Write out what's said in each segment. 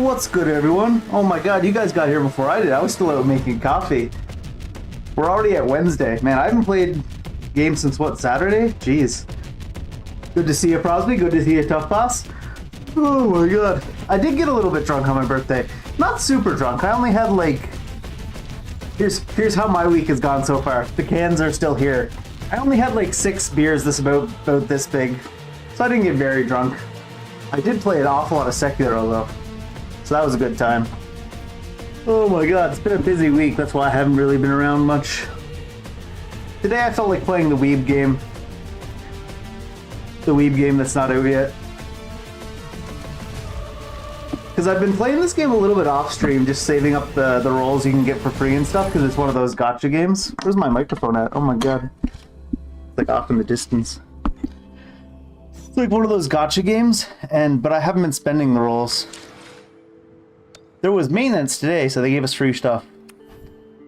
What's good, everyone? Oh my god, you guys got here before I did. I was still out making coffee. We're already at Wednesday. Man, I haven't played games since what, Saturday? Jeez. Good to see you, Prosby. Good to see you, Tough Boss. Oh my god. I did get a little bit drunk on my birthday. Not super drunk. I only had like... Here's how my week has gone so far. The cans are still here. I only had like 6 beers about this big. So I didn't get very drunk. I did play an awful lot of Sekiro though. So that was a good time. Oh my god, it's been a busy week. That's why I haven't really been around much. Today I felt like playing the Weeb game. The Weeb game that's not out yet. Because I've been playing this game a little bit off stream, just saving up the rolls you can get for free and stuff, because it's one of those gacha games. Where's my microphone at? Oh my god. It's like off in the distance. It's like one of those gacha games, but I haven't been spending the rolls. There was maintenance today, so they gave us free stuff.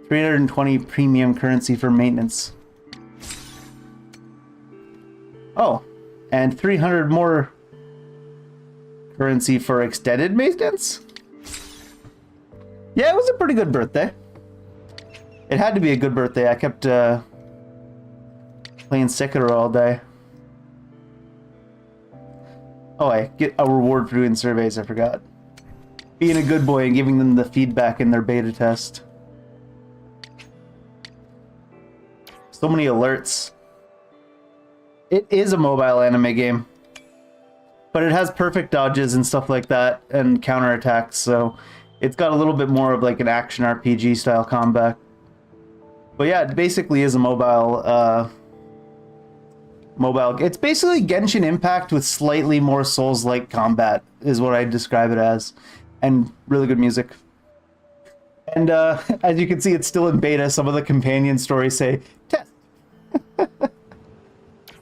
320 premium currency for maintenance. Oh, and 300 more currency for extended maintenance? Yeah, it was a pretty good birthday. It had to be a good birthday. I kept playing Sekiro all day. Oh, I get a reward for doing surveys, I forgot. Being a good boy and giving them the feedback in their beta test. So many alerts. It is a mobile anime game. But it has perfect dodges and stuff like that, and counterattacks, so it's got a little bit more of like an action RPG style combat. But yeah, it basically is a mobile, it's basically Genshin Impact with slightly more Souls-like combat, is what I'd describe it as. And really good music. And as you can see, it's still in beta. Some of the companion stories say, test.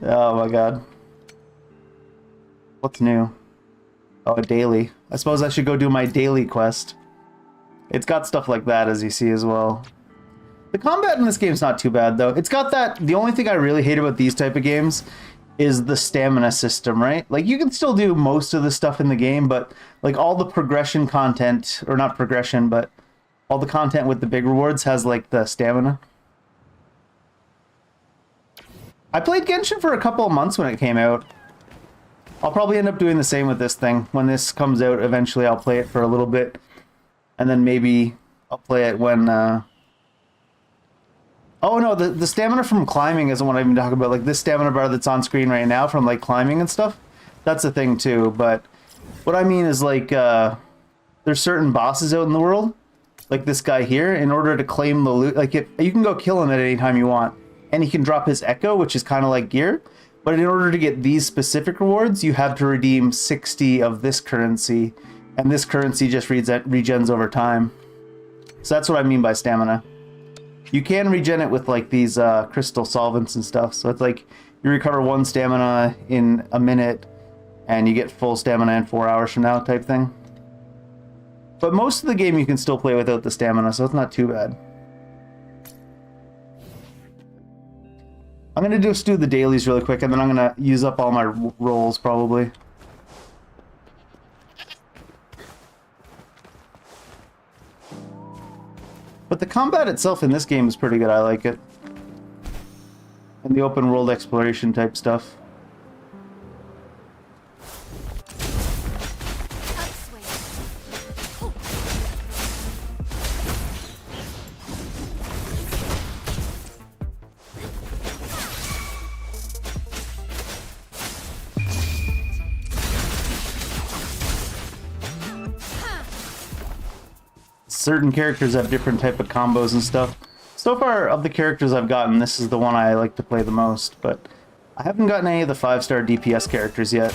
Oh my god. What's new? Oh, a daily. I suppose I should go do my daily quest. It's got stuff like that, as you see as well. The combat in this game's not too bad, though. It's got that... The only thing I really hate about these type of games is the stamina system, right? Like, you can still do most of the stuff in the game, but, like, all the progression content... Or not progression, but all the content with the big rewards has, like, the stamina. I played Genshin for a couple of months when it came out. I'll probably end up doing the same with this thing. When this comes out, eventually I'll play it for a little bit. And then maybe I'll play it when... Oh no, the stamina from climbing isn't what I'm even talking about. Like this stamina bar that's on screen right now from like climbing and stuff. That's a thing too, but... What I mean is like, there's certain bosses out in the world. Like this guy here, in order to claim the loot... Like you can go kill him at any time you want. And he can drop his echo, which is kind of like gear. But in order to get these specific rewards, you have to redeem 60 of this currency. And this currency just regens over time. So that's what I mean by stamina. You can regen it with like these crystal solvents and stuff. So it's like you recover 1 stamina in a minute. And you get full stamina in 4 hours from now type thing. But most of the game you can still play without the stamina, so it's not too bad. I'm going to just do the dailies really quick, and then I'm going to use up all my rolls, probably. But the combat itself in this game is pretty good. I like it. And the open world exploration type stuff. Certain characters have different type of combos and stuff. So far, of the characters I've gotten, this is the one I like to play the most, but I haven't gotten any of the 5-star DPS characters yet.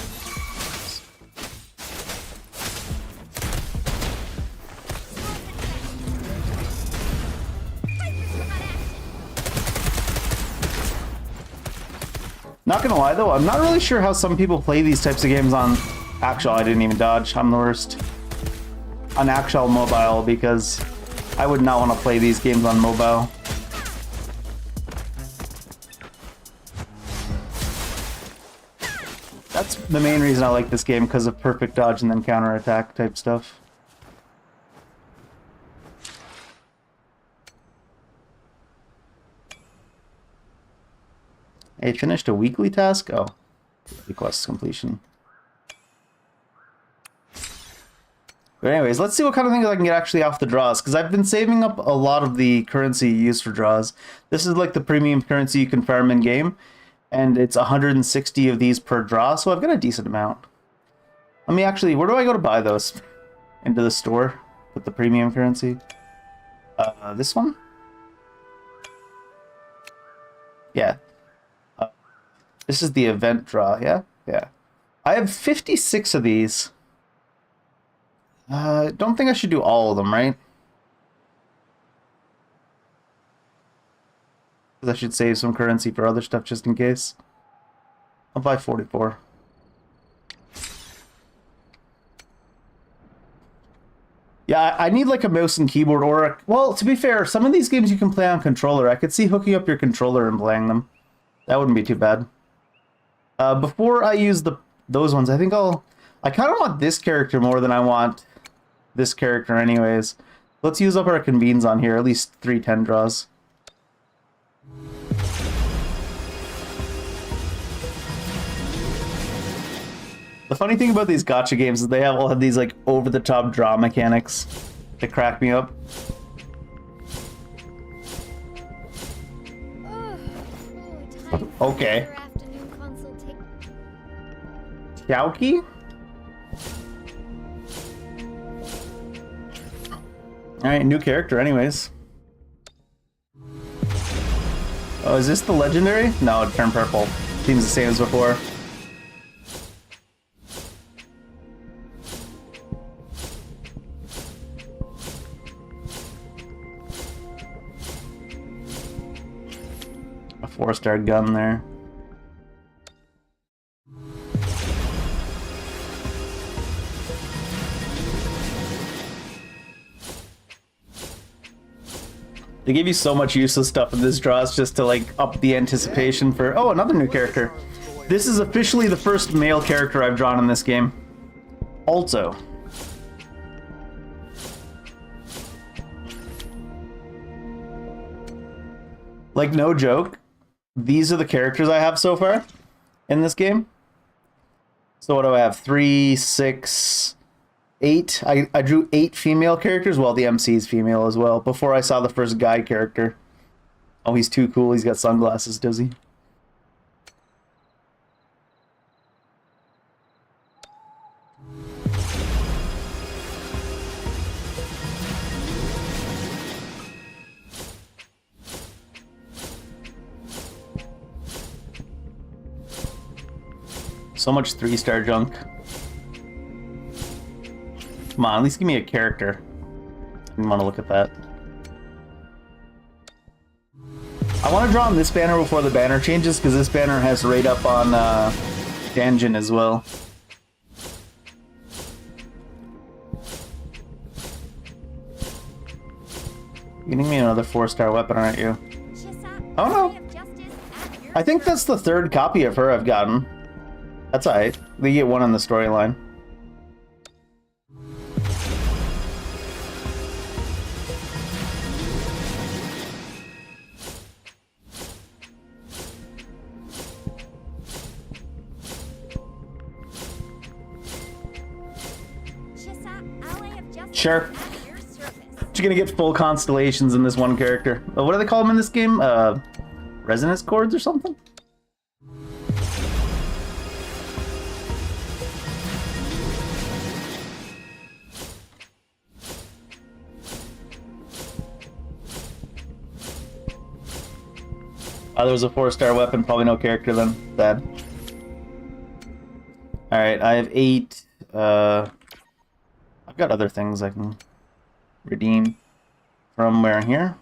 Not gonna lie though, I'm not really sure how some people play these types of games on... Actual, I didn't even dodge, I'm the worst. On actual mobile, because I would not want to play these games on mobile. That's the main reason I like this game, because of perfect dodge and then counterattack type stuff. Hey, finished a weekly task? Oh, request completion. But anyways, let's see what kind of things I can get actually off the draws, because I've been saving up a lot of the currency used for draws. This is like the premium currency you can farm in game, and it's 160 of these per draw, so I've got a decent amount. Let me actually, where do I go to buy those? Into the store with the premium currency. This one? Yeah. This is the event draw, yeah? Yeah. I have 56 of these. Don't think I should do all of them, right? Because I should save some currency for other stuff just in case. I'll buy 44. Yeah, I need like a mouse and keyboard or a... Well, to be fair, some of these games you can play on controller. I could see hooking up your controller and playing them. That wouldn't be too bad. Before I use those ones, I think I kind of want this character more than I want this character anyways. Let's use up our convenes on here, at least 310 draws. The funny thing about these gacha games is they all have these like over-the-top draw mechanics that crack me up. Okay. Yaoki? Alright, new character anyways. Oh, is this the legendary? No, it turned purple. Seems the same as before. A 4-star gun there. They give you so much useless stuff in this draws just to like up the anticipation for... Oh, another new character. This is officially the first male character I've drawn in this game. Also. Like, no joke. These are the characters I have so far in this game. So what do I have? 3, 6... 8. I drew 8 female characters. Well, the MC is female as well. Before I saw the first guy character. Oh, he's too cool. He's got sunglasses, does he? So much 3-star junk. Come on, at least give me a character. I didn't want to look at that. I want to draw on this banner before the banner changes, because this banner has right up on Danjin as well. You're getting me another 4-star weapon, aren't you? Oh no! I think that's the 3rd copy of her I've gotten. That's alright. We get one on the storyline. Sure. You're gonna get full constellations in this one character. What do they call them in this game? Resonance chords or something? Oh, there was a 4-star weapon, probably no character then. Bad. Alright, I have 8. I've got other things I can redeem from where here.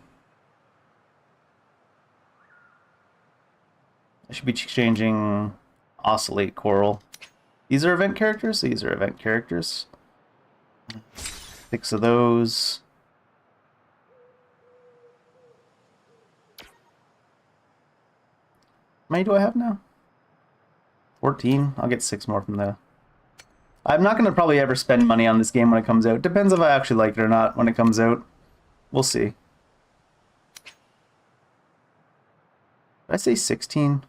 I should be exchanging Oscillate Coral. These are event characters? These are event characters. 6 of those. How many do I have now? 14. I'll get 6 more from there. I'm not going to probably ever spend money on this game when it comes out. Depends if I actually like it or not when it comes out. We'll see. Did I say 16?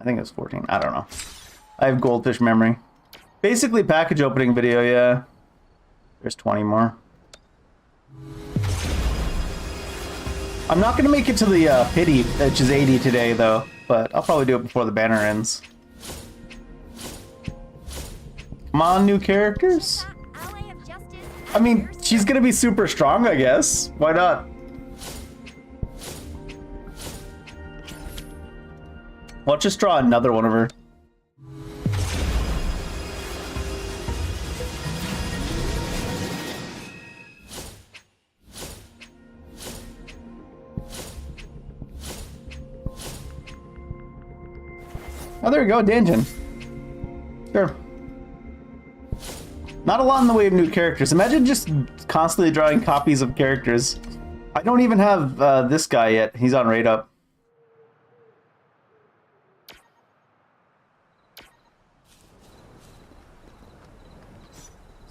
I think it was 14. I don't know. I have goldfish memory. Basically, package opening video, yeah. There's 20 more. I'm not going to make it to the pity, which is 80 today, though. But I'll probably do it before the banner ends. Come on, new characters. I mean, she's going to be super strong, I guess. Why not? Well, let's just draw another one of her. Oh, there we go, Danjin. Sure. Not a lot in the way of new characters. Imagine just constantly drawing copies of characters. I don't even have this guy yet. He's on rate up.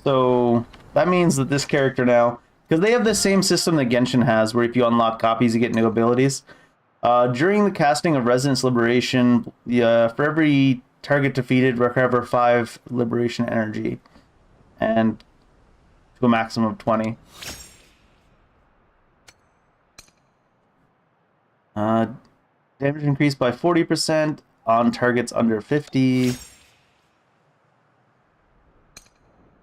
So that means that this character now, because they have the same system that Genshin has, where if you unlock copies, you get new abilities. During the casting of Resonance Liberation, for every target defeated, recover 5 Liberation energy, and to a maximum of 20. Damage increased by 40% on targets under 50.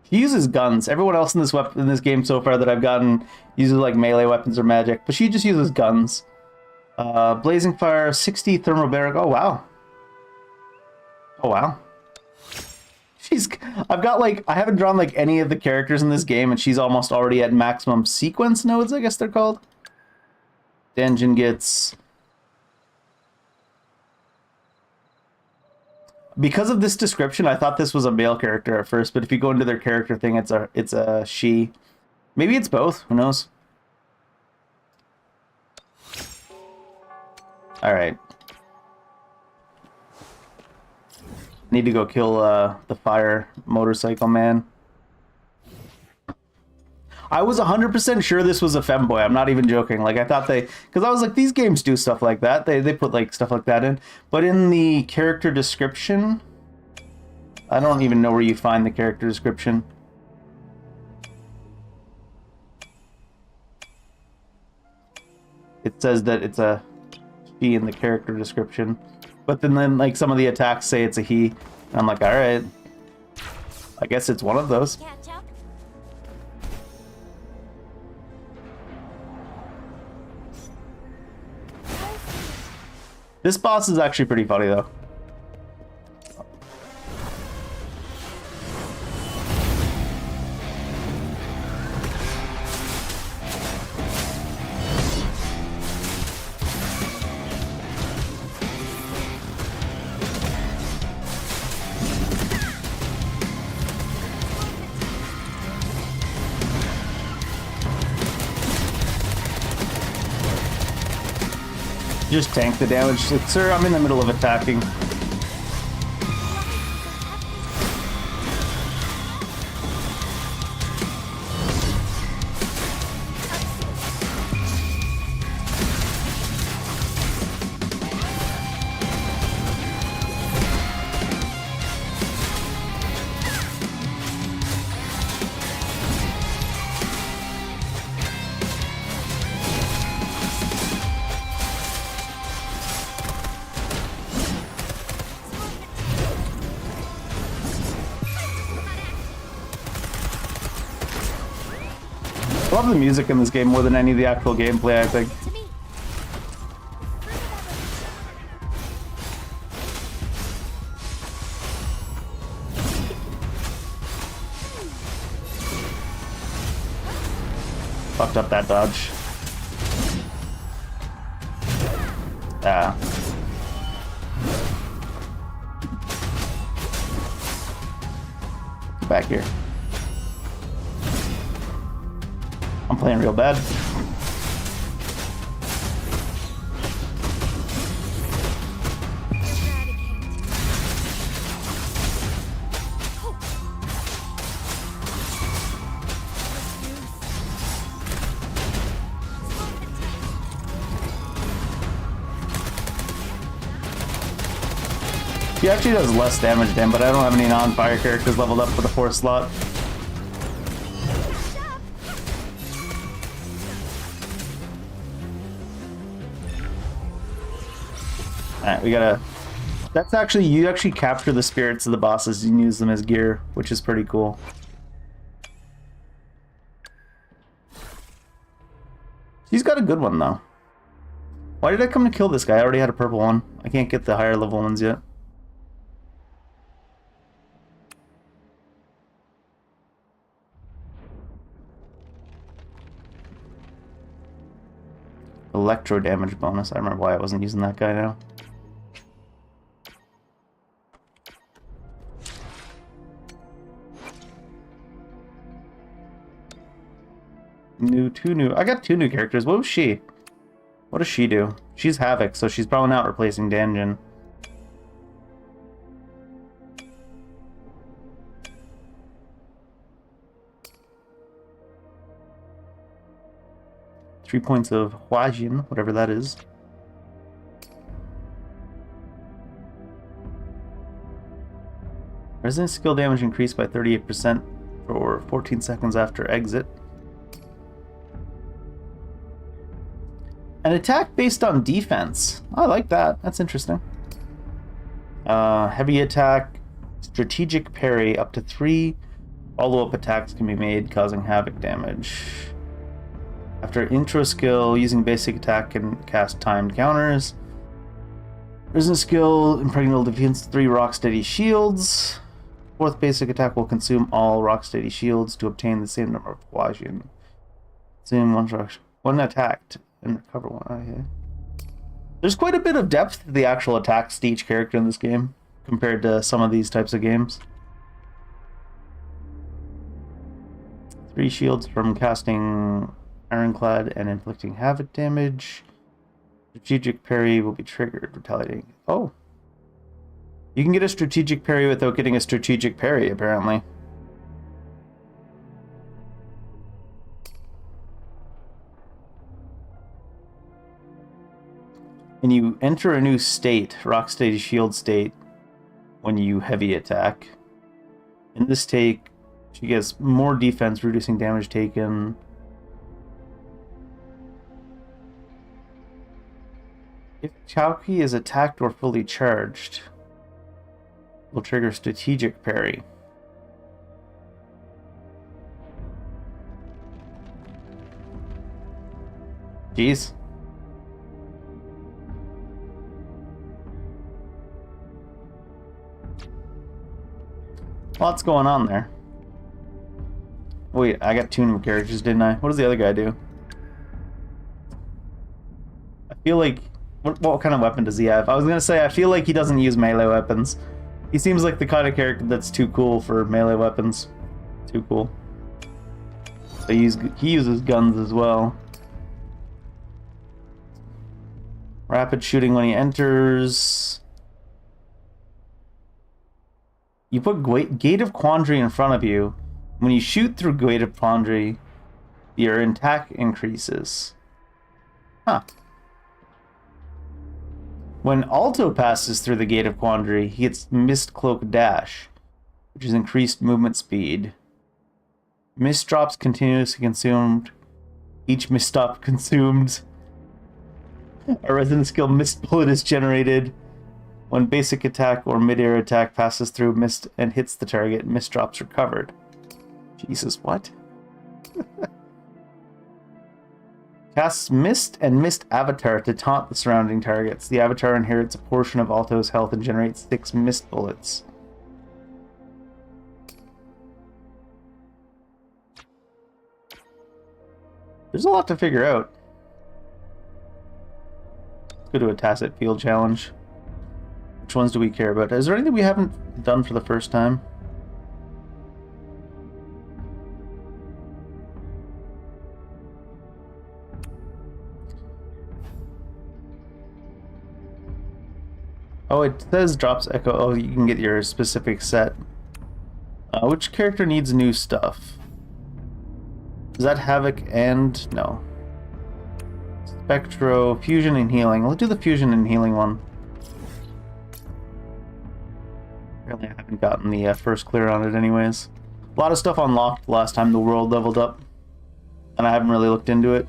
He uses guns. Everyone else in this game so far that I've gotten uses like melee weapons or magic, but she just uses guns. Blazing Fire, 60 thermobaric. Oh wow. Oh wow. I've got like, I haven't drawn like any of the characters in this game, and she's almost already at maximum sequence nodes, I guess they're called. Danjin gets... Because of this description, I thought this was a male character at first, but if you go into their character thing, it's a she. Maybe it's both, who knows? Alright. Need to go kill the fire motorcycle man. I was 100% sure this was a femboy. I'm not even joking. Like, I thought they... Because I was like, these games do stuff like that. They put, like, stuff like that in. But in the character description... I don't even know where you find the character description. It says that it's a she in the character description. But then like, some of the attacks say it's a he. And I'm like, alright. I guess it's one of those. This boss is actually pretty funny, though. Just tank the damage. Like, sir, I'm in the middle of attacking. I love the music in this game more than any of the actual gameplay, I think. Fucked up that dodge. Ah. Get back here. I'm playing real bad. He actually does less damage than, but I don't have any non-fire characters leveled up for the 4th slot. Alright, we gotta... That's actually... You actually capture the spirits of the bosses and use them as gear, which is pretty cool. He's got a good one, though. Why did I come to kill this guy? I already had a purple one. I can't get the higher level ones yet. Electro damage bonus. I remember why I wasn't using that guy now. Two new. I got 2 new characters. What was she? What does she do? She's Havoc, so she's probably not replacing Danjin. Three points of Huajin, whatever that is. Resonant skill damage increased by 38% for 14 seconds after exit. An attack based on defense. I like that. That's interesting. Heavy attack, strategic parry. Up to 3 follow-up attacks can be made, causing havoc damage. After intro skill, using basic attack can cast timed counters. Resonant skill, impregnable defense, 3 rock-steady shields. 4th basic attack will consume all rock-steady shields to obtain the same number of Huajin. Same one attacked. And recover one. Okay. There's quite a bit of depth to the actual attacks to each character in this game compared to some of these types of games. 3 shields from casting Ironclad and inflicting havoc damage. Strategic parry will be triggered, retaliating. Oh. You can get a strategic parry without getting a strategic parry, apparently. And you enter a new state, rock steady shield state, when you heavy attack. In this take, she gets more defense, reducing damage taken. If Chowki is attacked or fully charged, will trigger strategic parry. Jeez. Lots going on there. Wait, I got 2 new characters, didn't I? What does the other guy do? I feel like... What kind of weapon does he have? I was gonna say, I feel like he doesn't use melee weapons. He seems like the kind of character that's too cool for melee weapons. Too cool. So he uses guns as well. Rapid shooting when he enters... You put Gate of Quandary in front of you. When you shoot through Gate of Quandary, your attack increases. Huh. When Alto passes through the Gate of Quandary, he gets Mist Cloak Dash, which is increased movement speed. Mist drops continuously consumed. Each mist drop consumed. A resonant skill Mist Bullet is generated. When basic attack or mid-air attack passes through mist and hits the target, mist drops recovered. Jesus, what? Casts Mist and Mist Avatar to taunt the surrounding targets. The Avatar inherits a portion of Alto's health and generates 6 Mist Bullets. There's a lot to figure out. Let's go to a Tacit Field Challenge. Which ones do we care about? Is there anything we haven't done for the first time? Oh, it says drops echo. Oh, you can get your specific set. Which character needs new stuff? Is that Havoc and... No. Spectro, Fusion, and Healing. Let's do the Fusion and Healing one. Apparently I haven't gotten the first clear on it anyways. A lot of stuff unlocked last time the world leveled up, and I haven't really looked into it.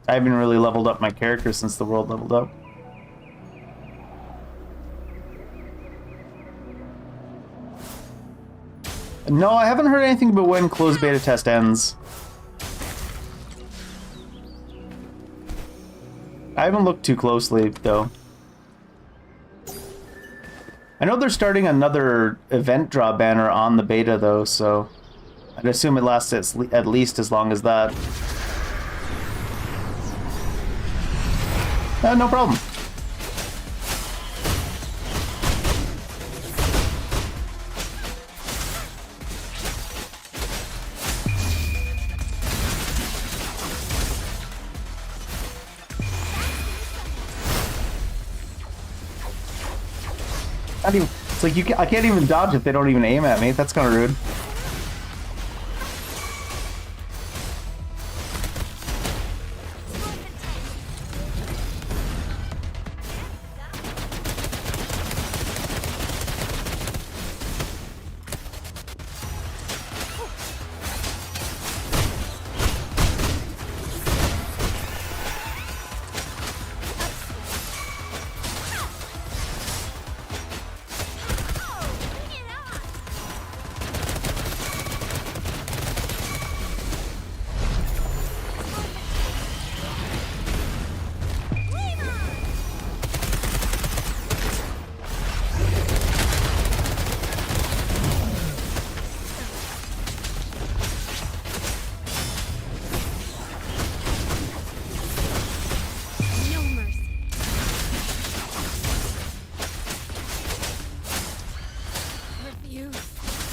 I haven't really leveled up my character since the world leveled up. No, I haven't heard anything about when closed beta test ends. I haven't looked too closely, though. I know they're starting another event draw banner on the beta, though, so I'd assume it lasts at least as long as that. No problem. It's like I can't even dodge if they don't even aim at me. That's kind of rude.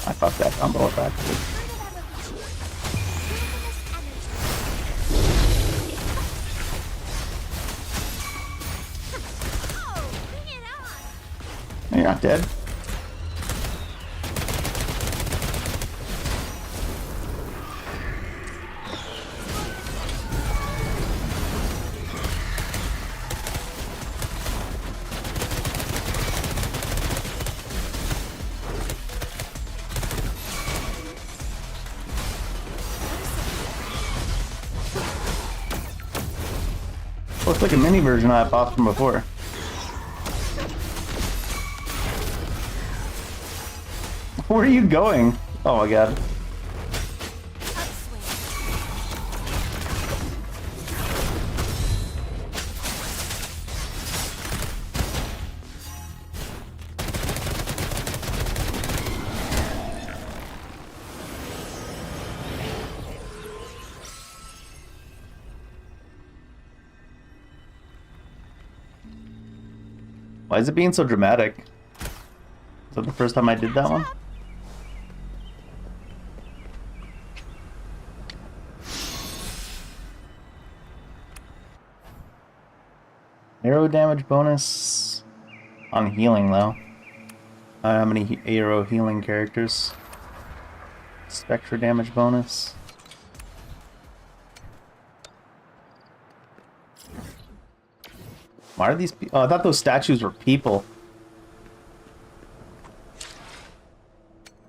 I fucked that combo back. You're not dead. Looks like a mini version of that boss from before. Where are you going? Oh my god. Why is it being so dramatic? Is that the first time I did that one? Arrow damage bonus on healing, though. I don't have any arrow healing characters. Spectre damage bonus. Why are these oh, I thought those statues were people.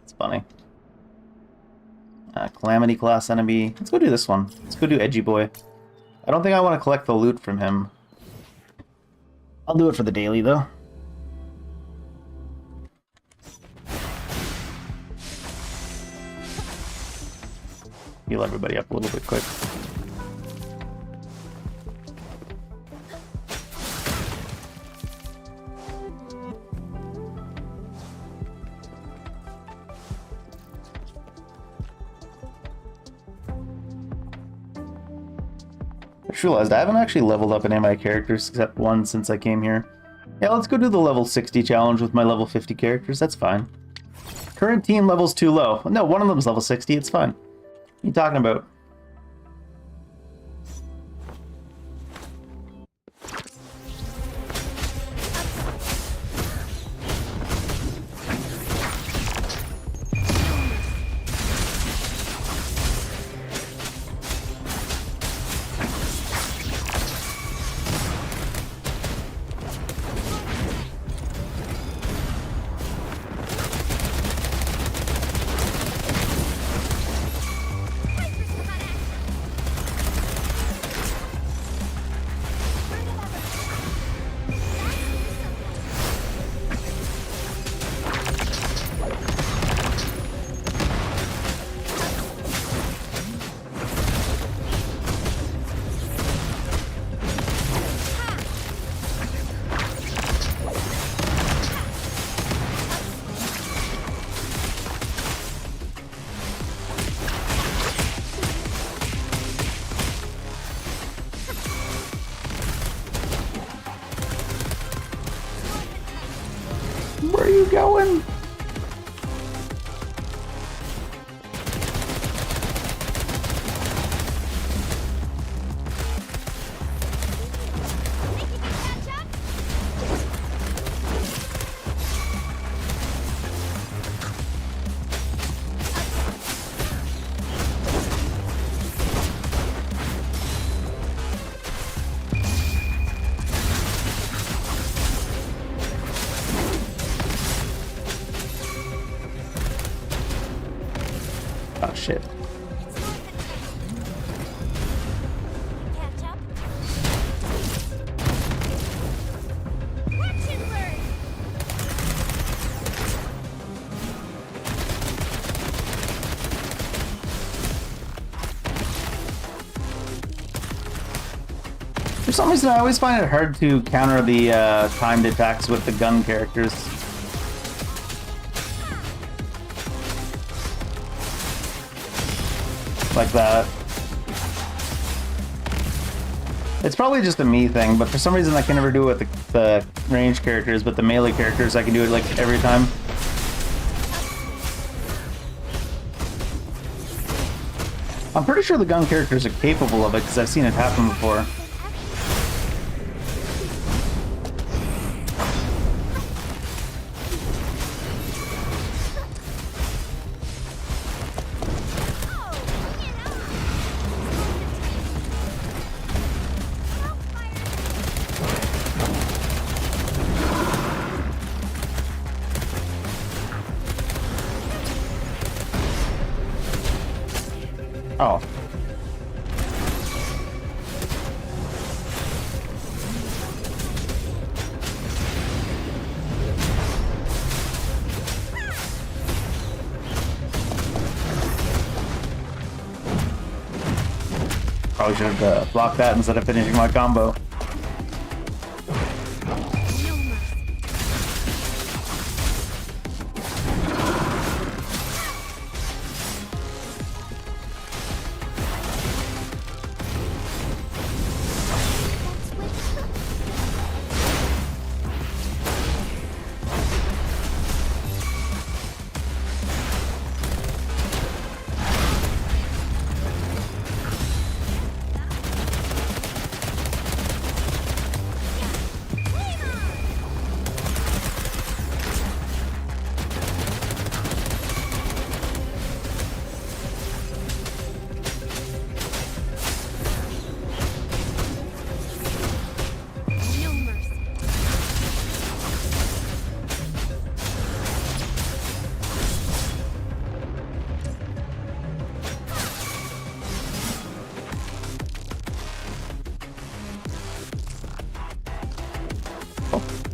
It's funny. Calamity class enemy. Let's go do this one. Let's go do Edgy Boy. I don't think I want to collect the loot from him. I'll do it for the daily, though. Heal everybody up a little bit quick. I just realized I haven't actually leveled up any of my characters except one since I came here. Yeah, let's go do the level 60 challenge with my level 50 characters. That's fine. Current team level's too low. No, one of them's level 60. It's fine. What are you talking about? you going? Oh shit. Catch up. Watch and learn. For some reason, I always find it hard to counter the timed attacks with the gun characters. Like that. It's probably just a me thing, but for some reason I can never do it with the range characters, but the melee characters I can do it like every time. I'm pretty sure the gun characters are capable of it because I've seen it happen before. Oh. Probably should have blocked that instead of finishing my combo.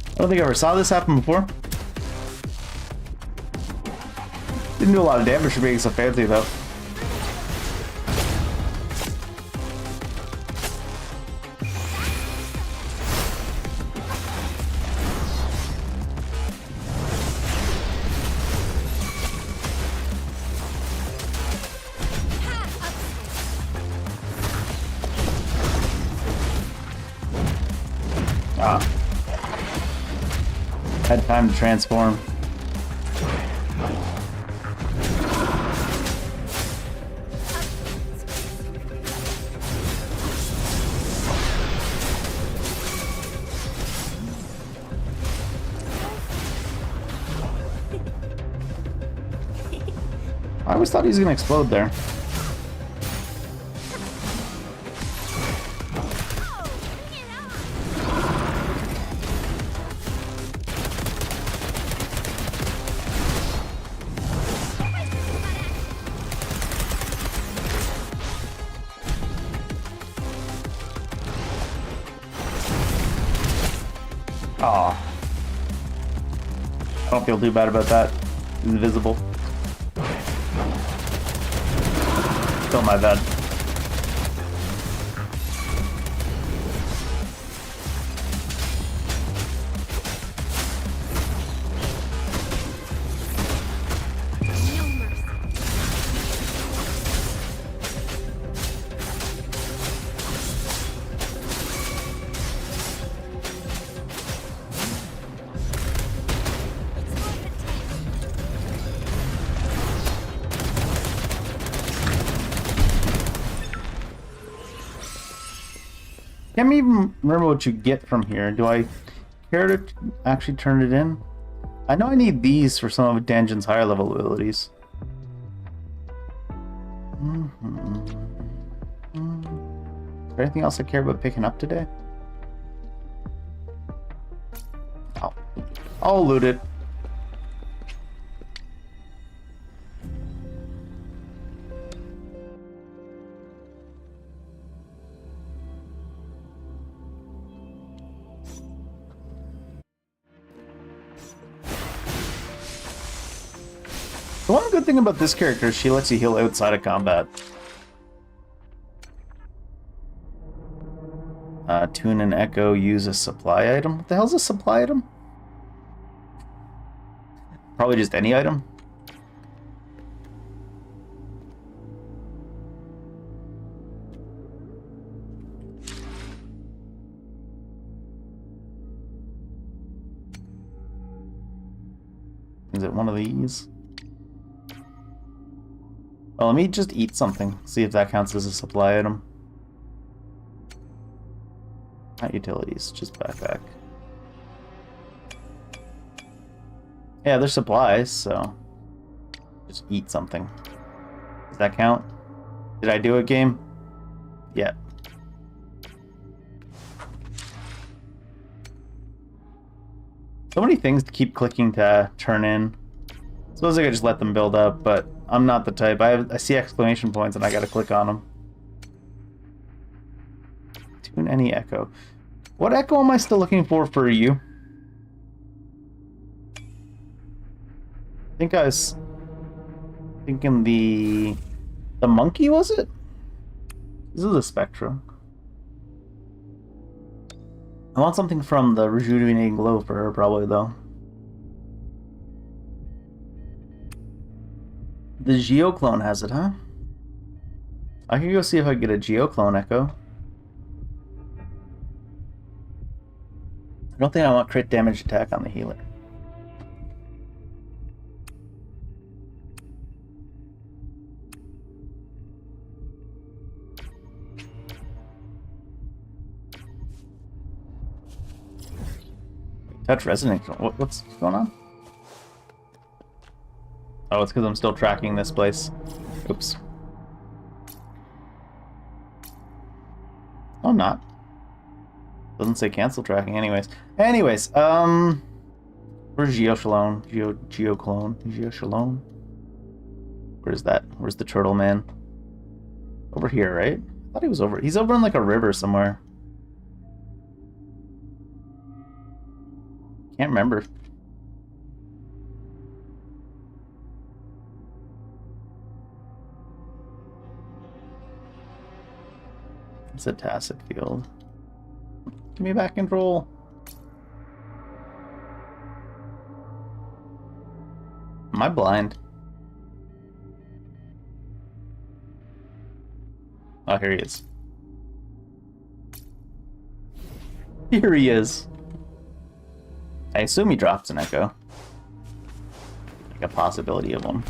I don't think I ever saw this happen before. Didn't do a lot of damage for being so fancy though. Ah. Had time to transform. I always thought he was gonna explode there. Aw. I don't feel too bad about that. He's invisible. Still my bad. Can't even remember what you get from here. Do I care to actually turn it in? I know I need these for some of Danjon's higher level abilities. Is there anything else I care about picking up today? I'll loot it. The one good thing about this character is she lets you heal outside of combat. Tune and Echo use a supply item. What the hell's a supply item? Probably just any item. Is it one of these? Well, let me just eat something. See if that counts as a supply item. Not utilities, just backpack. Yeah, they're supplies, so just eat something. Does that count? Did I do a game? Yeah. So many things to keep clicking to turn in. Suppose I could just let them build up, but I'm not the type. I see exclamation points and I gotta click on them. Tune any echo. What echo am I still looking for you? I think I was thinking the monkey, was it? This is a spectrum. I want something from the rejuvenating glow for her, probably, though. The Geoclone has it, huh? I can go see if I can get a Geoclone echo. I don't think I want crit damage attack on the healer. Touch resonance. What's going on? Oh, it's because I'm still tracking this place. Oops. Oh, I'm not. Doesn't say cancel tracking anyways. Anyways, where's Geoclone? Geoclone? Geoclone? Where's that? Where's the turtle man? Over here, right? I thought he was over. He's over in like a river somewhere. Can't remember. It's a tacit field. Give me back control. Am I blind? Oh, here he is. Here he is. I assume he drops an echo. Like a possibility of one.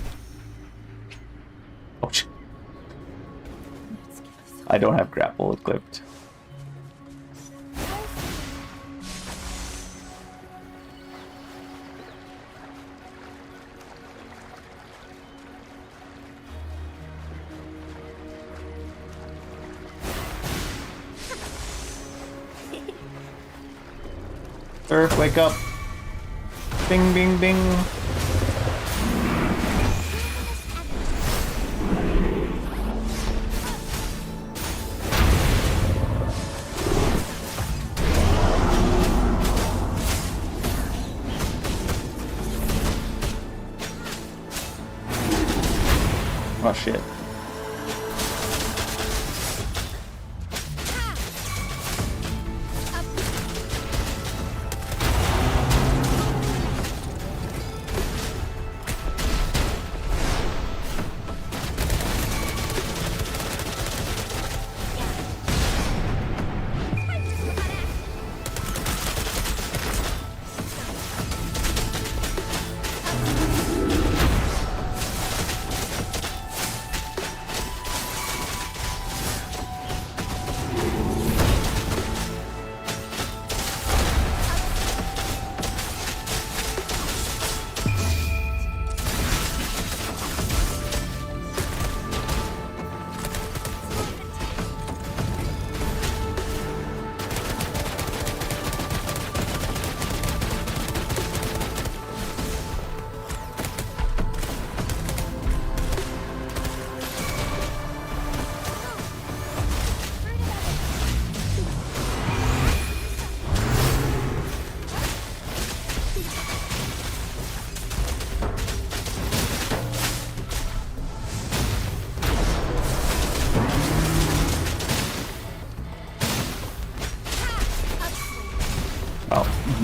Oh, I don't have grapple equipped. Earth, wake up. Bing, bing, bing. Oh, shit.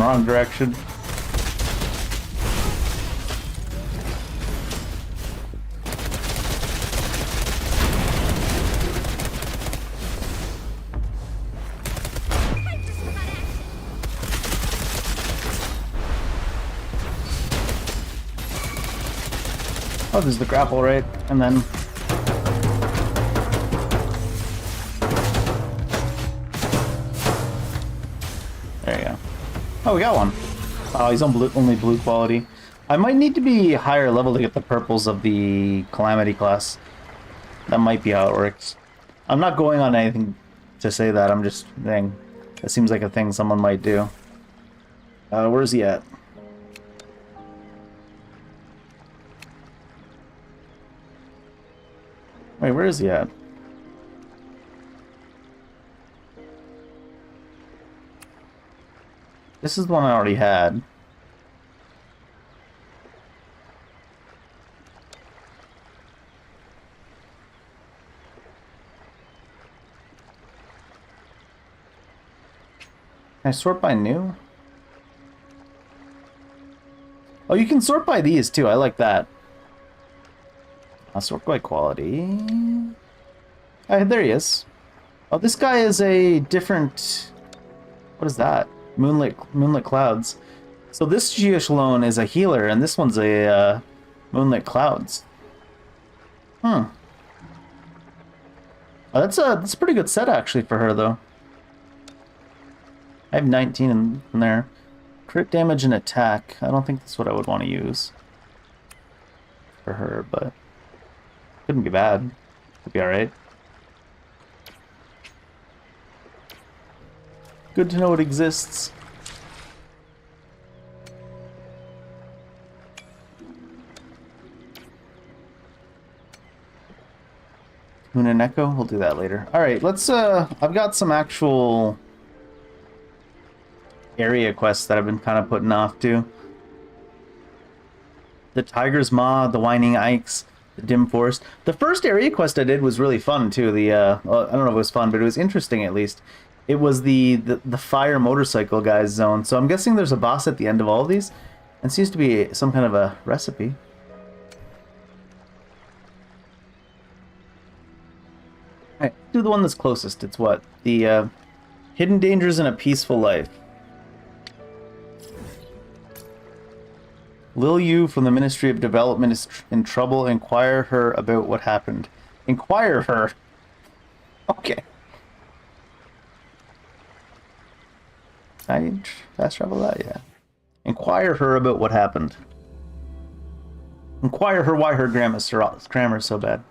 Wrong direction. Fighters without action. Oh, there's the grapple, right? And then... There you go. Oh, we got one. Oh, he's on blue, only blue quality. I might need to be higher level to get the purples of the Calamity class. That might be how it works. I'm not going on anything to say that, I'm just saying. That seems like a thing someone might do. Where's he at? Wait, where is he at? This is the one I already had. Can I sort by new? Oh, you can sort by these too. I like that. I'll sort by quality. Oh, there he is. Oh, this guy is a different... What is that? Moonlit Clouds. So this Geoshalone is a healer, and this one's a Moonlit Clouds. Hmm. Oh, that's a pretty good set actually for her though. I have 19 in there. Crit damage and attack. I don't think that's what I would want to use for her, but couldn't be bad. Could be alright. Good to know it exists. Moon and Echo? We'll do that later. Alright, let's, I've got some actual area quests that I've been kind of putting off too. The Tiger's Maw, the Whining Ikes, the Dim Forest. The first area quest I did was really fun too. Well, I don't know if it was fun, but it was interesting at least. It was the fire motorcycle guys zone. So I'm guessing there's a boss at the end of all of these. And seems to be some kind of a recipe. Alright, do the one that's closest. It's what? The Hidden Dangers in a Peaceful Life. Lil Yu from the Ministry of Development is in trouble. Inquire her about what happened. Inquire her? Okay. I fast travel that? Yeah. Inquire her about what happened. Inquire her why her grammar's so bad.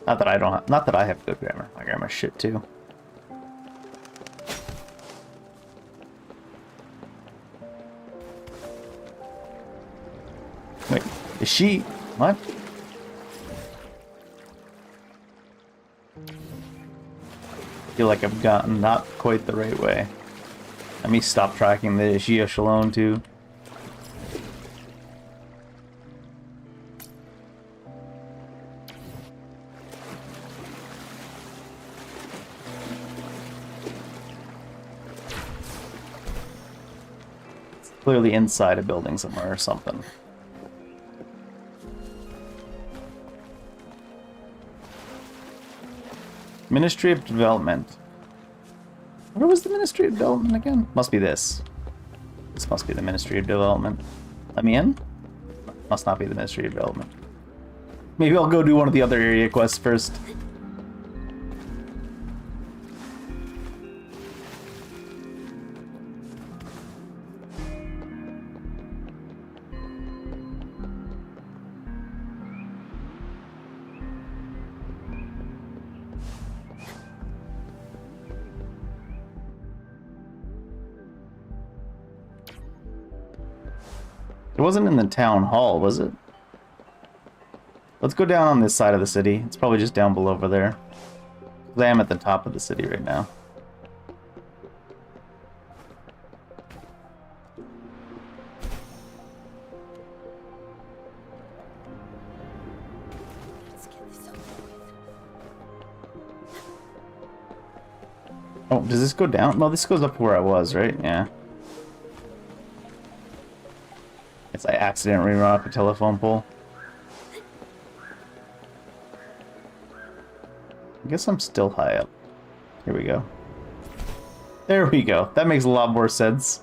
Not that I have good grammar. My grammar's shit too. Wait, is she... What? I feel like I've gotten not quite the right way. Let me stop tracking the Geoshalone too. It's clearly inside a building somewhere or something. Ministry of Development. Where was the Ministry of Development again? Must be this. This must be the Ministry of Development. Let me in? Must not be the Ministry of Development. Maybe I'll go do one of the other area quests first. It wasn't in the town hall, was it? Let's go down on this side of the city. It's probably just down below over there. I am at the top of the city right now. Let's get this over with. Oh, does this go down? No, this goes up to where I was, right? Yeah. As I accidentally run off a telephone pole. I guess I'm still high up. Here we go. There we go. That makes a lot more sense.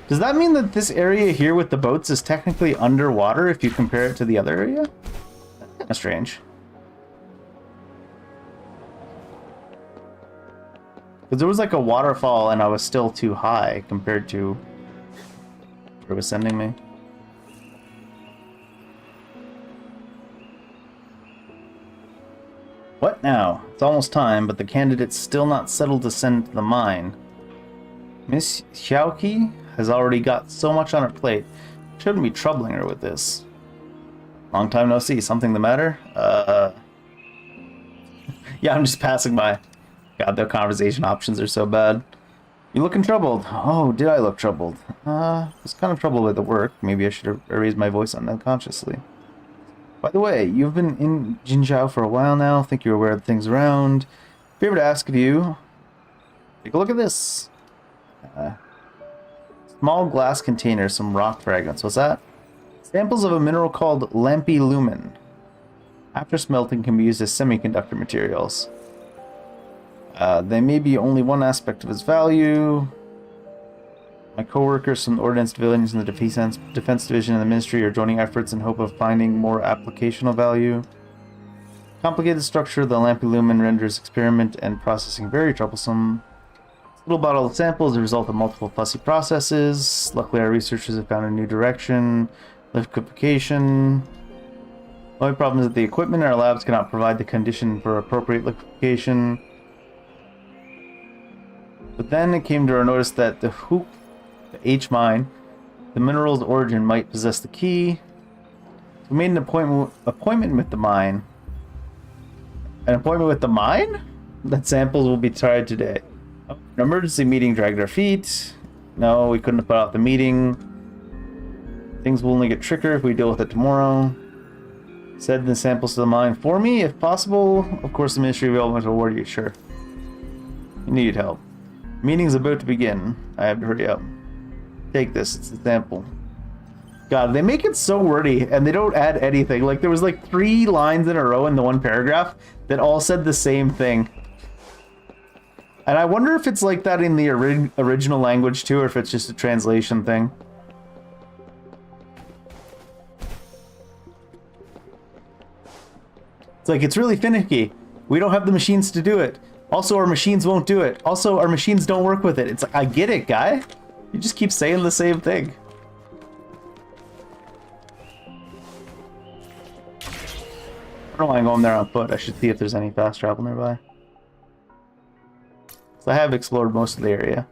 Does that mean that this area here with the boats is technically underwater if you compare it to the other area? That's kind of strange. Because there was like a waterfall and I was still too high compared to where it was sending me. What now? It's almost time, but the candidate's still not settled to send to the mine. Miss Xiaoqi has already got so much on her plate. Shouldn't be troubling her with this. Long time no see. Something the matter? Yeah, I'm just passing by. God, the conversation options are so bad. You looking troubled? Oh, did I look troubled? I was kind of troubled with the work. Maybe I should have raised my voice unconsciously. By the way, you've been in Jinzhou for a while now. Think you're aware of things around. Be able to ask of you. Take a look at this. Small glass container, some rock fragments. What's that? Samples of a mineral called lampilumin. After smelting, can be used as semiconductor materials. They may be only one aspect of its value. My co-workers from the Ordnance Divisions in the Defense Division and the Ministry are joining efforts in hope of finding more applicational value. Complicated structure of the lampilumin renders experiment and processing very troublesome. This little bottle of sample is the result of multiple fussy processes. Luckily, our researchers have found a new direction. Liquefaction. The only problem is that the equipment in our labs cannot provide the condition for appropriate liquefaction. But then it came to our notice that the H mine, the mineral's origin might possess the key. So we made an appointment with the mine. An appointment with the mine? That samples will be tried today. An emergency meeting dragged our feet. No, we couldn't have put off the meeting. Things will only get trickier if we deal with it tomorrow. Send the samples to the mine for me, if possible. Of course, the Ministry of Development will award you, sure. You need help. Meeting's about to begin. I have to hurry up. Take this, it's the sample. God, they make it so wordy, and they don't add anything. Like, there was like 3 lines in a row in the one paragraph that all said the same thing. And I wonder if it's like that in the original language too, or if it's just a translation thing. It's like, it's really finicky. We don't have the machines to do it. Also, our machines won't do it. Also, our machines don't work with it. It's like, I get it, guy. You just keep saying the same thing. I don't know why I'm going there on foot. I should see if there's any fast travel nearby. So I have explored most of the area.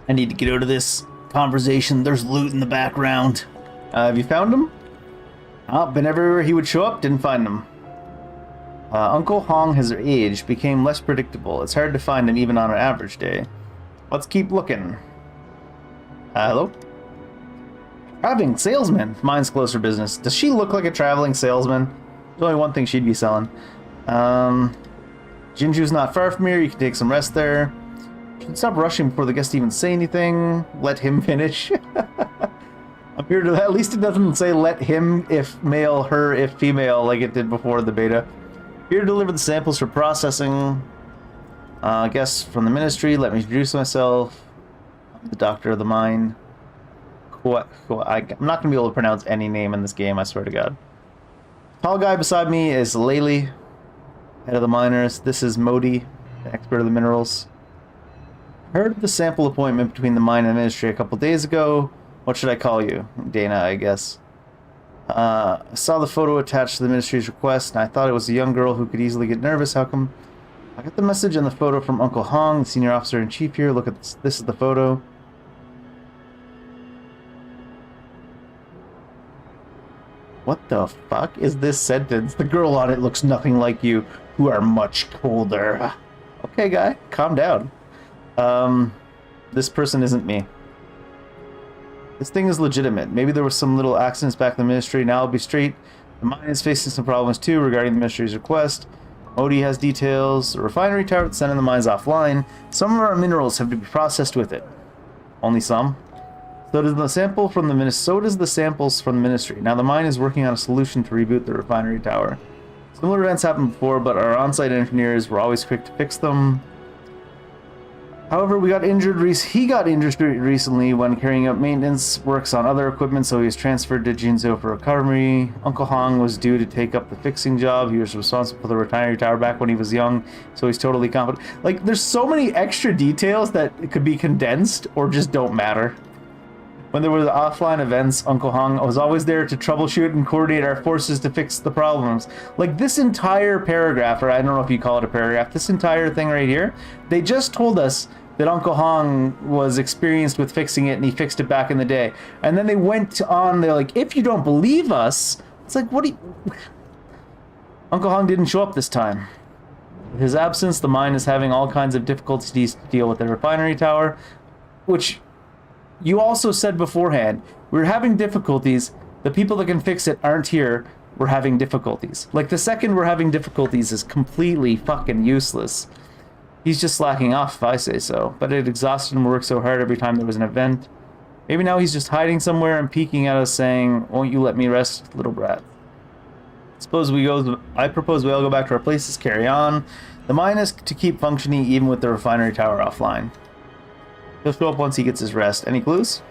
I need to get out of this conversation. There's loot in the background. Have you found him? Been everywhere he would show up, didn't find him. Uncle Hong has aged, became less predictable. It's hard to find him even on an average day. Let's keep looking. Hello? Traveling salesman. Mine's closer business. Does she look like a traveling salesman? There's only one thing she'd be selling. Jinju's not far from here. You can take some rest there. Should stop rushing before the guests even say anything. Let him finish. I'm here to... At least it doesn't say let him if male, her if female, like it did before the beta. Here to deliver the samples for processing. Guests from the ministry. Let me introduce myself. I'm the doctor of the mine. I'm not going to be able to pronounce any name in this game, I swear to God. Tall guy beside me is Laylee, head of the miners. This is Modi, the expert of the minerals. Heard of the sample appointment between the mine and the ministry a couple days ago. What should I call you? Dana, I guess. I saw the photo attached to the ministry's request, and I thought it was a young girl who could easily get nervous. How come? I got the message and the photo from Uncle Hong, the senior officer in chief here. Look at this. This is the photo. What the fuck is this sentence? The girl on it looks nothing like you, who are much colder. Okay, guy, calm down. This person isn't me. This thing is legitimate. Maybe there was some little accidents back in the ministry. Now I'll be straight. The mine is facing some problems too regarding the ministry's request. Modi has details. The refinery tower that's sending the mines offline. Some of our minerals have to be processed with it. Only some. So does the sample from the so does the samples from the ministry. Now the mine is working on a solution to reboot the refinery tower. Similar events happened before, but our on-site engineers were always quick to fix them. However, he got injured recently when carrying out maintenance works on other equipment, so he was transferred to Jinzhou for recovery. Uncle Hong was due to take up the fixing job. He was responsible for the refinery tower back when he was young, so he's totally competent. Like, there's so many extra details that could be condensed or just don't matter. When there were offline events, Uncle Hong was always there to troubleshoot and coordinate our forces to fix the problems. Like, this entire paragraph, or I don't know if you call it a paragraph, this entire thing right here, they just told us that Uncle Hong was experienced with fixing it and he fixed it back in the day. And then they went on, they're like, if you don't believe us, it's like, what do you... Uncle Hong didn't show up this time. With his absence, the mine is having all kinds of difficulties to deal with the refinery tower, which you also said beforehand. We're having difficulties. The people that can fix it aren't here. We're having difficulties. Like, the second we're having difficulties is completely fucking useless. He's just slacking off, if I say so. But it exhausted him to work so hard every time there was an event. Maybe now he's just hiding somewhere and peeking at us saying, won't you let me rest, little brat? I propose we all go back to our places, carry on. The mine is to keep functioning even with the refinery tower offline. He'll show up once he gets his rest. Any clues?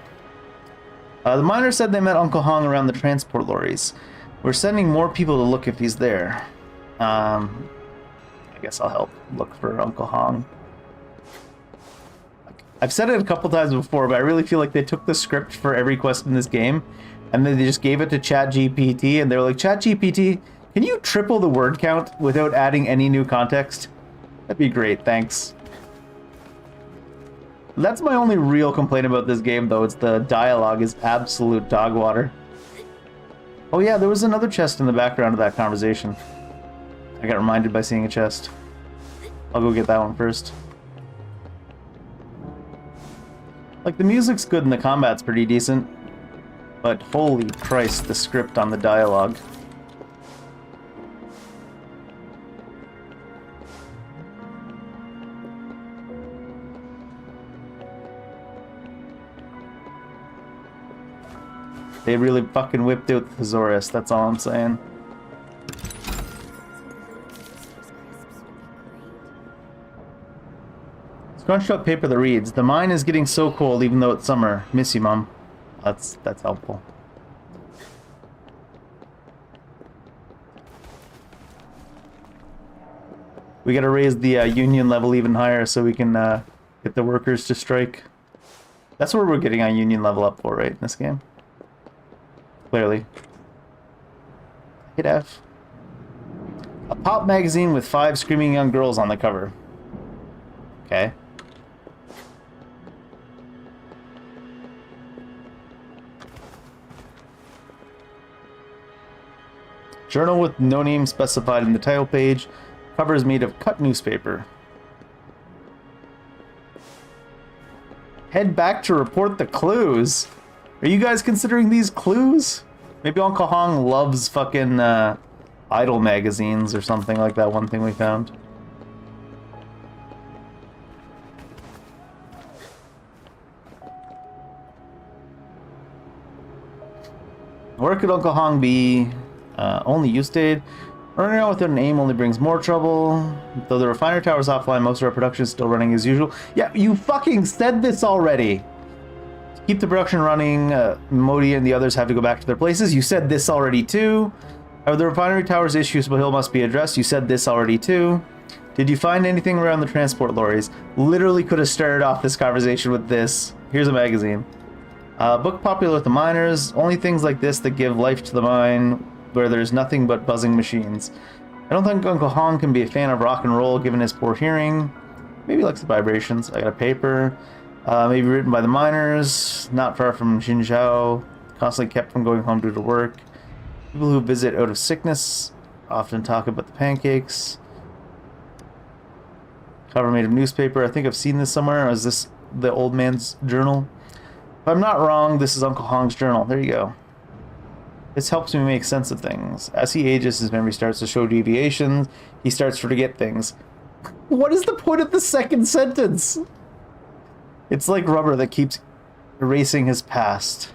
The miner said they met Uncle Hong around the transport lorries. We're sending more people to look if he's there. I guess I'll help look for Uncle Hong. I've said it a couple times before, but I really feel like they took the script for every quest in this game, and then they just gave it to ChatGPT, and they were like, ChatGPT, can you triple the word count without adding any new context? That'd be great, thanks. That's my only real complaint about this game, though. It's the dialogue is absolute dog water. Oh yeah, there was another chest in the background of that conversation. I got reminded by seeing a chest. I'll go get that one first. Like, the music's good and the combat's pretty decent, but holy Christ, the script on the dialogue. They really fucking whipped out the thesaurus, that's all I'm saying. Scrunched up paper that reads, the mine is getting so cold even though it's summer. Miss you, Mom. That's helpful. We gotta raise the union level even higher so we can get the workers to strike. That's what we're getting our union level up for, right, in this game? Clearly. Hit F. A pop magazine with 5 screaming young girls on the cover. Okay. Journal with no name specified in the title page. Cover is made of cut newspaper. Head back to report the clues. Are you guys considering these clues? Maybe Uncle Hong loves fucking idol magazines or something like that one thing we found. Where could Uncle Hong be? Only you stayed. Running around without an aim only brings more trouble. Though the refinery tower is offline, most of our production is still running as usual. Yeah, you fucking said this already. To keep the production running, Modi and the others have to go back to their places. You said this already too. Are the refinery tower's issues but hill must be addressed? You said this already too. Did you find anything around the transport lorries? Literally could have started off this conversation with this. Here's a magazine. Book popular with the miners. Only things like this that give life to the mine, where there's nothing but buzzing machines. I don't think Uncle Hong can be a fan of rock and roll given his poor hearing. Maybe he likes the vibrations. I got a paper. Maybe written by the miners. Not far from Xinjiao. Constantly kept from going home due to work. People who visit out of sickness often talk about the pancakes. Cover made of newspaper. I think I've seen this somewhere. Or is this the old man's journal? If I'm not wrong, this is Uncle Hong's journal. There you go. This helps me make sense of things. As he ages, his memory starts to show deviations. He starts to forget things. What is the point of the second sentence? It's like rubber that keeps erasing his past.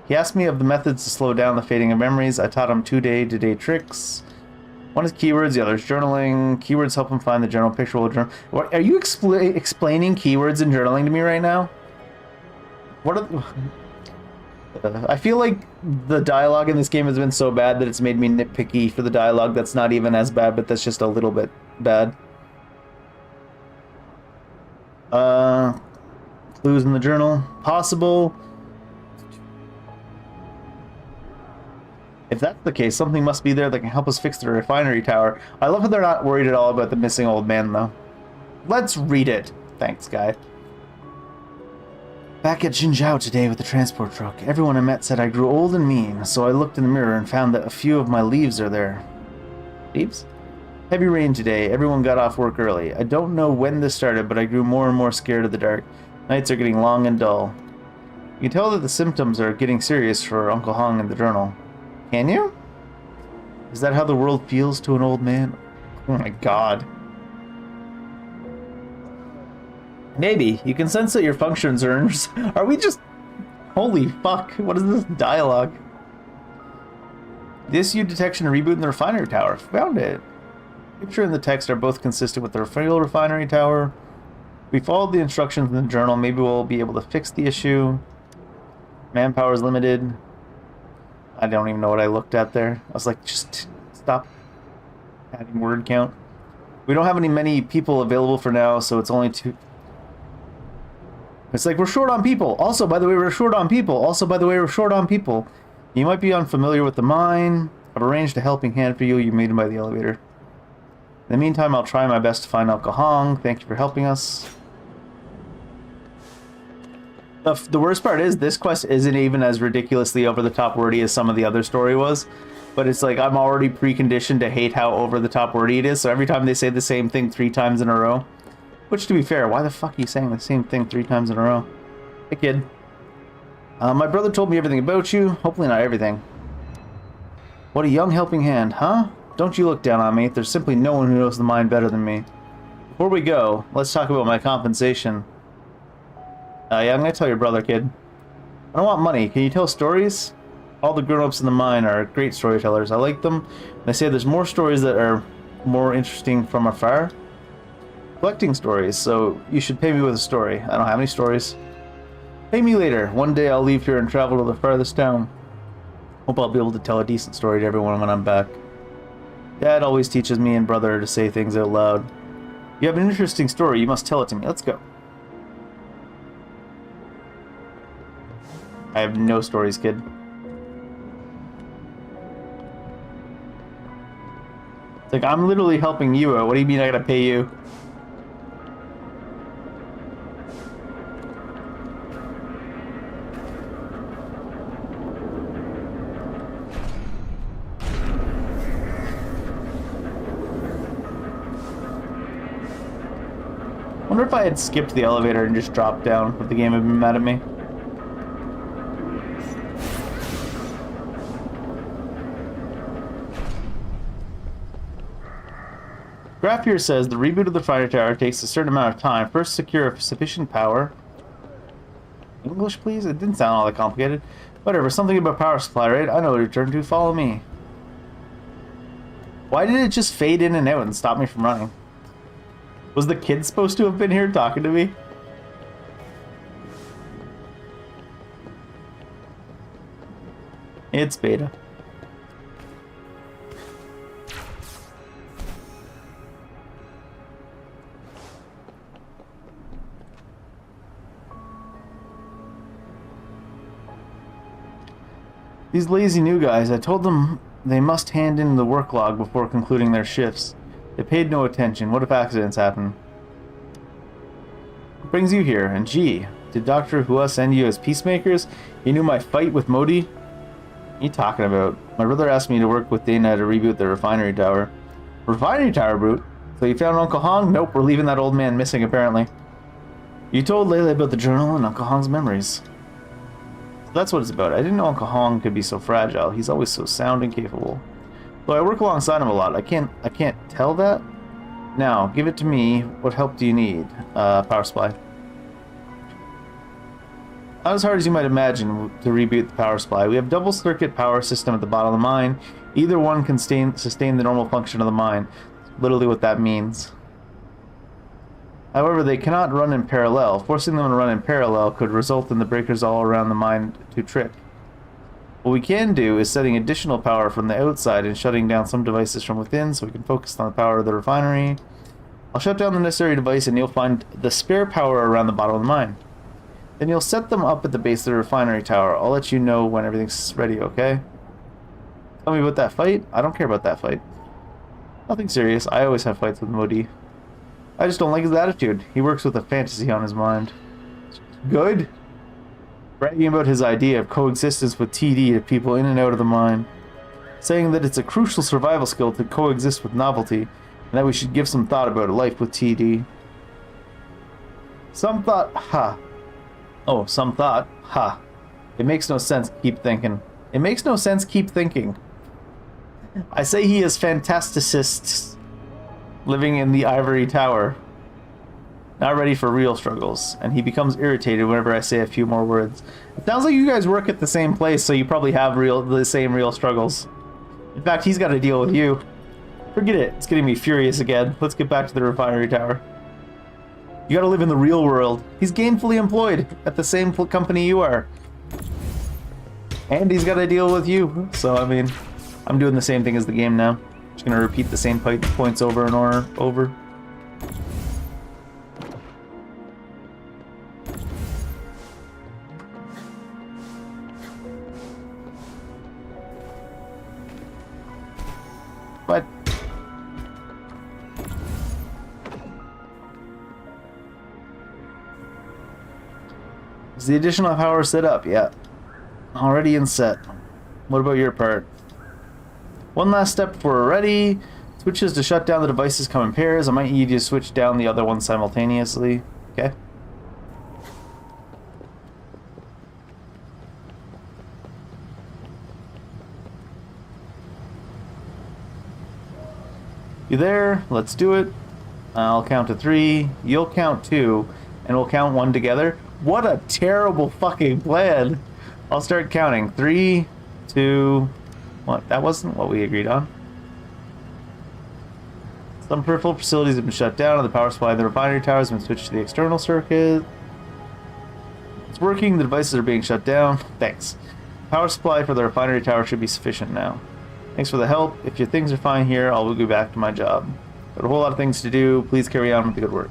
He asked me of the methods to slow down the fading of memories. I taught him 2 day-to-day tricks. One is keywords, the other is journaling. Keywords help him find the general picture of journal. What, are you explaining keywords and journaling to me right now? What are... I feel like the dialogue in this game has been so bad that it's made me nitpicky for the dialogue that's not even as bad, but that's just a little bit bad. Clues in the journal. Possible. If that's the case, something must be there that can help us fix the refinery tower. I love how they're not worried at all about the missing old man, though. Let's read it. Thanks, guy. Back at Jinzhou today with the transport truck, everyone I met said I grew old and mean, so I looked in the mirror and found that a few of my leaves are there. Leaves? Heavy rain today. Everyone got off work early. I don't know when this started, but I grew more and more scared of the dark. Nights are getting long and dull. You can tell that the symptoms are getting serious for Uncle Hong in the journal. Can you? Is that how the world feels to an old man? Oh my god. Maybe. You can sense that your functions are... Are we just... Holy fuck. What is this dialogue? The issue detection and reboot in the refinery tower. Found it. Picture and the text are both consistent with the real refinery tower. If we followed the instructions in the journal, maybe we'll be able to fix the issue. Manpower is limited. I don't even know what I looked at there. I was like, just stop adding word count. We don't have many people available for now, so it's only 2. It's like, we're short on people. Also, by the way, we're short on people. Also, by the way, we're short on people. You might be unfamiliar with the mine. I've arranged a helping hand for you. You made it by the elevator. In the meantime, I'll try my best to find Uncle Hong. Thank you for helping us. The worst part is, this quest isn't even as ridiculously over-the-top wordy as some of the other story was. But it's like, I'm already preconditioned to hate how over-the-top wordy it is. So every time they say the same thing 3 times in a row... Which, to be fair, why the fuck are you saying the same thing 3 times in a row? Hey, kid. My brother told me everything about you. Hopefully not everything. What a young helping hand, huh? Don't you look down on me. There's simply no one who knows the mine better than me. Before we go, let's talk about my compensation. Yeah, I'm gonna tell your brother, kid. I don't want money. Can you tell stories? All the grown-ups in the mine are great storytellers. I like them. They say there's more stories that are more interesting from afar. Collecting stories, so you should pay me with a story. I don't have any stories. Pay me later. One day I'll leave here and travel to the farthest town. Hope I'll be able to tell a decent story to everyone when I'm back. Dad always teaches me and brother to say things out loud. You have an interesting story. You must tell it to me. Let's go. I have no stories, kid. It's like, I'm literally helping you out. What do you mean I gotta pay you? I wonder if I had skipped the elevator and just dropped down, would the game have been mad at me? Graph here says the reboot of the fire tower takes a certain amount of time. First, secure sufficient power. English, please? It didn't sound all that complicated. Whatever, something about power supply, right? I know what to turn to. Follow me. Why did it just fade in and out and stop me from running? Was the kid supposed to have been here talking to me? It's beta. These lazy new guys, I told them they must hand in the work log before concluding their shifts. They paid no attention. What if accidents happen? What brings you here? And gee, did Dr. Hua send you as peacemakers? He knew my fight with Modi? What are you talking about? My brother asked me to work with Dana to reboot the refinery tower. Refinery tower boot? So you found Uncle Hong? Nope, we're leaving that old man missing apparently. You told Layla about the journal and Uncle Hong's memories. So that's what it's about. I didn't know Uncle Hong could be so fragile. He's always so sound and capable. Though I work alongside him a lot. I can't tell that? Now, give it to me. What help do you need? Power supply. Not as hard as you might imagine to reboot the power supply. We have double circuit power system at the bottom of the mine. Either one can sustain the normal function of the mine. That's literally what that means. However, they cannot run in parallel. Forcing them to run in parallel could result in the breakers all around the mine to trip. What we can do is setting additional power from the outside and shutting down some devices from within so we can focus on the power of the refinery. I'll shut down the necessary device and you'll find the spare power around the bottom of the mine. Then you'll set them up at the base of the refinery tower. I'll let you know when everything's ready, okay? Tell me about that fight? I don't care about that fight. Nothing serious. I always have fights with Modi. I just don't like his attitude. He works with a fantasy on his mind. Good? Bragging about his idea of coexistence with TD to people in and out of the mine. Saying that it's a crucial survival skill to coexist with novelty, and that we should give some thought about life with TD. Some thought, ha. Oh, some thought, ha. It makes no sense, keep thinking. It makes no sense, keep thinking. I say he is fantasticist living in the ivory tower. Not ready for real struggles, and he becomes irritated whenever I say a few more words. It sounds like you guys work at the same place, so you probably have the same real struggles. In fact, he's got to deal with you. Forget it, it's getting me furious again. Let's get back to the refinery tower. You gotta live in the real world. He's gainfully employed at the same company you are. And he's gotta deal with you, so I mean, I'm doing the same thing as the game now. Just gonna repeat the same points over and over. What? Is the additional power set up? Yeah. Already in set. What about your part? One last step before we're ready. Switches to shut down the devices come in pairs. I might need you to switch down the other one simultaneously. Okay. You there? Let's do it. I'll count to 3. You'll count 2. And we'll count 1 together. What a terrible fucking plan. I'll start counting. 3, 2, 1. That wasn't what we agreed on. Some peripheral facilities have been shut down, and the power supply in the refinery tower has been switched to the external circuit. It's working. The devices are being shut down. Thanks. Power supply for the refinery tower should be sufficient now. Thanks for the help. If your things are fine here, I'll go back to my job. Got a whole lot of things to do. Please carry on with the good work.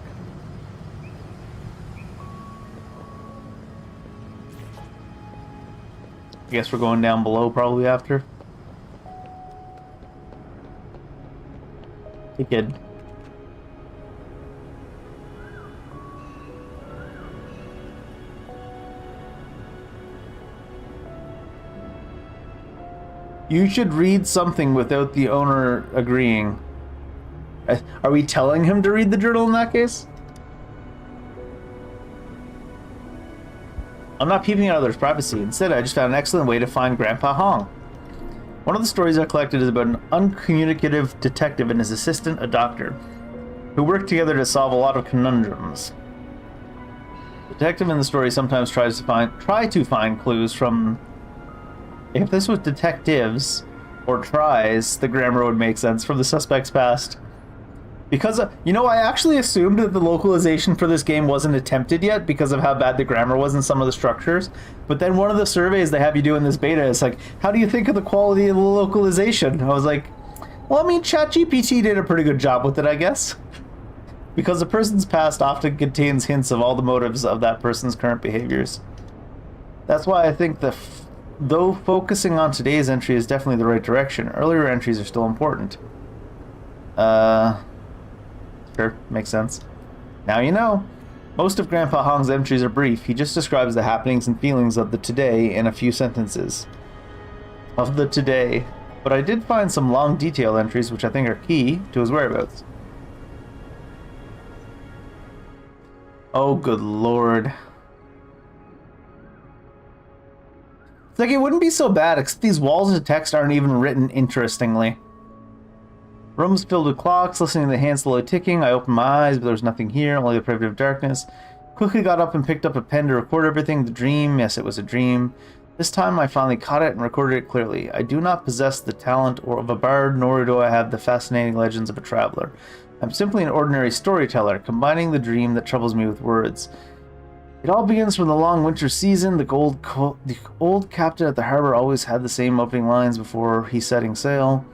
I guess we're going down below probably after. Hey, kid. You should read something without the owner agreeing. Are we telling him to read the journal in that case? I'm not peeping at others' privacy. Instead, I just found an excellent way to find Grandpa Hong. One of the stories I collected is about an uncommunicative detective and his assistant, a doctor, who work together to solve a lot of conundrums. The detective in the story sometimes try to find clues from... If this was detectives, or tries, the grammar would make sense, from the suspect's past. Because, you know, I actually assumed that the localization for this game wasn't attempted yet because of how bad the grammar was in some of the structures. But then one of the surveys they have you do in this beta is like, how do you think of the quality of the localization? I was like, well, I mean, ChatGPT did a pretty good job with it, I guess. Because a person's past often contains hints of all the motives of that person's current behaviors. That's why I think though focusing on today's entry is definitely the right direction, earlier entries are still important. Sure, makes sense. Now you know. Most of Grandpa Hong's entries are brief. He just describes the happenings and feelings of the today in a few sentences. of the today, but I did find some long detail entries which I think are key to his whereabouts. Oh, good lord. It's like it wouldn't be so bad, except these walls of text aren't even written interestingly. Rooms filled with clocks, listening to the hands slowly ticking. I opened my eyes, but there was nothing here, only the primitive darkness. Quickly got up and picked up a pen to record everything. The dream, yes, it was a dream. This time I finally caught it and recorded it clearly. I do not possess the talent of a bard, nor do I have the fascinating legends of a traveler. I'm simply an ordinary storyteller, combining the dream that troubles me with words. It all begins from the long winter season. The old captain at the harbor always had the same opening lines before he setting sail.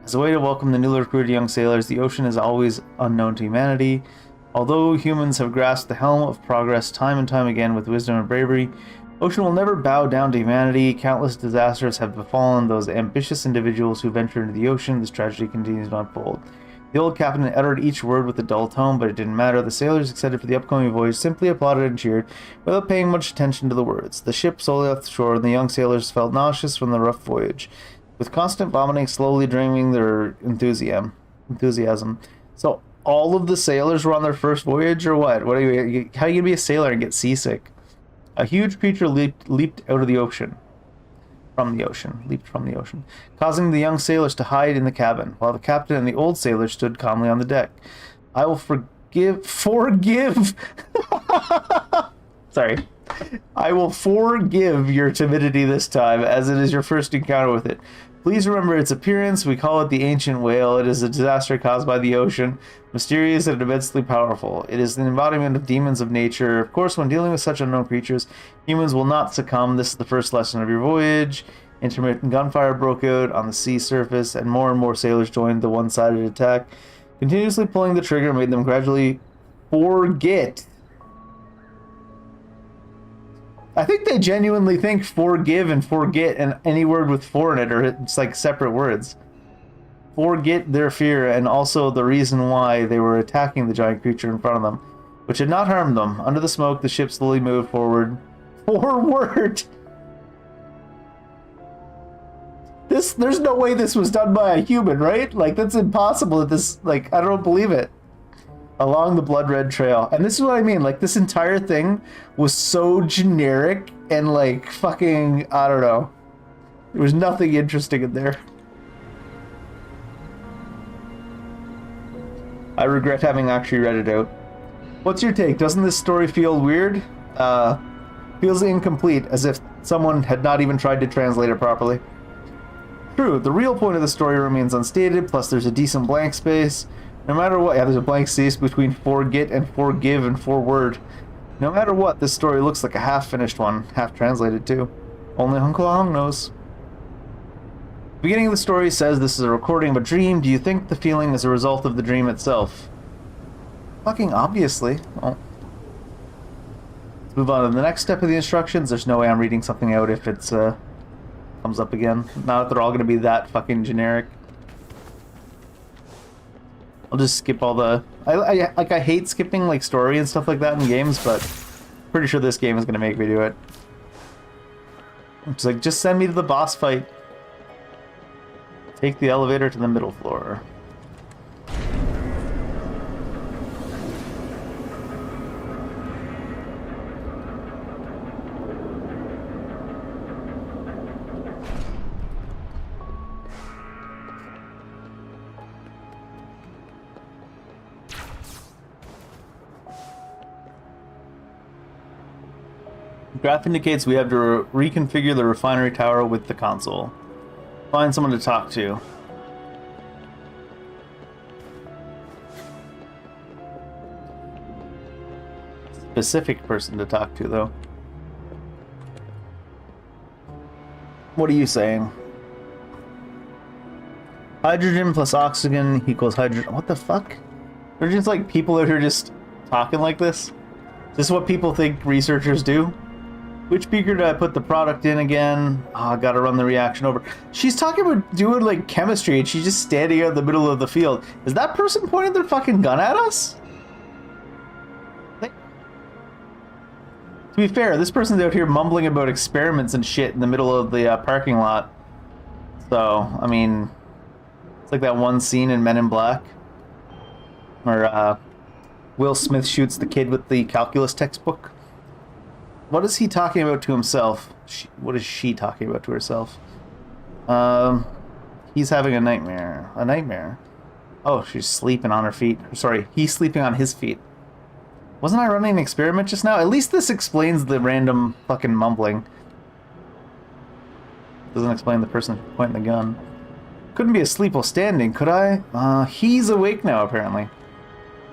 As a way to welcome the newly recruited young sailors, the ocean is always unknown to humanity. Although humans have grasped the helm of progress time and time again with wisdom and bravery, ocean will never bow down to humanity. Countless disasters have befallen those ambitious individuals who venture into the ocean. This tragedy continues to unfold. The old captain uttered each word with a dull tone, but it didn't matter. The sailors, excited for the upcoming voyage, simply applauded and cheered, without paying much attention to the words. The ship slowly left the shore, and the young sailors felt nauseous from the rough voyage, with constant vomiting slowly draining their enthusiasm. So all of the sailors were on their first voyage, or what? How are you gonna be a sailor and get seasick? A huge creature leaped out of the ocean. Leaped from the ocean, causing the young sailors to hide in the cabin, while the captain and the old sailor stood calmly on the deck. I will forgive. Sorry. I will forgive your timidity this time, as it is your first encounter with it. Please remember its appearance. We call it the ancient whale. It is a disaster caused by the ocean, mysterious and immensely powerful. It is the embodiment of demons of nature. Of course, when dealing with such unknown creatures, humans will not succumb. This is the first lesson of your voyage. Intermittent gunfire broke out on the sea surface, and more sailors joined the one-sided attack. Continuously pulling the trigger made them gradually forget. I think they genuinely think forgive and forget and any word with for in it are it's like separate words. Forget their fear and also the reason why they were attacking the giant creature in front of them, which had not harmed them. Under the smoke, the ship slowly moved forward. Forward! There's no way this was done by a human, right? Like, that's impossible that this, like, I don't believe it. Along the blood red trail. And this is what I mean, like, this entire thing was so generic and, like, fucking, I don't know. There was nothing interesting in there. I regret having actually read it out. What's your take? Doesn't this story feel weird? Feels incomplete, as if someone had not even tried to translate it properly. True, the real point of the story remains unstated, plus there's a decent blank space. No matter what, yeah, there's a blank space between forget and forgive and forward. No matter what, this story looks like a half-finished one, half-translated too. Only Uncle Hong knows. The beginning of the story says this is a recording of a dream. Do you think the feeling is a result of the dream itself? Fucking obviously. Well, let's move on to the next step of the instructions. There's no way I'm reading something out if it's comes up again. Not that they're all going to be that fucking generic. I'll just skip all the... I hate skipping like story and stuff like that in games, but pretty sure this game is going to make me do it. It's like, just send me to the boss fight. Take the elevator to the middle floor. Graph indicates we have to reconfigure the refinery tower with the console. Find someone to talk to. Specific person to talk to, though. What are you saying? Hydrogen plus oxygen equals hydrogen. What the fuck? They're just like people out here just talking like this? Is this what people think researchers do? Which beaker did I put the product in again? Oh, I gotta run the reaction over. She's talking about doing like chemistry and she's just standing out in the middle of the field. Is that person pointing their fucking gun at us? To be fair, this person's out here mumbling about experiments and shit in the middle of the parking lot. So, I mean, it's like that one scene in Men in Black where Will Smith shoots the kid with the calculus textbook. What is he talking about to himself? What is she talking about to herself? He's having a nightmare. A nightmare. Oh, she's sleeping on her feet. Sorry, he's sleeping on his feet. Wasn't I running an experiment just now? At least this explains the random fucking mumbling. Doesn't explain the person pointing the gun. Couldn't be asleep while standing, could I? He's awake now, apparently.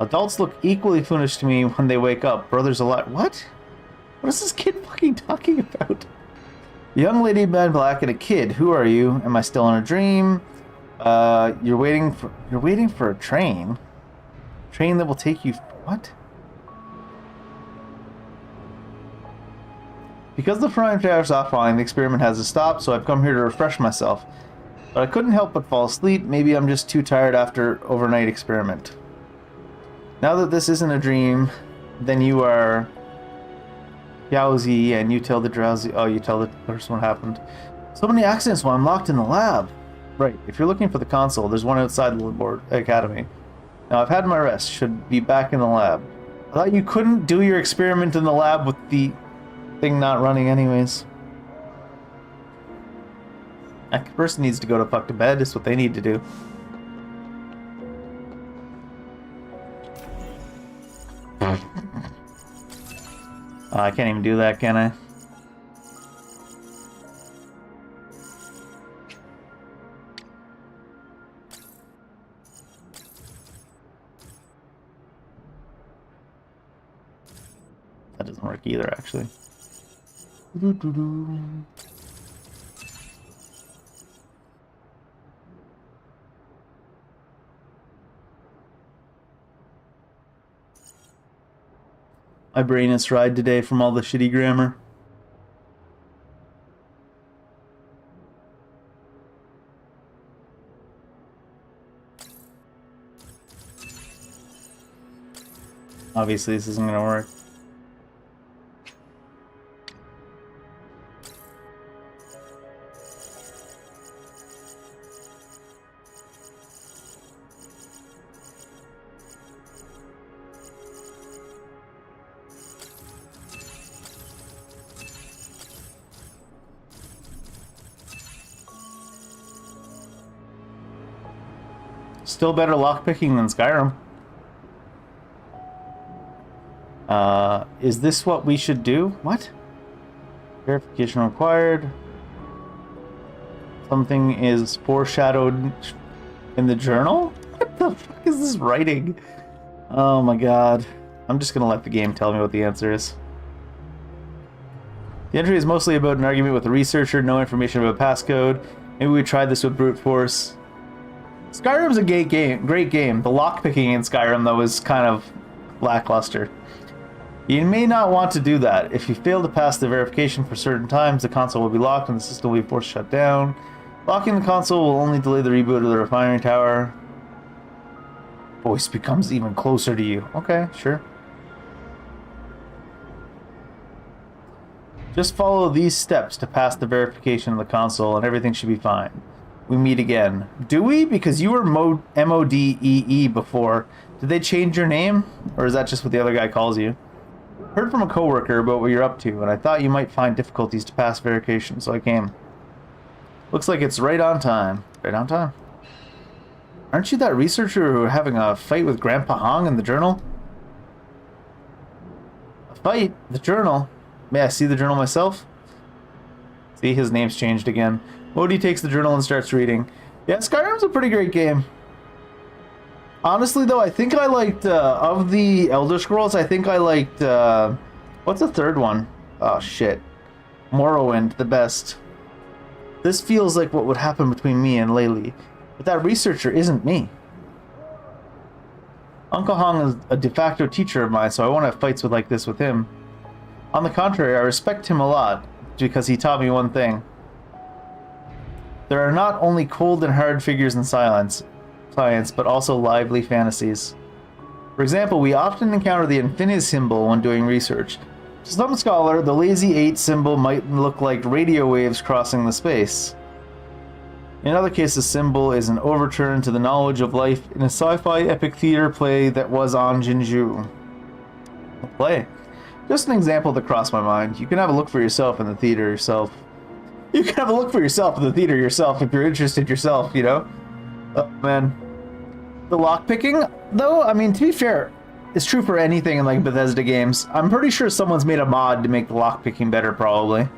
Adults look equally foolish to me when they wake up. Brothers alive. What? What is this kid fucking talking about? Young lady, man, black, and a kid. Who are you? Am I still in a dream? You're waiting for a train. Train that will take you. What? Because the prime tower's offline, the experiment has to stop, so I've come here to refresh myself. But I couldn't help but fall asleep. Maybe I'm just too tired after overnight experiment. Now that this isn't a dream, then you are Yowzy, and you tell the drowsy. Oh, you tell the person what happened. So many accidents while I'm locked in the lab. Right. If you're looking for the console, there's one outside the academy. Now I've had my rest. Should be back in the lab. I thought you couldn't do your experiment in the lab with the thing not running anyways. That person needs to go to fuck to bed. Is what they need to do. I can't even do that, can I? That doesn't work either, actually. My brain is fried today from all the shitty grammar. Obviously, this isn't going to work. Still better lockpicking than Skyrim. Is this what we should do? What? Verification required. Something is foreshadowed in the journal? What the fuck is this writing? Oh my god. I'm just gonna let the game tell me what the answer is. The entry is mostly about an argument with a researcher, no information about passcode. Maybe we tried this with brute force. Skyrim's a great game. The lockpicking in Skyrim, though, is kind of lackluster. You may not want to do that. If you fail to pass the verification for certain times, the console will be locked and the system will be forced to shut down. Locking the console will only delay the reboot of the refinery tower. Voice becomes even closer to you. Okay, sure. Just follow these steps to pass the verification of the console and everything should be fine. We meet again. Do we? Because you were M-O-D-E-E before. Did they change your name? Or is that just what the other guy calls you? Heard from a coworker about what you're up to, and I thought you might find difficulties to pass verification, so I came. Looks like it's right on time. Right on time. Aren't you that researcher who having a fight with Grandpa Hong in the journal? A fight? The journal? May I see the journal myself? See, his name's changed again. Modi takes the journal and starts reading. Yeah, Skyrim's a pretty great game. Honestly, though, I think I liked, of the Elder Scrolls, I think I liked, what's the third one? Oh, shit. Morrowind, the best. This feels like what would happen between me and Laylee. But that researcher isn't me. Uncle Hong is a de facto teacher of mine, so I won't have fights like this with him. On the contrary, I respect him a lot, because he taught me one thing. There are not only cold and hard figures in science, but also lively fantasies. For example, we often encounter the infinity symbol when doing research. To some scholar, the lazy 8 symbol might look like radio waves crossing the space. In another case, the symbol is an overturn to the knowledge of life in a sci-fi epic theater play that was on Jinju. Play. Just an example that crossed my mind. You can have a look for yourself in the theater yourself. You can have a look for yourself in the theater yourself if you're interested yourself, you know? Oh, man. The lockpicking, though, I mean, to be fair, it's true for anything in, like, Bethesda games. I'm pretty sure someone's made a mod to make the lockpicking better, probably.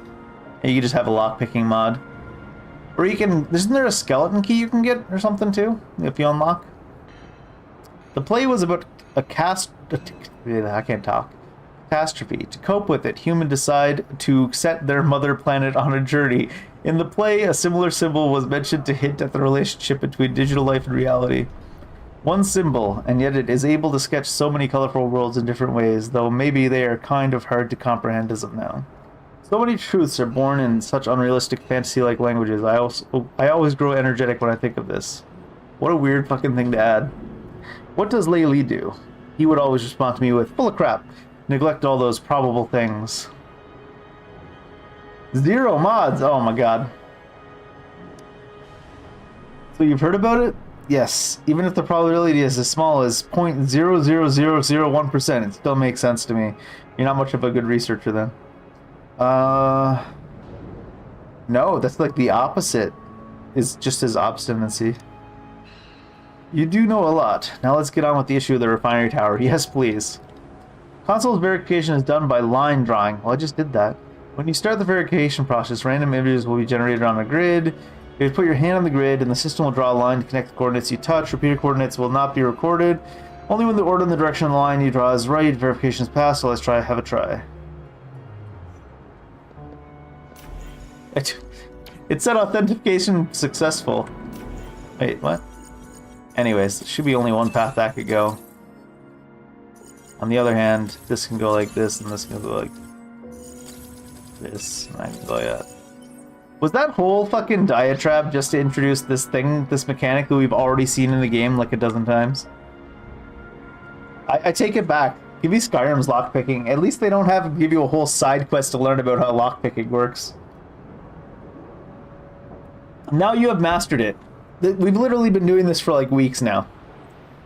And you can just have a lockpicking mod. Or you can... Isn't there a skeleton key you can get or something, too? If you unlock? The play was about a I can't talk. Catastrophe. To cope with it, humans decide to set their mother planet on a journey. In the play, a similar symbol was mentioned to hint at the relationship between digital life and reality. One symbol, and yet it is able to sketch so many colorful worlds in different ways, though maybe they are kind of hard to comprehend as of now. So many truths are born in such unrealistic fantasy-like languages. I always grow energetic when I think of this. What a weird fucking thing to add. What does Lei Li do? He would always respond to me with, full of crap. Neglect all those probable things. 0 mods! Oh my god. So you've heard about it? Yes. Even if the probability is as small as 0.00001%, it still makes sense to me. You're not much of a good researcher then. No, that's like the opposite. It's just his obstinacy. You do know a lot. Now let's get on with the issue of the refinery tower. Yes, please. Console's verification is done by line drawing. Well, I just did that. When you start the verification process, random images will be generated on a grid. You put your hand on the grid, and the system will draw a line to connect the coordinates you touch. Repeated coordinates will not be recorded. Only when the order and the direction of the line you draw is right, verification is passed, so let's have a try. It said authentication successful. Wait, what? Anyways, there should be only one path that could go. On the other hand, this can go like this, and this can go like this, and I can go like that. Was that whole fucking diatribe just to introduce this thing, this mechanic that we've already seen in the game like a dozen times? I take it back. Give me Skyrim's lockpicking. At least they don't have to give you a whole side quest to learn about how lockpicking works. Now you have mastered it. We've literally been doing this for like weeks now.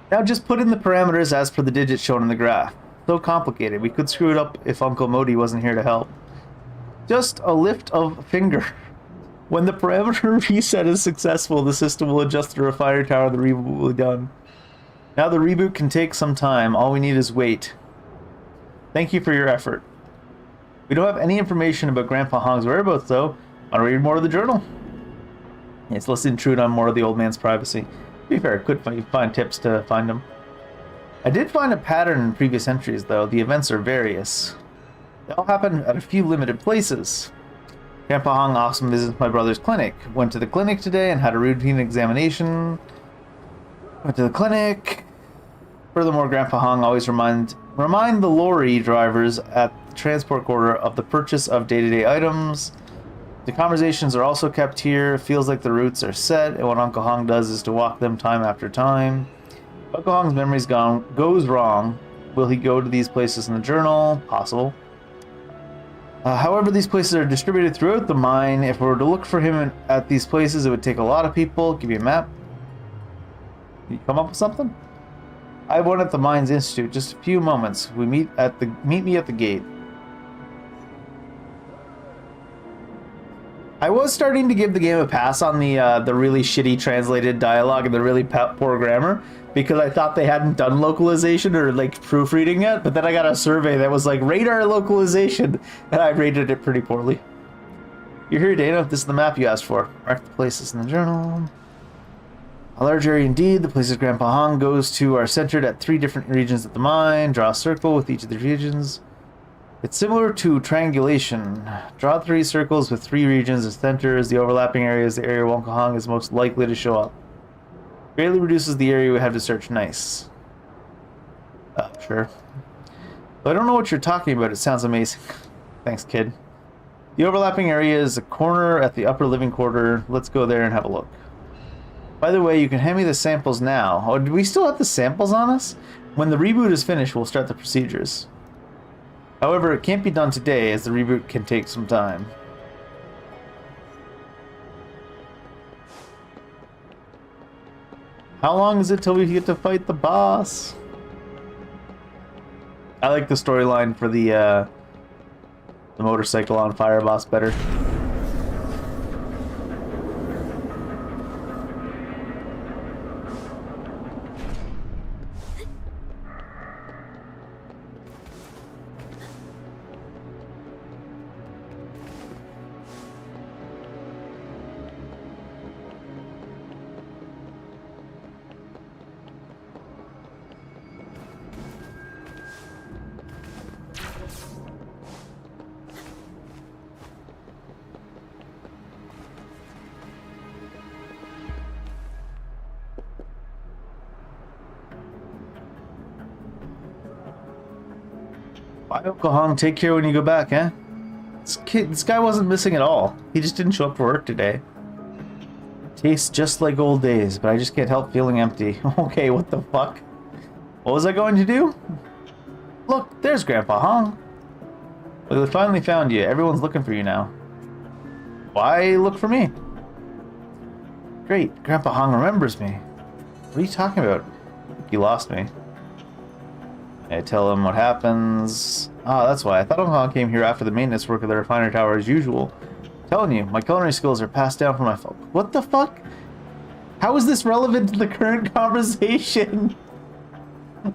Now just put in the parameters as per the digits shown in the graph. So complicated. We could screw it up if Uncle Modi wasn't here to help. Just a lift of finger. When the parameter reset is successful, the system will adjust the refinery tower and the reboot will be done. Now the reboot can take some time. All we need is wait. Thank you for your effort. We don't have any information about Grandpa Hong's whereabouts though. Want to read more of the journal? Yes, let's intrude on more of the old man's privacy. To be fair, I could find tips to find him. I did find a pattern in previous entries, though. The events are various. They all happen at a few limited places. Grandpa Hong often visits my brother's clinic. Went to the clinic today and had a routine examination. Went to the clinic. Furthermore, Grandpa Hong always remind the lorry drivers at the transport quarter of the purchase of day-to-day items. The conversations are also kept here. It feels like the routes are set, and what Uncle Hong does is to walk them time after time. If Uncle Hong's memory's goes wrong. Will he go to these places in the journal? Possible. However, these places are distributed throughout the mine. If we were to look for him at these places, it would take a lot of people. Give you a map. Can you come up with something? I have one at the Mines Institute. Just a few moments. We meet me at the gate. I was starting to give the game a pass on the really shitty translated dialogue and the really poor grammar because I thought they hadn't done localization or like proofreading yet, but then I got a survey that was like radar localization and I rated it pretty poorly. You're here, Dana. This is the map you asked for. Mark the places in the journal. A large area indeed. The places Grandpa Hong goes to are centered at 3 different regions of the mine. Draw a circle with each of the regions. It's similar to triangulation. Draw 3 circles with 3 regions as centers. The overlapping area is the area where Uncle Hong is most likely to show up. Greatly reduces the area we have to search. Nice. Sure. But I don't know what you're talking about. It sounds amazing. Thanks, kid. The overlapping area is a corner at the upper living quarter. Let's go there and have a look. By the way, you can hand me the samples now. Oh, do we still have the samples on us? When the reboot is finished, we'll start the procedures. However, it can't be done today, as the reboot can take some time. How long is it till we get to fight the boss? I like the storyline for the motorcycle on fire boss better. Bye, Uncle Hong. Take care when you go back, eh? This guy wasn't missing at all. He just didn't show up for work today. Tastes just like old days, but I just can't help feeling empty. Okay, what the fuck? What was I going to do? Look, there's Grandpa Hong. Well, we finally found you. Everyone's looking for you now. Why look for me? Great, Grandpa Hong remembers me. What are you talking about? You lost me. I tell him what happens. Ah, that's why. I thought Uncle Hong came here after the maintenance work of the refinery tower as usual. I'm telling you, my culinary skills are passed down from my folk. What the fuck? How is this relevant to the current conversation?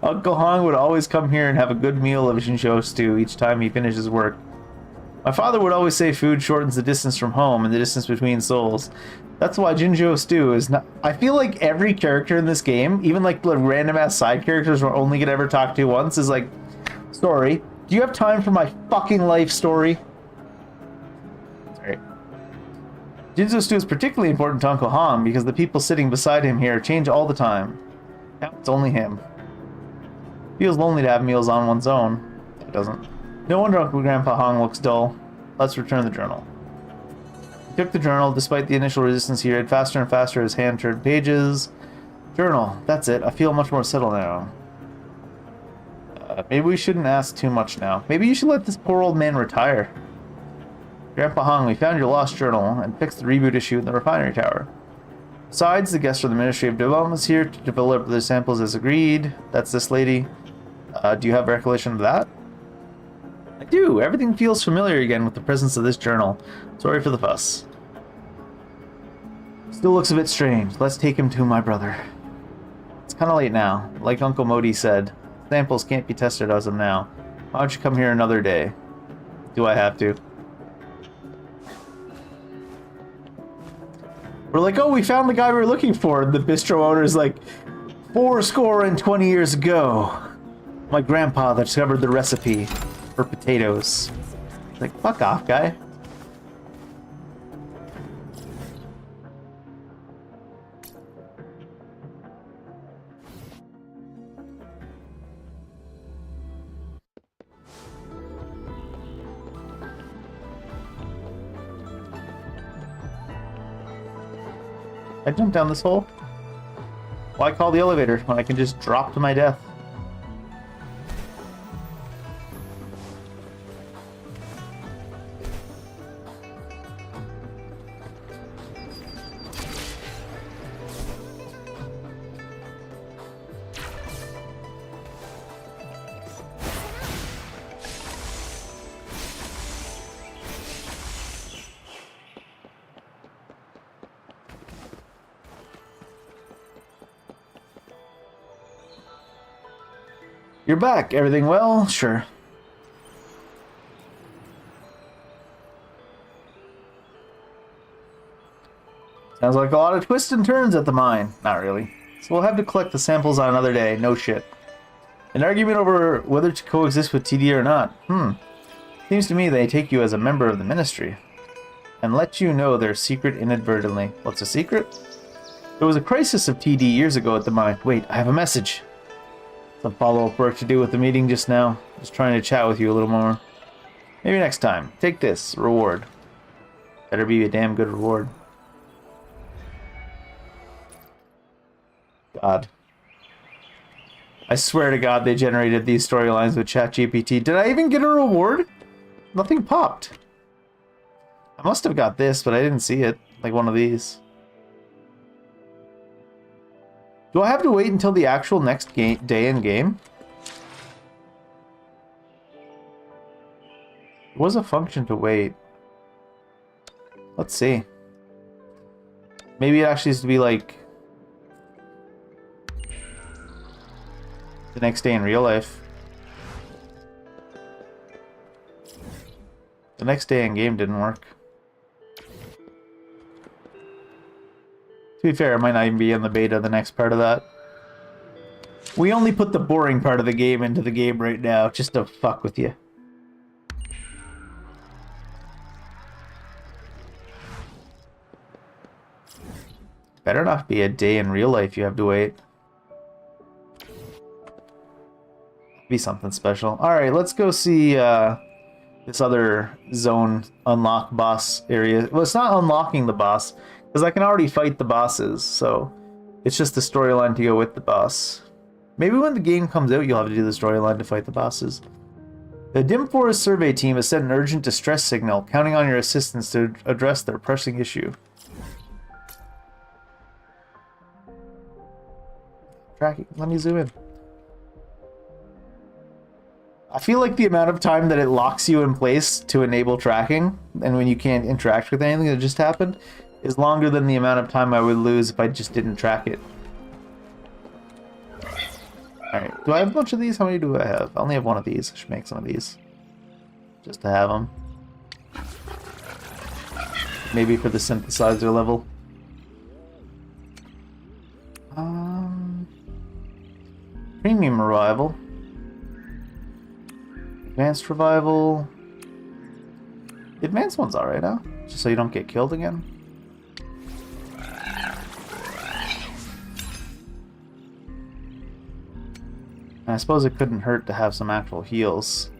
Uncle Hong would always come here and have a good meal of Jinzhou stew each time he finished his work. My father would always say food shortens the distance from home and the distance between souls. That's why Jinzhou stew is not... I feel like every character in this game, even like the random ass side characters we're only gonna ever talk to once, is like, story, do you have time for my fucking life story? Sorry. Jinzhou stew is particularly important to Uncle Hong because the people sitting beside him here change all the time. Now it's only him. Feels lonely to have meals on one's own. It doesn't. No wonder Uncle Grandpa Hong looks dull. Let's return the journal. He took the journal. Despite the initial resistance, he read faster and faster as his hand turned pages. Journal. That's it. I feel much more settled now. Maybe we shouldn't ask too much now. Maybe you should let this poor old man retire. Grandpa Hong, we found your lost journal and fixed the reboot issue in the refinery tower. Besides, the guest from the Ministry of Development is here to develop the samples as agreed. That's this lady. Do you have recollection of that? I do. Everything feels familiar again with the presence of this journal. Sorry for the fuss. Still looks a bit strange. Let's take him to my brother. It's kind of late now. Like Uncle Modi said, samples can't be tested as of now. Why don't you come here another day? Do I have to? We're like, oh, we found the guy we were looking for. And the bistro owner's like, 20 years ago, my grandpa discovered the recipe for potatoes. It's like, fuck off, guy. I jumped down this hole? Why call the elevator when I can just drop to my death? You're back. Everything well? Sure. Sounds like a lot of twists and turns at the mine. Not really. So we'll have to collect the samples on another day. No shit. An argument over whether to coexist with TD or not. Seems to me they take you as a member of the ministry and let you know their secret inadvertently. What's a secret? There was a crisis of TD years ago at the mine. Wait, I have a message. Some follow-up work to do with the meeting just now. Just trying to chat with you a little more. Maybe next time. Take this. Reward. Better be a damn good reward. God. I swear to God they generated these storylines with ChatGPT. Did I even get a reward? Nothing popped. I must have got this, but I didn't see it. Like one of these. Do I have to wait until the actual next day in game? It was a function to wait. Let's see. Maybe it actually has to be like the next day in real life. The next day in game didn't work. To be fair, it might not even be in the beta, the next part of that. We only put the boring part of the game into the game right now, just to fuck with you. Better not be a day in real life you have to wait. Be something special. Alright, let's go see this other zone unlock boss area. Well, it's not unlocking the boss, because I can already fight the bosses, so it's just the storyline to go with the boss. Maybe when the game comes out, you'll have to do the storyline to fight the bosses. The Dim Forest survey team has sent an urgent distress signal, counting on your assistance to address their pressing issue. Tracking. Let me zoom in. I feel like the amount of time that it locks you in place to enable tracking, and when you can't interact with anything that just happened, is longer than the amount of time I would lose if I just didn't track it. Alright, do I have a bunch of these? How many do I have? I only have one of these. I should make some of these. Just to have them. Maybe for the synthesizer level. Premium revival. Advanced revival. The advanced one's alright, huh? Just so you don't get killed again. And I suppose it couldn't hurt to have some actual heals.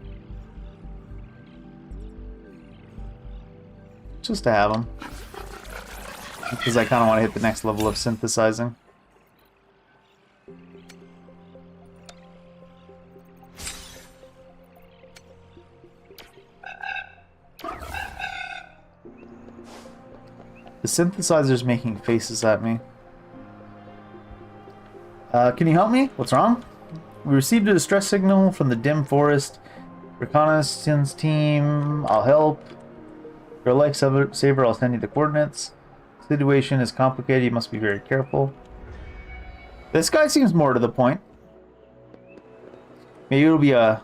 Just to have them. Because I kind of want to hit the next level of synthesizing. The synthesizer's making faces at me. Can you help me? What's wrong? We received a distress signal from the Dim Forest reconnaissance team. I'll help. Your lifesaver, I'll send you the coordinates. The situation is complicated. You must be very careful. This guy seems more to the point. Maybe it'll be a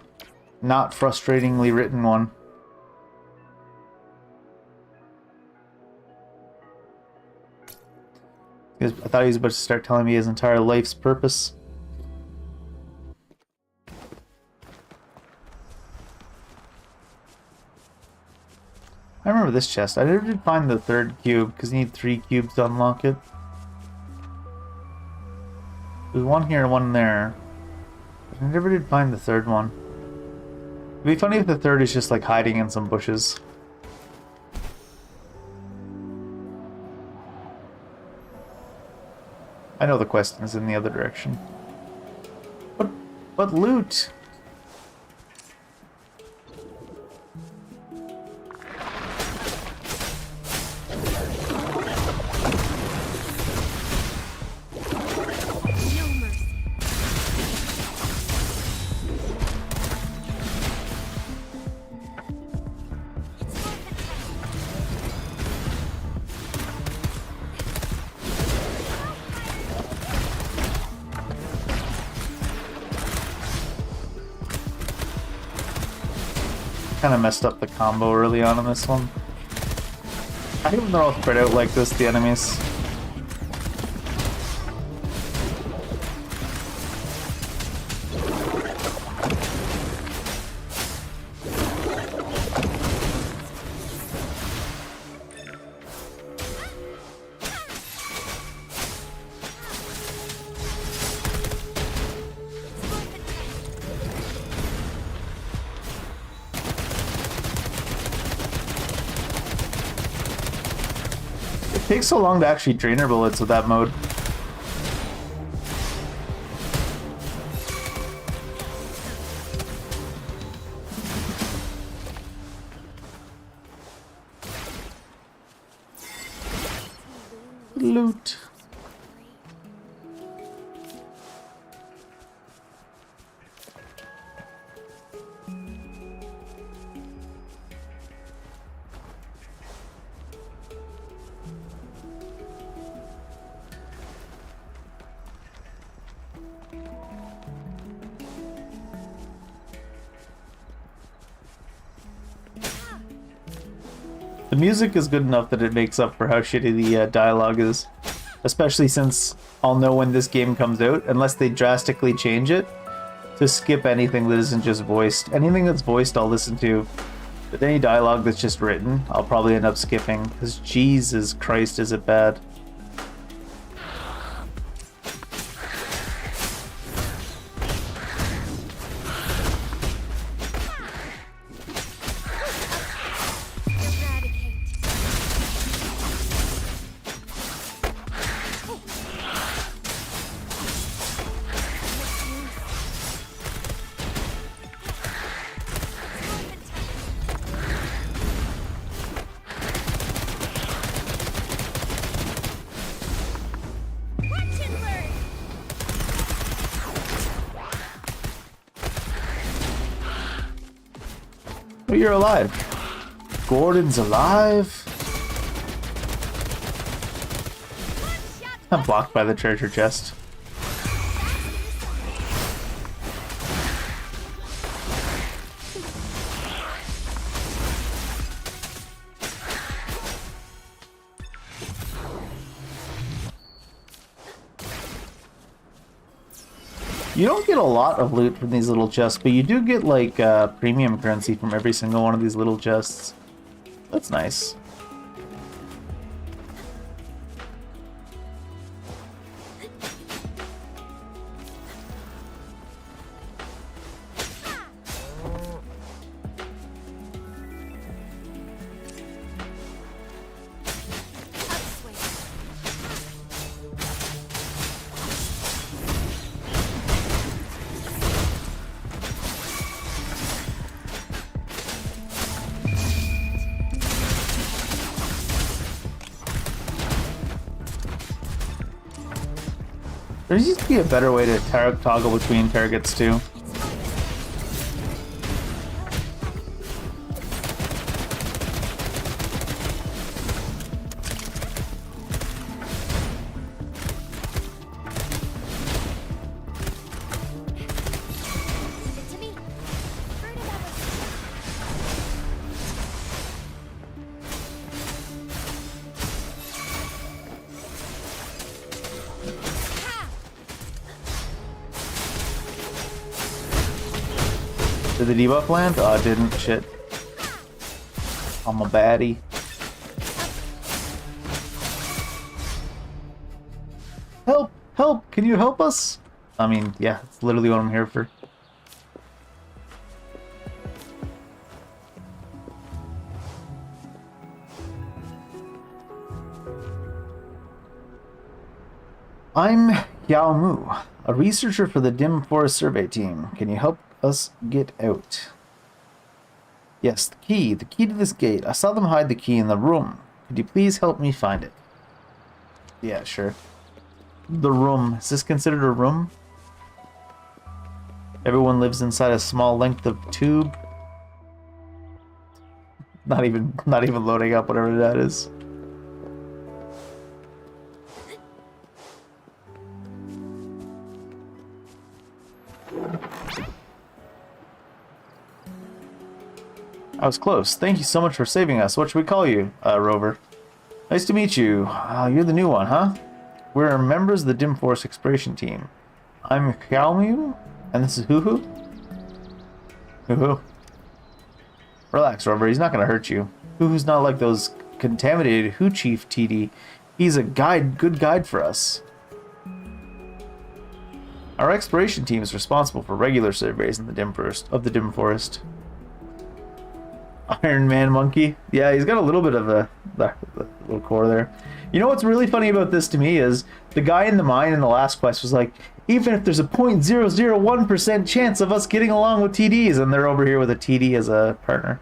not frustratingly written one. I thought he was about to start telling me his entire life's purpose. I remember this chest. I never did find the third cube, because you need 3 cubes to unlock it. There's one here and one there. I never did find the third one. It'd be funny if the third is just like hiding in some bushes. I know the quest is in the other direction. But loot! No mercy. Kind of messed up the combo early on in this one. I hate when they're all spread out like this, the enemies. It takes so long to actually drain her bullets with that mode. Loot. The music is good enough that it makes up for how shitty the dialogue is. Especially since I'll know when this game comes out, unless they drastically change it, to skip anything that isn't just voiced. Anything that's voiced I'll listen to, but any dialogue that's just written, I'll probably end up skipping, because Jesus Christ is it bad. Oh, you're alive. Gordon's alive. I'm blocked by the treasure chest. You don't get a lot of loot from these little chests, but you do get like premium currency from every single one of these little chests. That's nice. There used to be a better way to toggle between targets too. Did the debuff land? Oh, it didn't. Shit. I'm a baddie. Help! Help! Can you help us? I mean, yeah, it's literally what I'm here for. I'm Yao Mu, a researcher for the Dim Forest Survey Team. Can you help us get out? Yes, the key to this gate. I saw them hide the key in the room. Could you please help me find it? Yeah, sure. The room. Is this considered a room? Everyone lives inside a small length of tube. Not even loading up, whatever that is. I was close. Thank you so much for saving us. What should we call you, Rover? Nice to meet you. You're the new one, huh? We're members of the Dim Forest Exploration Team. I'm Xiaomu, and this is Hoo-Hoo. Hoo-Hoo. Relax, Rover. He's not going to hurt you. Hoo-Hoo's not like those contaminated Hoo Chief TD. He's a good guide for us. Our exploration team is responsible for regular surveys in the Dim Forest. Iron Man monkey. Yeah, he's got a little bit of a little core there. You know what's really funny about this to me is the guy in the mine in the last quest was like, even if there's a 0.001% chance of us getting along with TDs, and they're over here with a TD as a partner.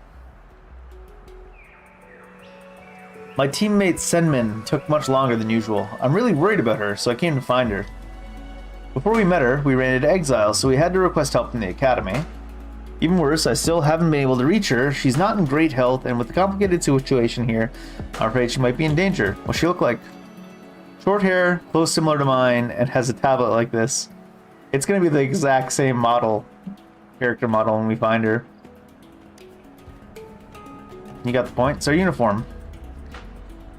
My teammate Senmin took much longer than usual. I'm really worried about her, so I came to find her. Before we met her, we ran into exile, so we had to request help from the academy. Even worse, I still haven't been able to reach her. She's not in great health, and with the complicated situation here, I'm afraid she might be in danger. What's she look like? Short hair, clothes similar to mine, and has a tablet like this. It's going to be the exact same model, character model, when we find her. You got the point? It's our uniform.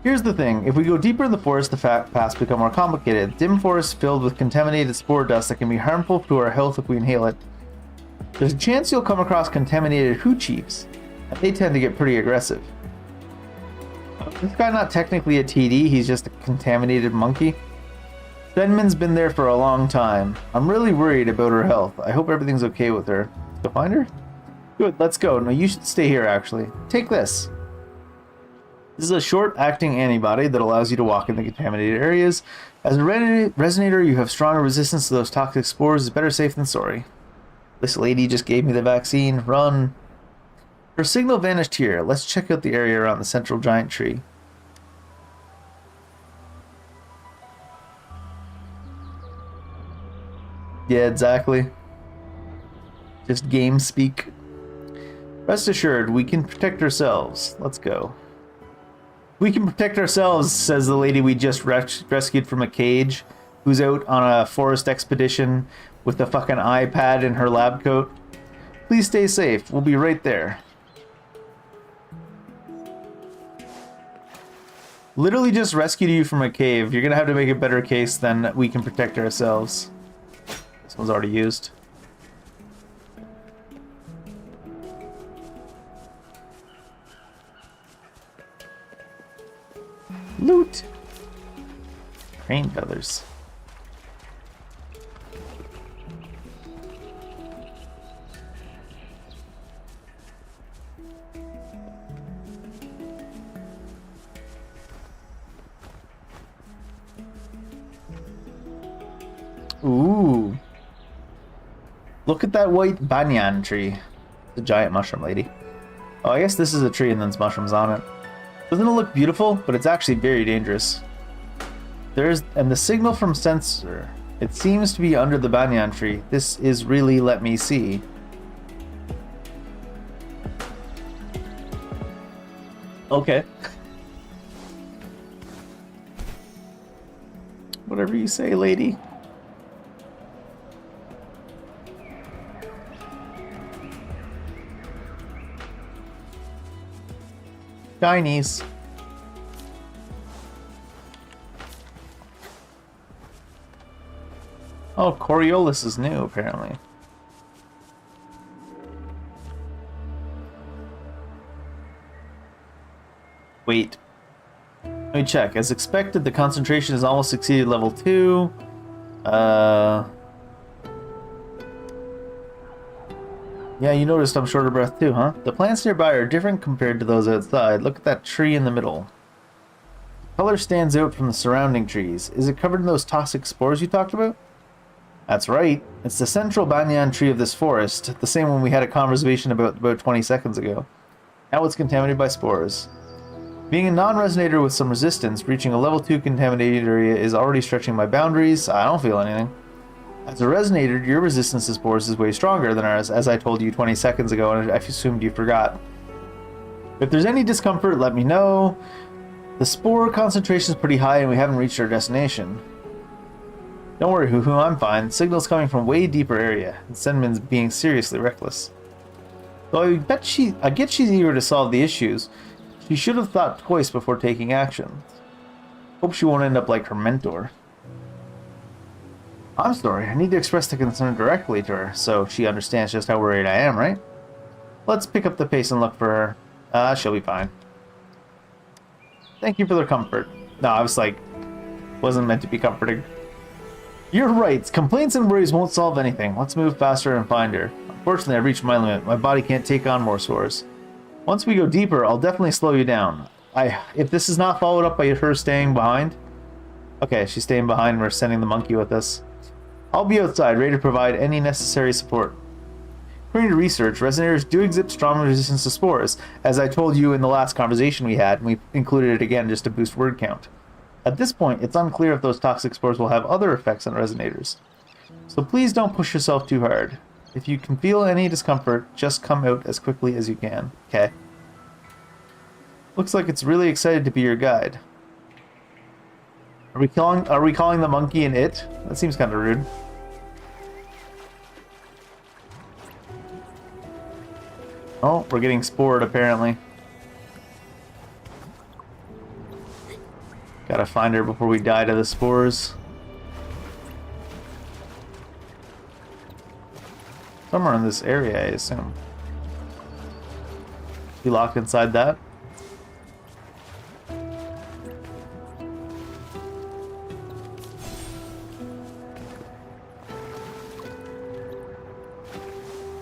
Here's the thing, if we go deeper in the forest, the paths become more complicated. Dim forests filled with contaminated spore dust that can be harmful to our health if we inhale it. There's a chance you'll come across contaminated hoochies, and they tend to get pretty aggressive. This guy not technically a TD, he's just a contaminated monkey. Denman's been there for a long time. I'm really worried about her health. I hope everything's okay with her. Go find her? Good, let's go. No, you should stay here actually. Take this. This is a short-acting antibody that allows you to walk in the contaminated areas. As a resonator, you have stronger resistance to those toxic spores. It's better safe than sorry. This lady just gave me the vaccine. Run. Her signal vanished here. Let's check out the area around the central giant tree. Yeah, exactly. Just game speak. Rest assured, we can protect ourselves. Let's go. We can protect ourselves, says the lady we just rescued from a cage, who's out on a forest expedition with a fucking iPad in her lab coat. Please stay safe. We'll be right there. Literally just rescued you from a cave. You're gonna have to make a better case than we can protect ourselves. This one's already used. Loot! Crane feathers. Ooh. Look at that white banyan tree. The giant mushroom lady. Oh, I guess this is a tree and then there's mushrooms on it. Doesn't it look beautiful? But it's actually very dangerous. And the signal from sensor. It seems to be under the banyan tree. This is really let me see. Okay. Whatever you say, lady. Chinese. Oh, Coriolis is new, apparently. Wait. Let me check. As expected, the concentration has almost exceeded level 2. Yeah, you noticed I'm short of breath too, huh? The plants nearby are different compared to those outside. Look at that tree in the middle. The color stands out from the surrounding trees. Is it covered in those toxic spores you talked about? That's right. It's the central banyan tree of this forest, the same one we had a conversation about 20 seconds ago. Now it's contaminated by spores. Being a non-resonator with some resistance, reaching a level 2 contaminated area is already stretching my boundaries. I don't feel anything. As a resonator, your resistance to spores is way stronger than ours, as I told you 20 seconds ago, and I assumed you forgot. If there's any discomfort, let me know. The spore concentration is pretty high and we haven't reached our destination. Don't worry, Hoo-Hoo, I'm fine. The signal's coming from way deeper area, and Senmin's being seriously reckless. Though I get she's eager to solve the issues, she should have thought twice before taking action. Hope she won't end up like her mentor. I'm sorry, I need to express the concern directly to her, so she understands just how worried I am, right? Let's pick up the pace and look for her. She'll be fine. Thank you for the comfort. No, I was like, wasn't meant to be comforting. You're right, complaints and worries won't solve anything. Let's move faster and find her. Unfortunately, I've reached my limit. My body can't take on more spores. Once we go deeper, I'll definitely slow you down. If this is not followed up by her staying behind... Okay, she's staying behind and we're sending the monkey with us. I'll be outside, ready to provide any necessary support. According to research, resonators do exhibit strong resistance to spores, as I told you in the last conversation we had, and we included it again just to boost word count. At this point, it's unclear if those toxic spores will have other effects on resonators. So please don't push yourself too hard. If you can feel any discomfort, just come out as quickly as you can, okay? Looks like it's really excited to be your guide. Are we calling the monkey an it? That seems kind of rude. Oh, we're getting spored apparently. Gotta find her before we die to the spores. Somewhere in this area, I assume. You locked inside that?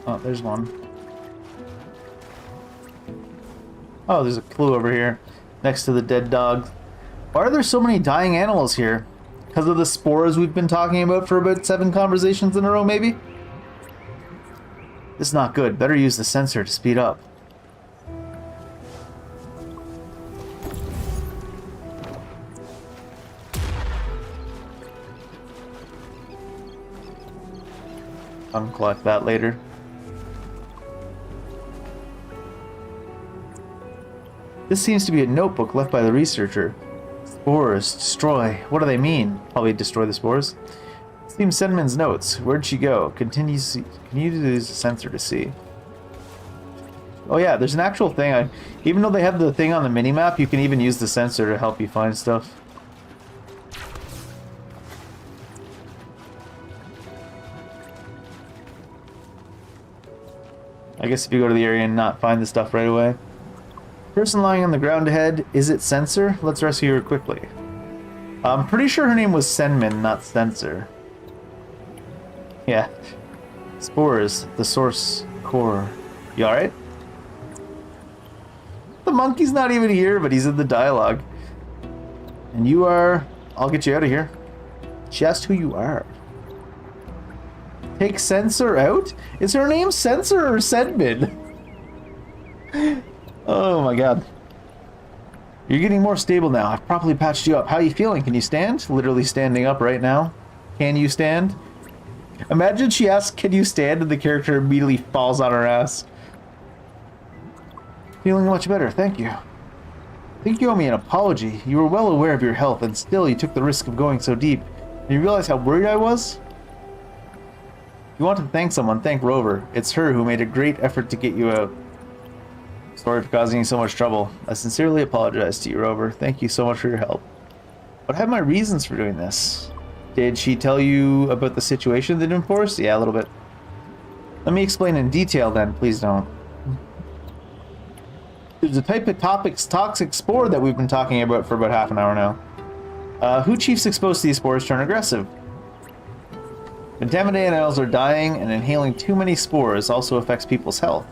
Oh, there's one. Oh, there's a clue over here next to the dead dog. Why are there so many dying animals here? Because of the spores we've been talking about for about 7 conversations in a row, maybe? This is not good. Better use the sensor to speed up. I'll collect that later. This seems to be a notebook left by the researcher. Spores. Destroy. What do they mean? Probably destroy the spores. Seems Senman's notes. Where'd she go? Can you use the sensor to see? Oh yeah, there's an actual thing. Even though they have the thing on the minimap, you can even use the sensor to help you find stuff. I guess if you go to the area and not find the stuff right away. Person lying on the ground ahead, is it Sensor? Let's rescue her quickly. I'm pretty sure her name was Senman, not Sensor. Yeah. Spores, the source core. You alright? The monkey's not even here, but he's in the dialogue. And you are... I'll get you out of here. Just who you are. Take Sensor out? Is her name Sensor or Senman? Oh my god. You're getting more stable now. I've properly patched you up. How are you feeling? Can you stand? Literally standing up right now. Can you stand? Imagine she asks, can you stand? And the character immediately falls on her ass. Feeling much better, thank you. I think you owe me an apology. You were well aware of your health, and still you took the risk of going so deep. Do you realize how worried I was? If you want to thank someone, thank Rover. It's her who made a great effort to get you out. Sorry for causing you so much trouble. I sincerely apologize to you, Rover. Thank you so much for your help. But I have my reasons for doing this. Did she tell you about the situation that enforced? Yeah, a little bit. Let me explain in detail then, please don't. There's a type of toxic spore that we've been talking about for about half an hour now. Who chiefs exposed to these spores turn aggressive. Contaminated animals are dying, and inhaling too many spores also affects people's health.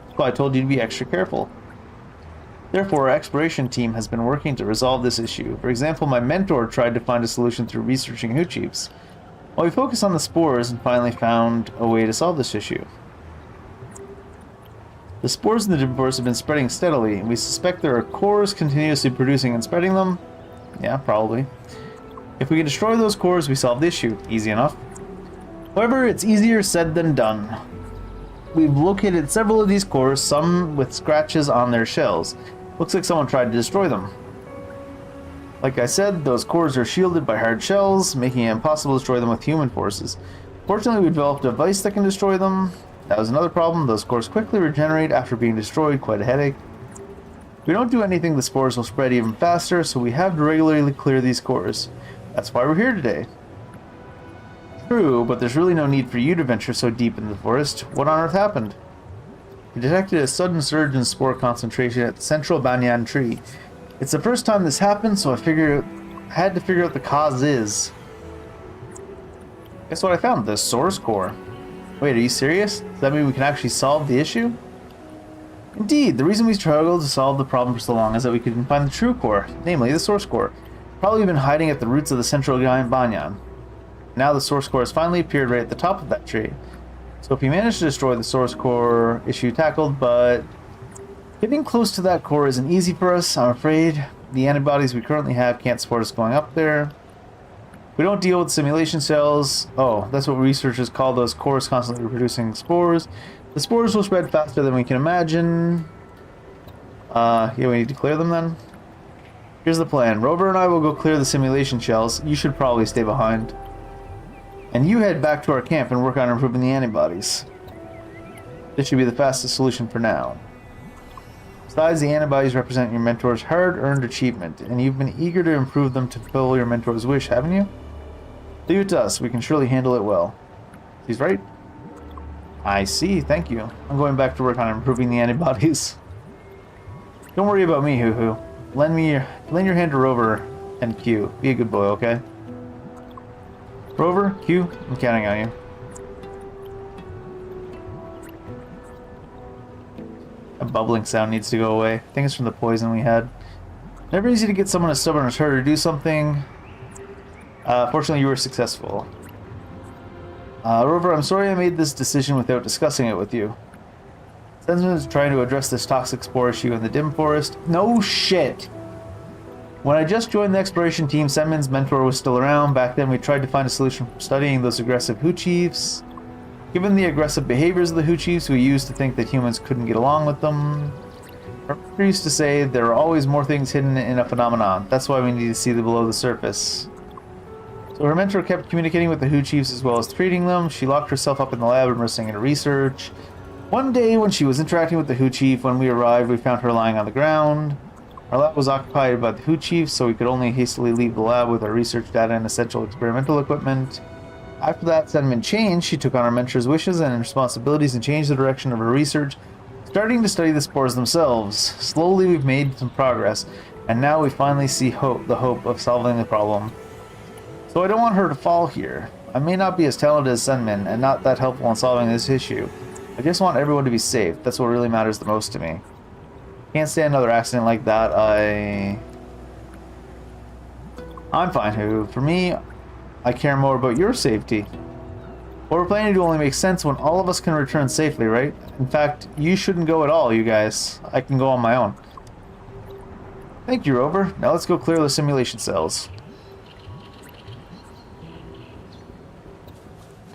That's why I told you to be extra careful. Therefore, our exploration team has been working to resolve this issue. For example, my mentor tried to find a solution through researching who chiefs. While we focused on the spores and finally found a way to solve this issue. The spores in the divorce have been spreading steadily, and we suspect there are cores continuously producing and spreading them. Yeah, probably. If we can destroy those cores, we solve the issue. Easy enough. However, it's easier said than done. We've located several of these cores, some with scratches on their shells. Looks like someone tried to destroy them. Like I said, those cores are shielded by hard shells, making it impossible to destroy them with human forces. Fortunately, we developed a device that can destroy them. That was another problem. Those cores quickly regenerate after being destroyed. Quite a headache. If we don't do anything, the spores will spread even faster, so we have to regularly clear these cores. That's why we're here today. True, but there's really no need for you to venture so deep into the forest. What on earth happened? We detected a sudden surge in spore concentration at the central banyan tree. It's the first time this happened, so I had to figure out the cause is. Guess what I found? The source core. Wait, are you serious? Does that mean we can actually solve the issue? Indeed, the reason we struggled to solve the problem for so long is that we couldn't find the true core, namely the source core. Probably been hiding at the roots of the central banyan. Now the source core has finally appeared right at the top of that tree. So if we manage to destroy the source core, issue tackled, but getting close to that core isn't easy for us, I'm afraid. The antibodies we currently have can't support us going up there. We don't deal with simulation cells. Oh, that's what researchers call those cores constantly reproducing spores. The spores will spread faster than we can imagine. Yeah, we need to clear them then. Here's the plan. Rover and I will go clear the simulation shells. You should probably stay behind. And you head back to our camp and work on improving the antibodies. This should be the fastest solution for now. Besides, the antibodies represent your mentor's hard-earned achievement, and you've been eager to improve them to fulfill your mentor's wish, haven't you? Leave it to us. We can surely handle it well. He's right. I see. Thank you. I'm going back to work on improving the antibodies. Don't worry about me, Hoo-Hoo. Lend your hand to Rover and Q. Be a good boy, okay? Rover, Q, I'm counting on you. A bubbling sound needs to go away. I think it's from the poison we had. Never easy to get someone as stubborn as her to do something. Fortunately, you were successful. Rover, I'm sorry I made this decision without discussing it with you. Sensman is trying to address this toxic spore issue in the dim forest. No shit! When I just joined the exploration team, Senman's mentor was still around. Back then, we tried to find a solution for studying those aggressive Hu Chiefs. Given the aggressive behaviors of the Hu Chiefs, we used to think that humans couldn't get along with them. Our mentor used to say there are always more things hidden in a phenomenon. That's why we need to see the below the surface. So her mentor kept communicating with the Hu Chiefs as well as treating them. She locked herself up in the lab immersing in research. One day when she was interacting with the Hu Chief, when we arrived, we found her lying on the ground. Our lab was occupied by the Hu Chief, so we could only hastily leave the lab with our research data and essential experimental equipment. After that sentiment changed, she took on our mentor's wishes and responsibilities and changed the direction of her research, starting to study the spores themselves. Slowly we've made some progress, and now we finally see the hope of solving the problem. So I don't want her to fall here. I may not be as talented as Senmin, and not that helpful in solving this issue. I just want everyone to be safe. That's what really matters the most to me. Can't stand another accident like that. I'm fine, Who. For me, I care more about your safety. What we're planning to do only makes sense when all of us can return safely, right? In fact, you shouldn't go at all, you guys. I can go on my own. Thank you, Rover. Now let's go clear the simulation cells.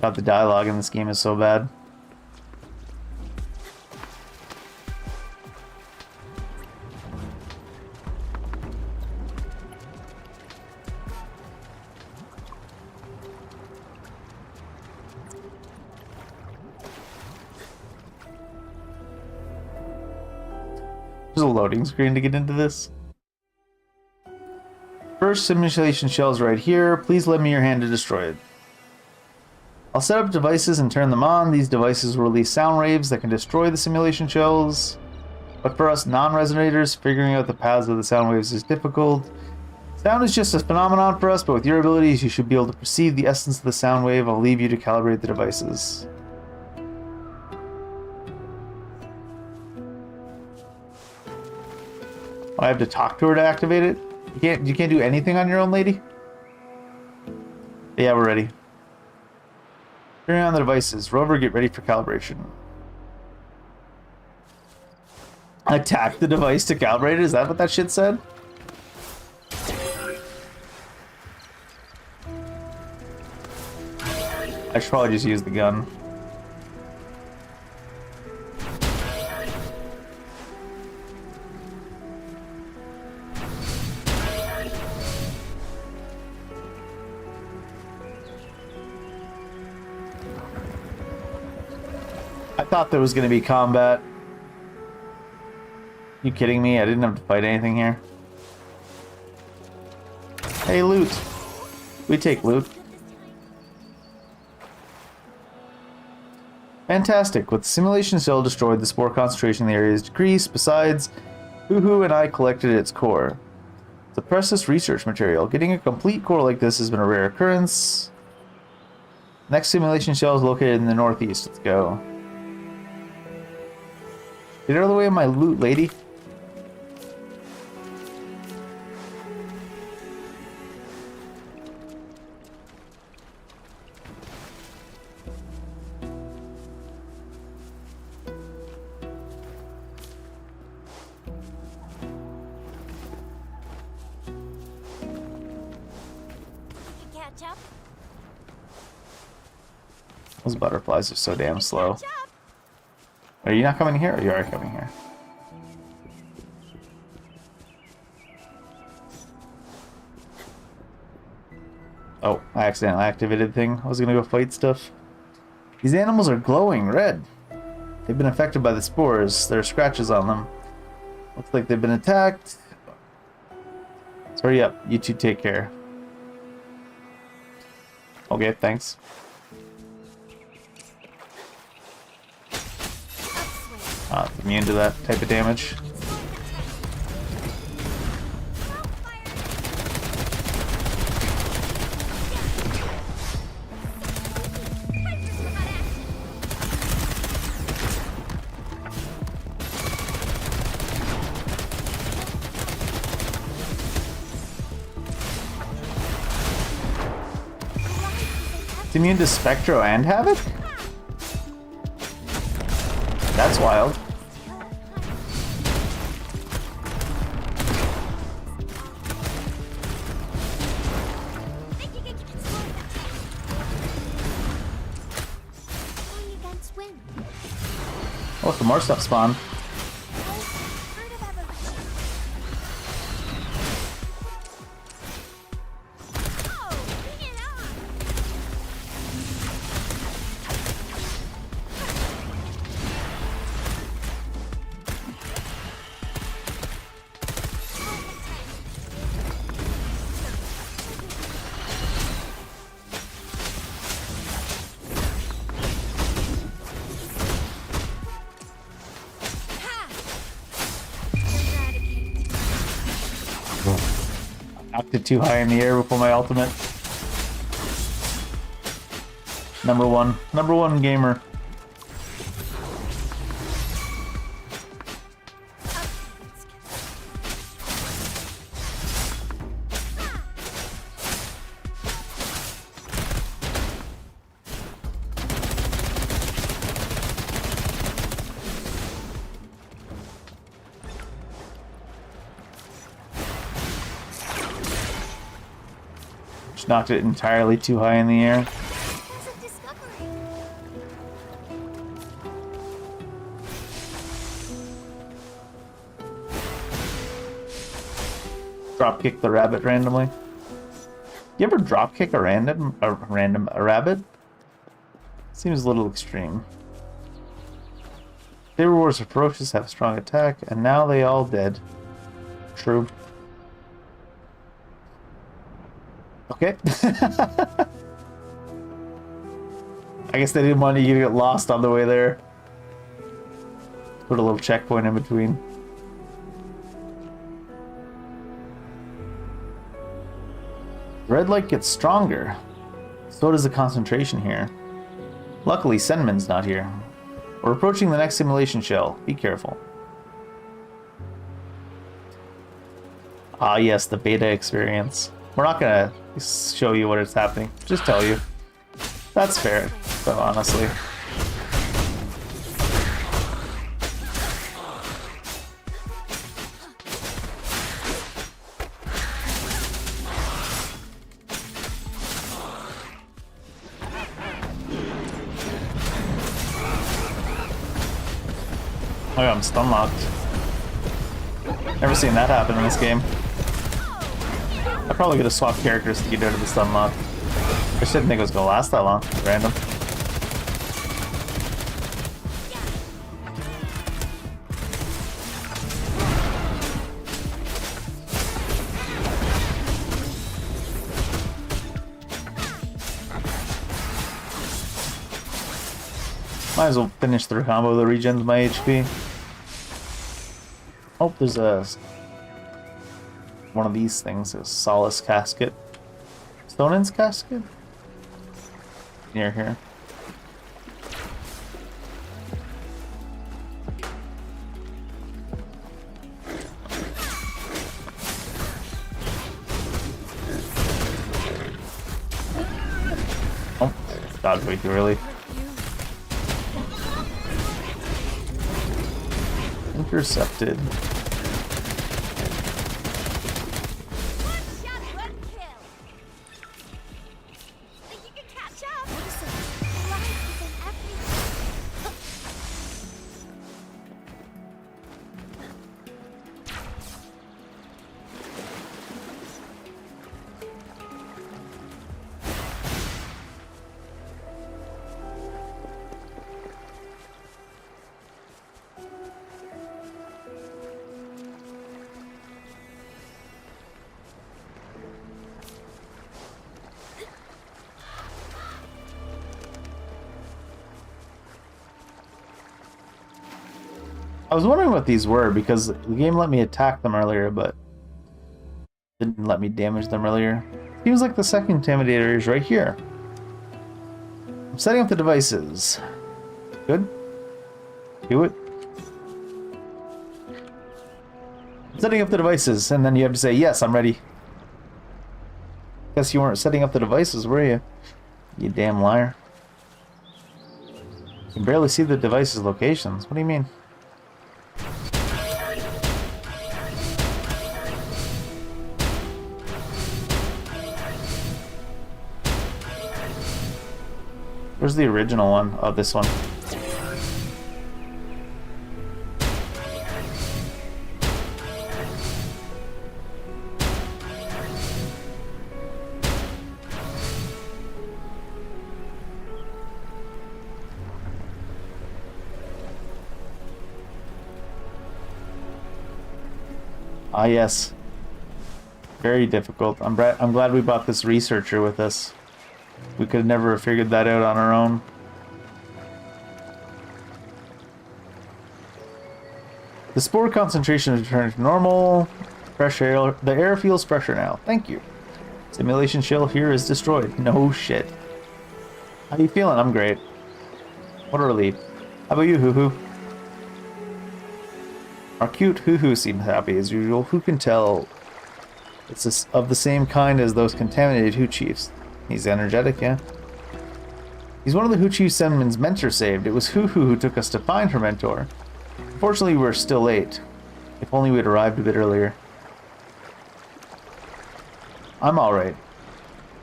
God, the dialogue in this game is so bad. There's a loading screen to get into this. First simulation shell's right here. Please lend me your hand to destroy it. I'll set up devices and turn them on. These devices will release sound waves that can destroy the simulation shells. But for us non-resonators, figuring out the paths of the sound waves is difficult. Sound is just a phenomenon for us, but with your abilities, you should be able to perceive the essence of the sound wave. I'll leave you to calibrate the devices. I have to talk to her to activate it? You can't do anything on your own, lady? Yeah, we're ready. Turning on the devices. Rover, get ready for calibration. Attack the device to calibrate it? Is that what that shit said? I should probably just use the gun. I thought there was going to be combat. You kidding me? I didn't have to fight anything here. Hey, loot. We take loot. Fantastic. With the simulation cell destroyed, the spore concentration in the area is decreased. Besides, Hoo-Hoo and I collected its core. It's a precious research material. Getting a complete core like this has been a rare occurrence. Next simulation shell is located in the northeast. Let's go. Get out of the way of my loot, lady. Catch up. Those butterflies are so damn slow. Are you not coming here, or you are coming here? Oh, I accidentally activated the thing. I was gonna go fight stuff. These animals are glowing red. They've been affected by the spores. There are scratches on them. Looks like they've been attacked. So hurry up. You two take care. Okay, thanks. Immune to that type of damage. It's immune to Spectro and Havoc? That's wild. Oh, some more stuff spawned. Knocked it too high in the air before my ultimate. Number one gamer. Just knocked it entirely too high in the air. Drop kick the rabbit randomly. You ever drop kick a rabbit? Seems a little extreme. They were wars ferocious, have strong attack, and now they all dead. True. Okay. I guess they didn't want you to get lost on the way there. Put a little checkpoint in between. Red light gets stronger. So does the concentration here. Luckily, Senman's not here. We're approaching the next simulation shell. Be careful. Ah, yes, the beta experience. We're not gonna show you what is happening. Just tell you. That's fair, though, honestly. Oh yeah, I'm stun locked. Never seen that happen in this game. I probably could have swapped characters to get out of the stun lock. I just didn't think it was gonna last that long. Random. Might as well finish the combo that regens my HP. Oh, there's a one of these things, a Solace casket. Stonen's casket? Near here. Oh, dodged way too early. Intercepted. I was wondering what these were because the game let me attack them earlier, but didn't let me damage them earlier. Seems like the second intimidator is right here. I'm setting up the devices. Good. Do it. I'm setting up the devices, and then you have to say, yes, I'm ready. Guess you weren't setting up the devices, were you? You damn liar. You can barely see the devices' locations. What do you mean? Where's the original one? Oh, this one. Ah, yes. Very difficult. I'm glad we brought this researcher with us. We could never have figured that out on our own. The spore concentration has returned to normal. Fresh air. The air feels fresher now. Thank you. Simulation shell here is destroyed. No shit. How you feeling? I'm great. What a relief. How about you, Hoo-Hoo? Our cute Hoo-Hoo seems happy as usual. Who can tell? It's of the same kind as those contaminated Hoo Chiefs. He's energetic, yeah. He's one of the Hoo Chiefs Senmin's mentor saved. It was Hoo-Hoo who took us to find her mentor. Unfortunately, we're still late. If only we'd arrived a bit earlier. I'm alright.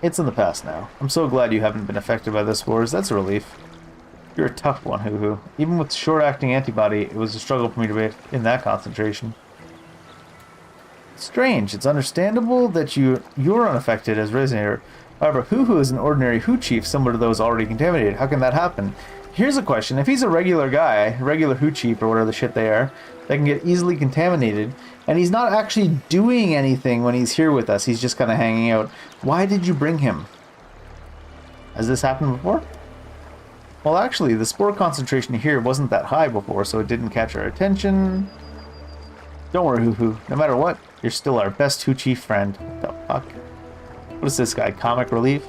It's in the past now. I'm so glad you haven't been affected by the spores. That's a relief. You're a tough one, Hoo-Hoo. Even with short-acting antibody, it was a struggle for me to be in that concentration. Strange. It's understandable that you're unaffected as Resonator. However, Hoo-Hoo is an ordinary Hoo Chief similar to those already contaminated. How can that happen? Here's a question. If he's a regular guy, regular Hoo Chief or whatever the shit they are, that can get easily contaminated, and he's not actually doing anything when he's here with us, he's just kind of hanging out, why did you bring him? Has this happened before? Well, actually, the spore concentration here wasn't that high before, so it didn't catch our attention. Don't worry, Hoo-Hoo. No matter what, you're still our best Hoo Chief friend. What the fuck? What is this guy, comic relief?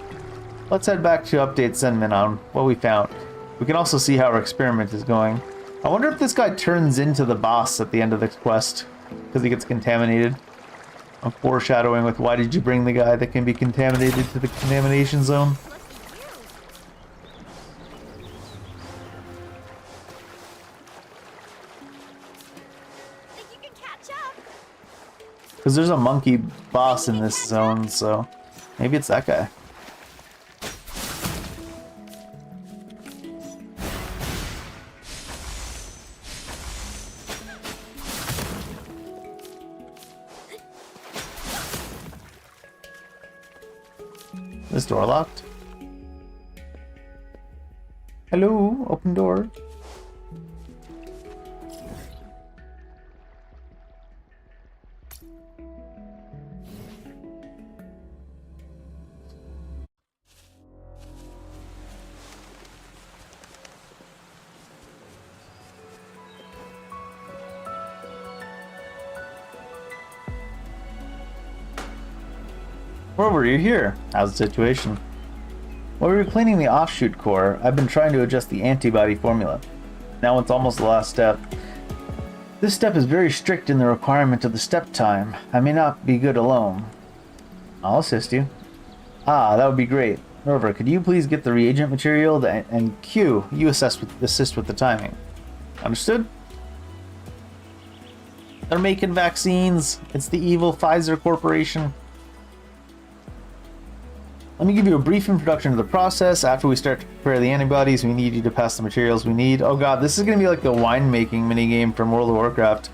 Let's head back to update Zenmin on what we found. We can also see how our experiment is going. I wonder if this guy turns into the boss at the end of the quest, because he gets contaminated. I'm foreshadowing with why did you bring the guy that can be contaminated to the contamination zone? Think you can catch up? Because there's a monkey boss in this zone, so maybe it's that guy. This door locked. Hello, open door. What were you here? How's the situation? While we were cleaning the offshoot core, I've been trying to adjust the antibody formula. Now it's almost the last step. This step is very strict in the requirement of the step time. I may not be good alone. I'll assist you. Ah, that would be great. Rover, could you please get the reagent material and Q, you assist with the timing. Understood? They're making vaccines. It's the evil Pfizer Corporation. Let me give you a brief introduction to the process. After we start to prepare the antibodies, we need you to pass the materials we need. Oh god, this is going to be like the winemaking minigame from World of Warcraft.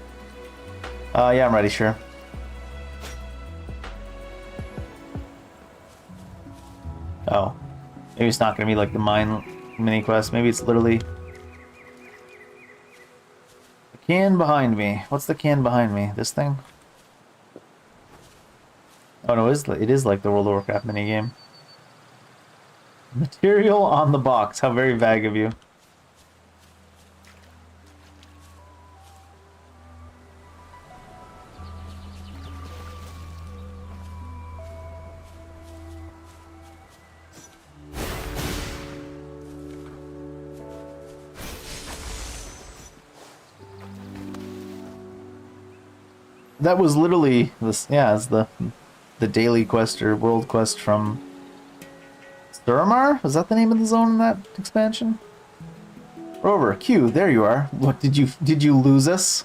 Yeah, I'm ready, sure. Oh. Maybe it's not going to be like the mine mini quest. Maybe it's literally... The can behind me. What's the can behind me? This thing? Oh no, it is like the World of Warcraft minigame. Material on the box. How very vague of you. That was literally this. Yeah, it's the daily quest or world quest from Suramar. Was that the name of the zone in that expansion? Rover, Q, there you are. What did you lose us?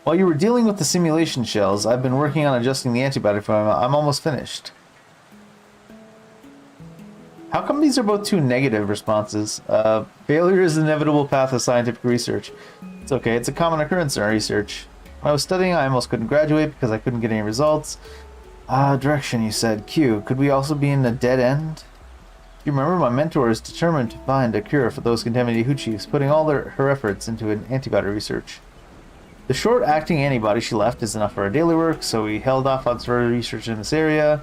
While you were dealing with the simulation shells, I've been working on adjusting the antibody formula. I'm almost finished. How come these are both two negative responses? Failure is the inevitable path of scientific research. It's okay, it's a common occurrence in our research. When I was studying, I almost couldn't graduate because I couldn't get any results. Direction, you said. Q, could we also be in a dead end? You remember, my mentor is determined to find a cure for those contaminated Hu chiefs, putting all her efforts into an antibody research. The short-acting antibody she left is enough for our daily work, so we held off on further research in this area.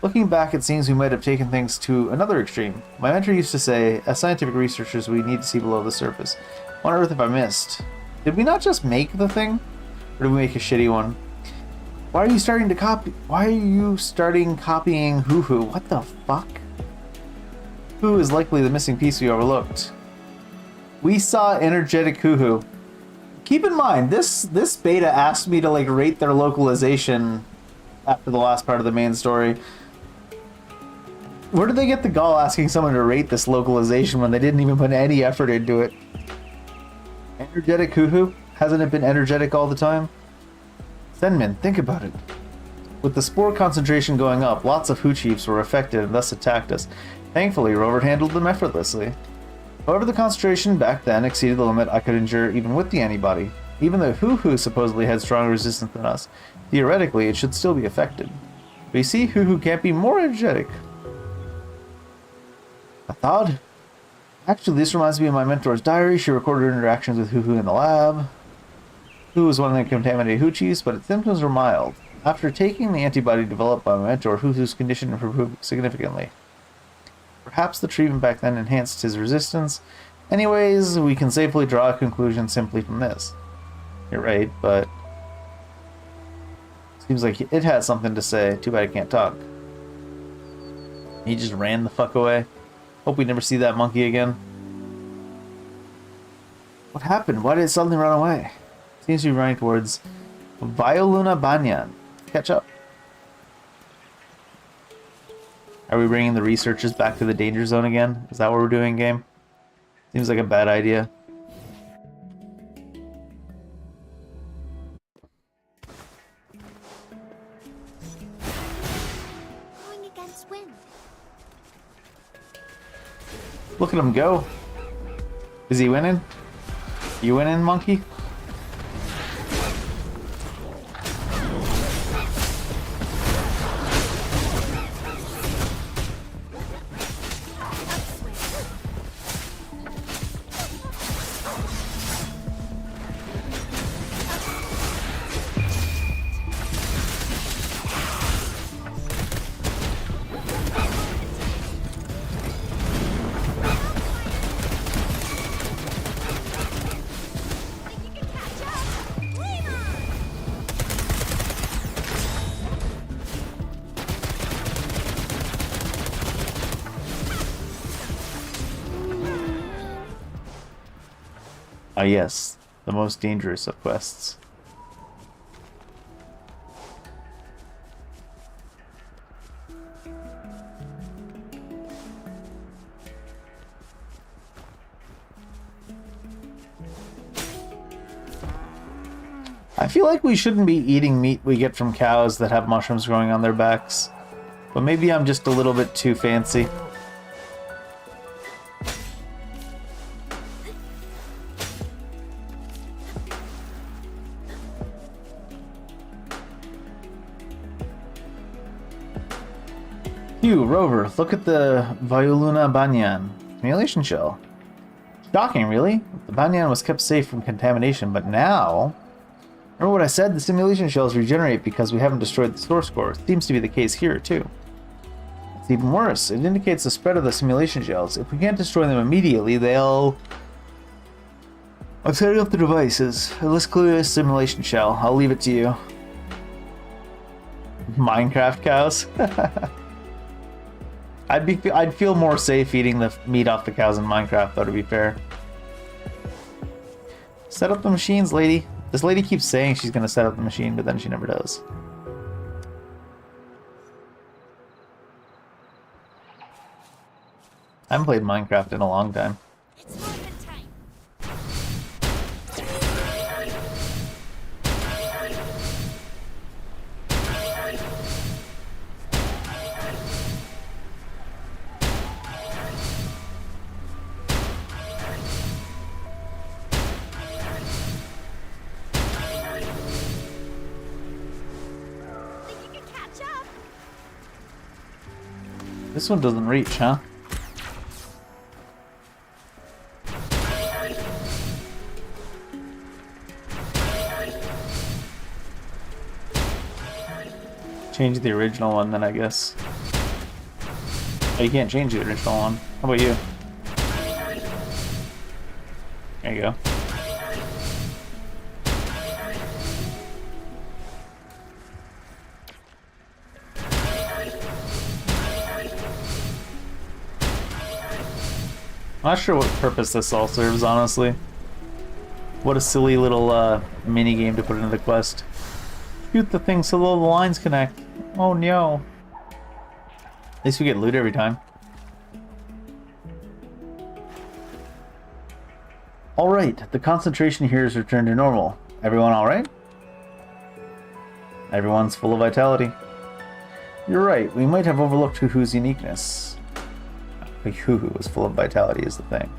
Looking back, it seems we might have taken things to another extreme. My mentor used to say, as scientific researchers, we need to see below the surface. What on earth have I missed? Did we not just make the thing? Or did we make a shitty one? Why are you starting copying Hoo-Hoo? What the fuck? Hoo is likely the missing piece we overlooked. We saw energetic Hoo-Hoo. Keep in mind, this beta asked me to like rate their localization after the last part of the main story. Where did they get the gall asking someone to rate this localization when they didn't even put any effort into it? Energetic Hoo-Hoo? Hasn't it been energetic all the time? Zenmin, think about it. With the spore concentration going up, lots of Hu chiefs were affected and thus attacked us. Thankfully, Rover handled them effortlessly. However, the concentration back then exceeded the limit I could endure even with the antibody. Even though Hoo-Hoo supposedly had stronger resistance than us, theoretically it should still be affected. But you see, Hoo-Hoo can't be more energetic. A thought? Actually, this reminds me of my mentor's diary. She recorded her interactions with Hoo-Hoo in the lab. Hoo was one of the contaminated Hu chiefs, but its symptoms were mild. After taking the antibody developed by my mentor, Hoo-Hoo's condition improved significantly. Perhaps the treatment back then enhanced his resistance. Anyways, we can safely draw a conclusion simply from this. You're right, but seems like it has something to say. Too bad it can't talk. He just ran the fuck away. Hope we never see that monkey again. What happened? Why did it suddenly run away? Seems to be running towards Violuna Banyan. Catch up. Are we bringing the researchers back to the danger zone again? Is that what we're doing, game? Seems like a bad idea. Going against wind. Look at him go. Is he winning? You winning, monkey? Ah yes, the most dangerous of quests. I feel like we shouldn't be eating meat we get from cows that have mushrooms growing on their backs. But maybe I'm just a little bit too fancy. Phew, Rover, look at the Violuna Banyan simulation shell. Shocking, really? The Banyan was kept safe from contamination, but now... Remember what I said? The simulation shells regenerate because we haven't destroyed the source core. Seems to be the case here, too. It's even worse. It indicates the spread of the simulation shells. If we can't destroy them immediately, they'll... I'm setting up the devices. Let's clear this simulation shell. I'll leave it to you. Minecraft cows? I'd feel more safe eating the meat off the cows in Minecraft, though, to be fair. Set up the machines, lady. This lady keeps saying she's going to set up the machine, but then she never does. I haven't played Minecraft in a long time. It's morphin' time. Think you can catch up? This one doesn't reach, huh? Change the original one then, I guess. Oh, you can't change the original one. How about you? There you go. I'm not sure what purpose this all serves, honestly. What a silly little mini game to put into the quest. Shoot the thing so the lines connect. Oh no. At least we get loot every time. Alright, the concentration here is returned to normal. Everyone alright? Everyone's full of vitality. You're right, we might have overlooked Huhu's uniqueness. Huhu was full of vitality is the thing.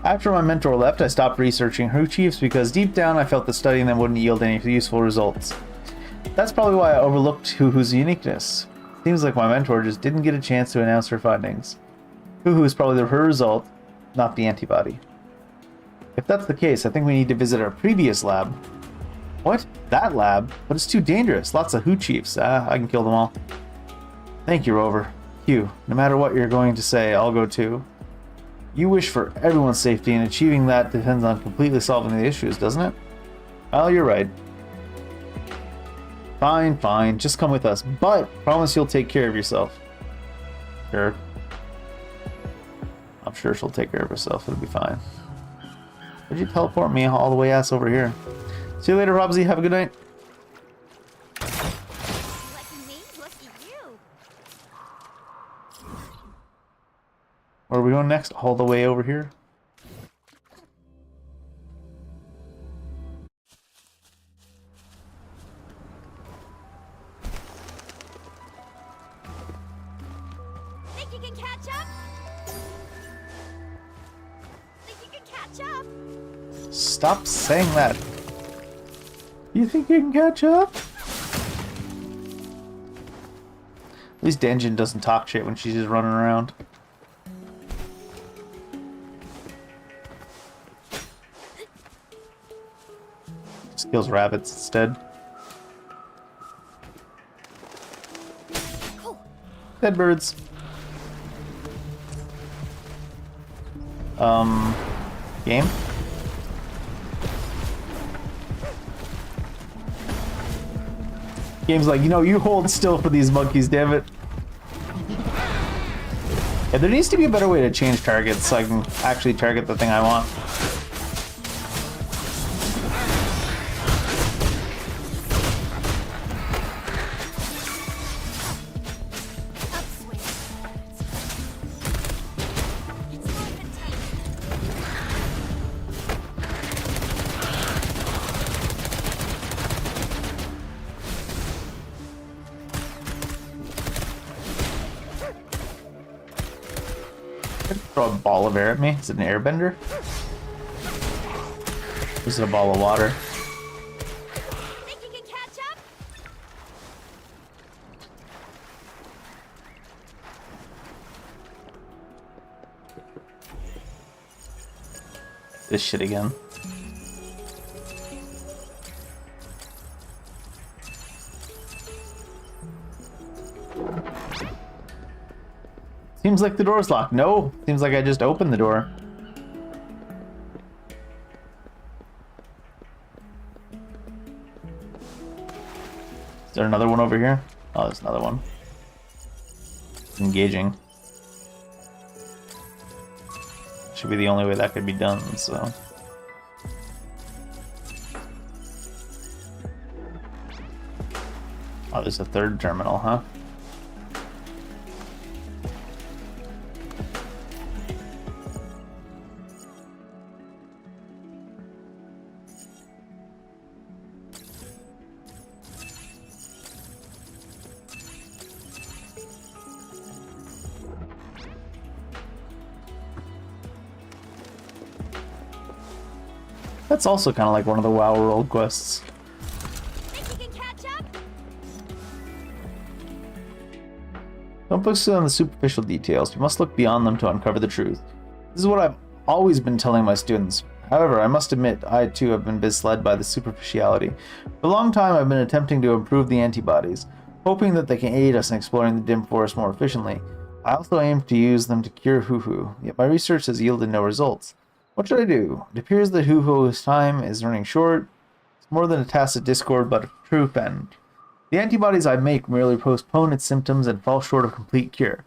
After my mentor left, I stopped researching Hu Chiefs because deep down I felt that studying them wouldn't yield any useful results. That's probably why I overlooked Huhu's uniqueness. Seems like my mentor just didn't get a chance to announce her findings. Huhu is probably her result, not the antibody. If that's the case, I think we need to visit our previous lab. What? That lab? But it's too dangerous. Lots of Hu Chiefs. I can kill them all. Thank you, Rover. Hugh, no matter what you're going to say, I'll go too. You wish for everyone's safety, and achieving that depends on completely solving the issues, doesn't it? Well, you're right. Fine, fine, just come with us, but promise you'll take care of yourself. Sure. I'm sure she'll take care of herself, it'll be fine. Would you teleport me all the way ass over here? See you later, Robsy, have a good night. Lucky me, lucky you. Where are we going next? All the way over here? Think you can catch up? Think you can catch up? Stop saying that. You think you can catch up? At least Denjin doesn't talk shit when she's just running around. Just kills rabbits instead. Cool. Dead birds. Game? Game's like, you know, you hold still for these monkeys, damn it. Yeah, there needs to be a better way to change targets so I can actually target the thing I want. Upswing. It's morphin' time. Throw a ball of air at me. Is it an airbender? Or is it a ball of water? Think you can catch up? This shit again. Seems like the door's locked. No, seems like I just opened the door. Is there another one over here? Oh, there's another one. It's engaging. Should be the only way that could be done, so. Oh, there's a third terminal, huh? That's also kind of like one of the WoW World quests. Think you can catch up? Don't focus on the superficial details. You must look beyond them to uncover the truth. This is what I've always been telling my students. However, I must admit, I too have been misled by the superficiality. For a long time, I've been attempting to improve the antibodies, hoping that they can aid us in exploring the dim forest more efficiently. I also aim to use them to cure Hoo-Hoo, yet my research has yielded no results. What should I do? It appears that Hoo-Hoo's time is running short. It's more than a tacit discord, but a true friend. The antibodies I make merely postpone its symptoms and fall short of complete cure.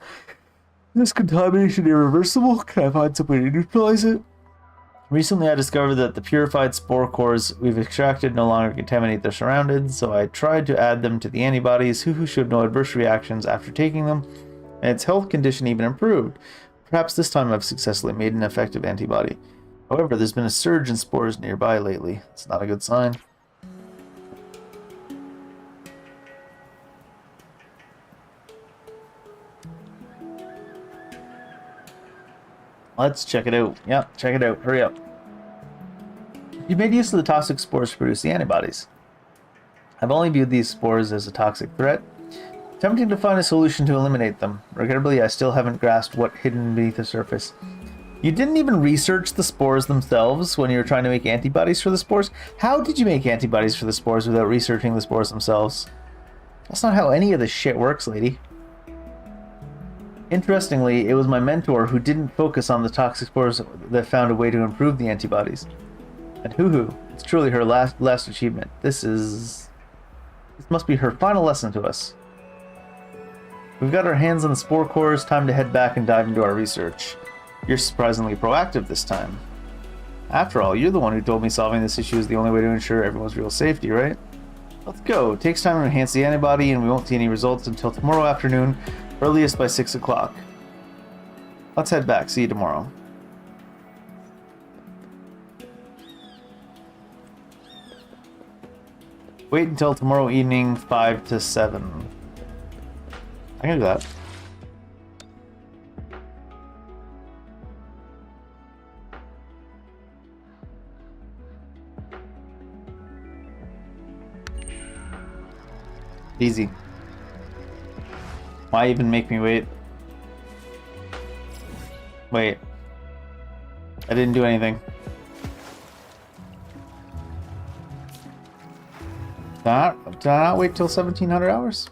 Is this contamination irreversible? Can I find some way to neutralize it? Recently, I discovered that the purified spore cores we've extracted no longer contaminate their surroundings, so I tried to add them to the antibodies. Hoo-Hoo showed no adverse reactions after taking them, and its health condition even improved. Perhaps this time I've successfully made an effective antibody. However, there's been a surge in spores nearby lately. It's not a good sign. Let's check it out. Yeah, check it out. Hurry up. You made use of the toxic spores to produce the antibodies. I've only viewed these spores as a toxic threat, attempting to find a solution to eliminate them. Regrettably, I still haven't grasped what hidden beneath the surface. You didn't even research the spores themselves when you were trying to make antibodies for the spores? How did you make antibodies for the spores without researching the spores themselves? That's not how any of this shit works, lady. Interestingly, it was my mentor who didn't focus on the toxic spores that found a way to improve the antibodies. And Hoo-Hoo, it's truly her last achievement. This must be her final lesson to us. We've got our hands on the spore cores, time to head back and dive into our research. You're surprisingly proactive this time. After all, you're the one who told me solving this issue is the only way to ensure everyone's real safety, right? Let's go. It takes time to enhance the antibody, and we won't see any results until tomorrow afternoon, earliest by 6 o'clock. Let's head back. See you tomorrow. Wait until tomorrow evening, 5 to 7. I can do that. Easy. Why even make me wait? Wait. I didn't do anything. Did I not wait till 1700 hours?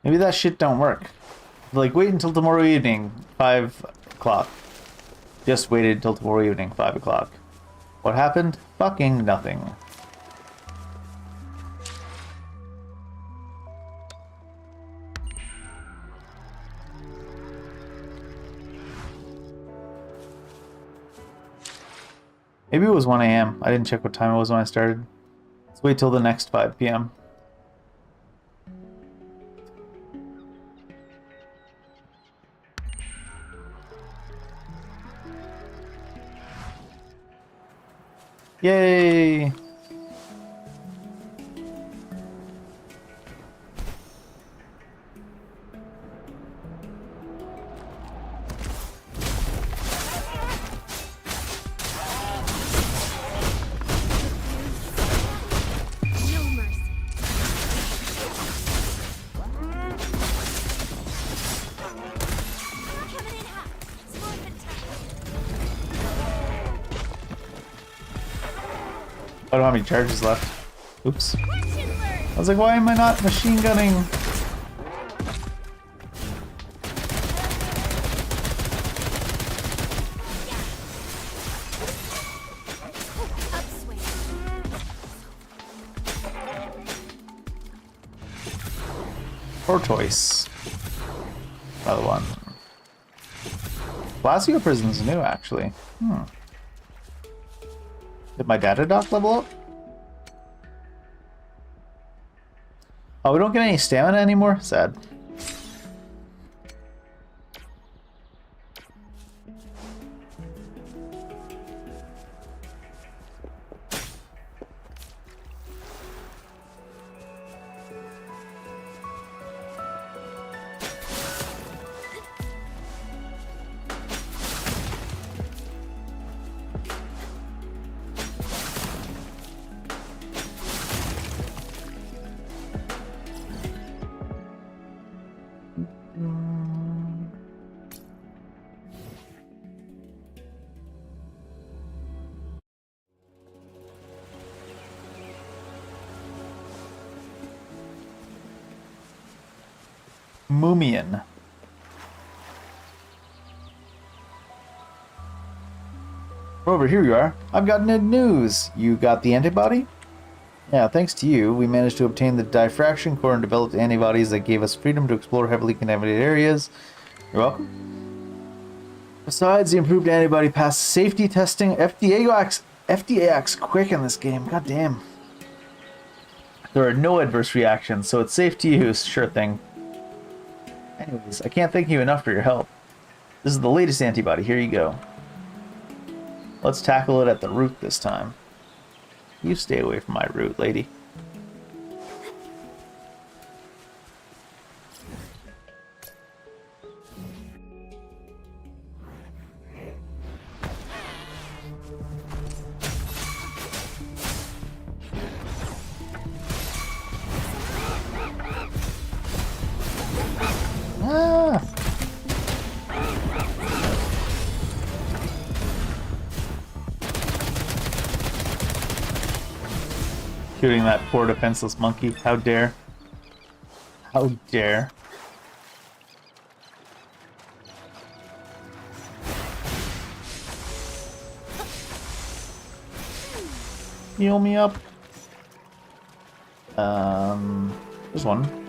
Maybe that shit don't work. Like, wait until tomorrow evening, 5 o'clock. Just waited till tomorrow evening, 5 o'clock. What happened? Fucking nothing. Maybe it was 1 a.m. I didn't check what time it was when I started. Let's wait till the next 5 p.m. Yay! No mercy. We're coming in hot. It's morphin' time. I don't have any charges left. Oops. Question first. I was like, why am I not machine gunning? Upswing. Tortoise. Another one. Palacio Prison's new, actually. Did my data doc level up? Oh, we don't get any stamina anymore? Sad. Mumian. Rover, here you are. I've got good news. You got the antibody? Yeah, thanks to you, we managed to obtain the diffraction core and developed antibodies that gave us freedom to explore heavily contaminated areas. You're welcome. Besides, the improved antibody passed safety testing. FDA acts quick in this game. God damn. There are no adverse reactions, so it's safe to use. Sure thing. Anyways, I can't thank you enough for your help. This is the latest antibody. Here you go. Let's tackle it at the root this time. You stay away from my root, lady. Ah! Shooting that poor defenseless monkey. How dare. How dare. Heal me up. There's one.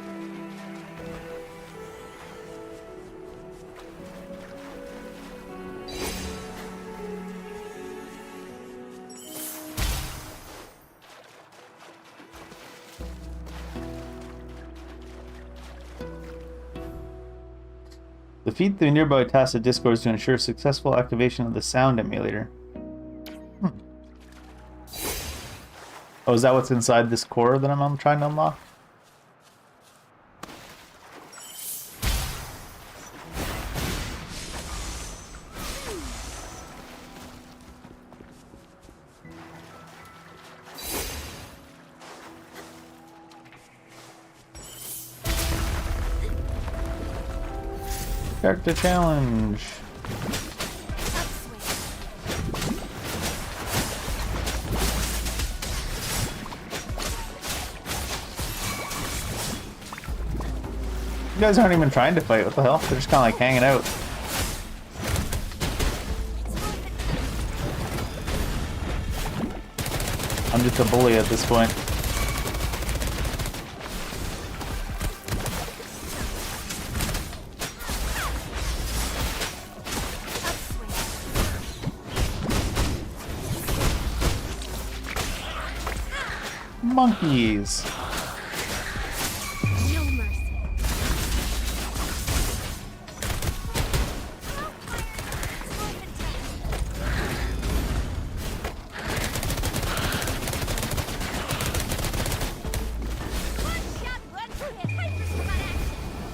Defeat the nearby task of discords to ensure successful activation of the sound emulator. Oh, is that what's inside this core that I'm trying to unlock? Character challenge. You guys aren't even trying to fight. What the hell? They're just kind of like hanging out. I'm just a bully at this point. Monkeys. No mercy.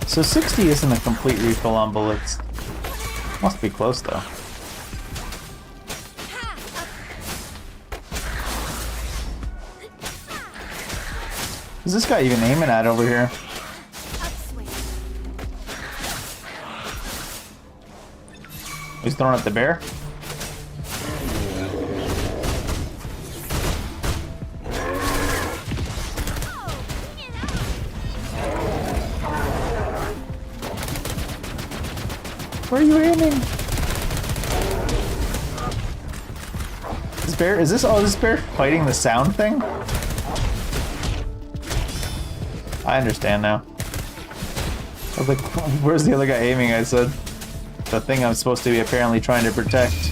So 60 isn't a complete refill on bullets. Must be close though. Is this guy even aiming at over here? He's throwing at the bear? Where are you aiming? This bear, is this, oh, this bear fighting the sound thing? I understand now. I was like, where's the other guy aiming, I said. The thing I'm supposed to be apparently trying to protect.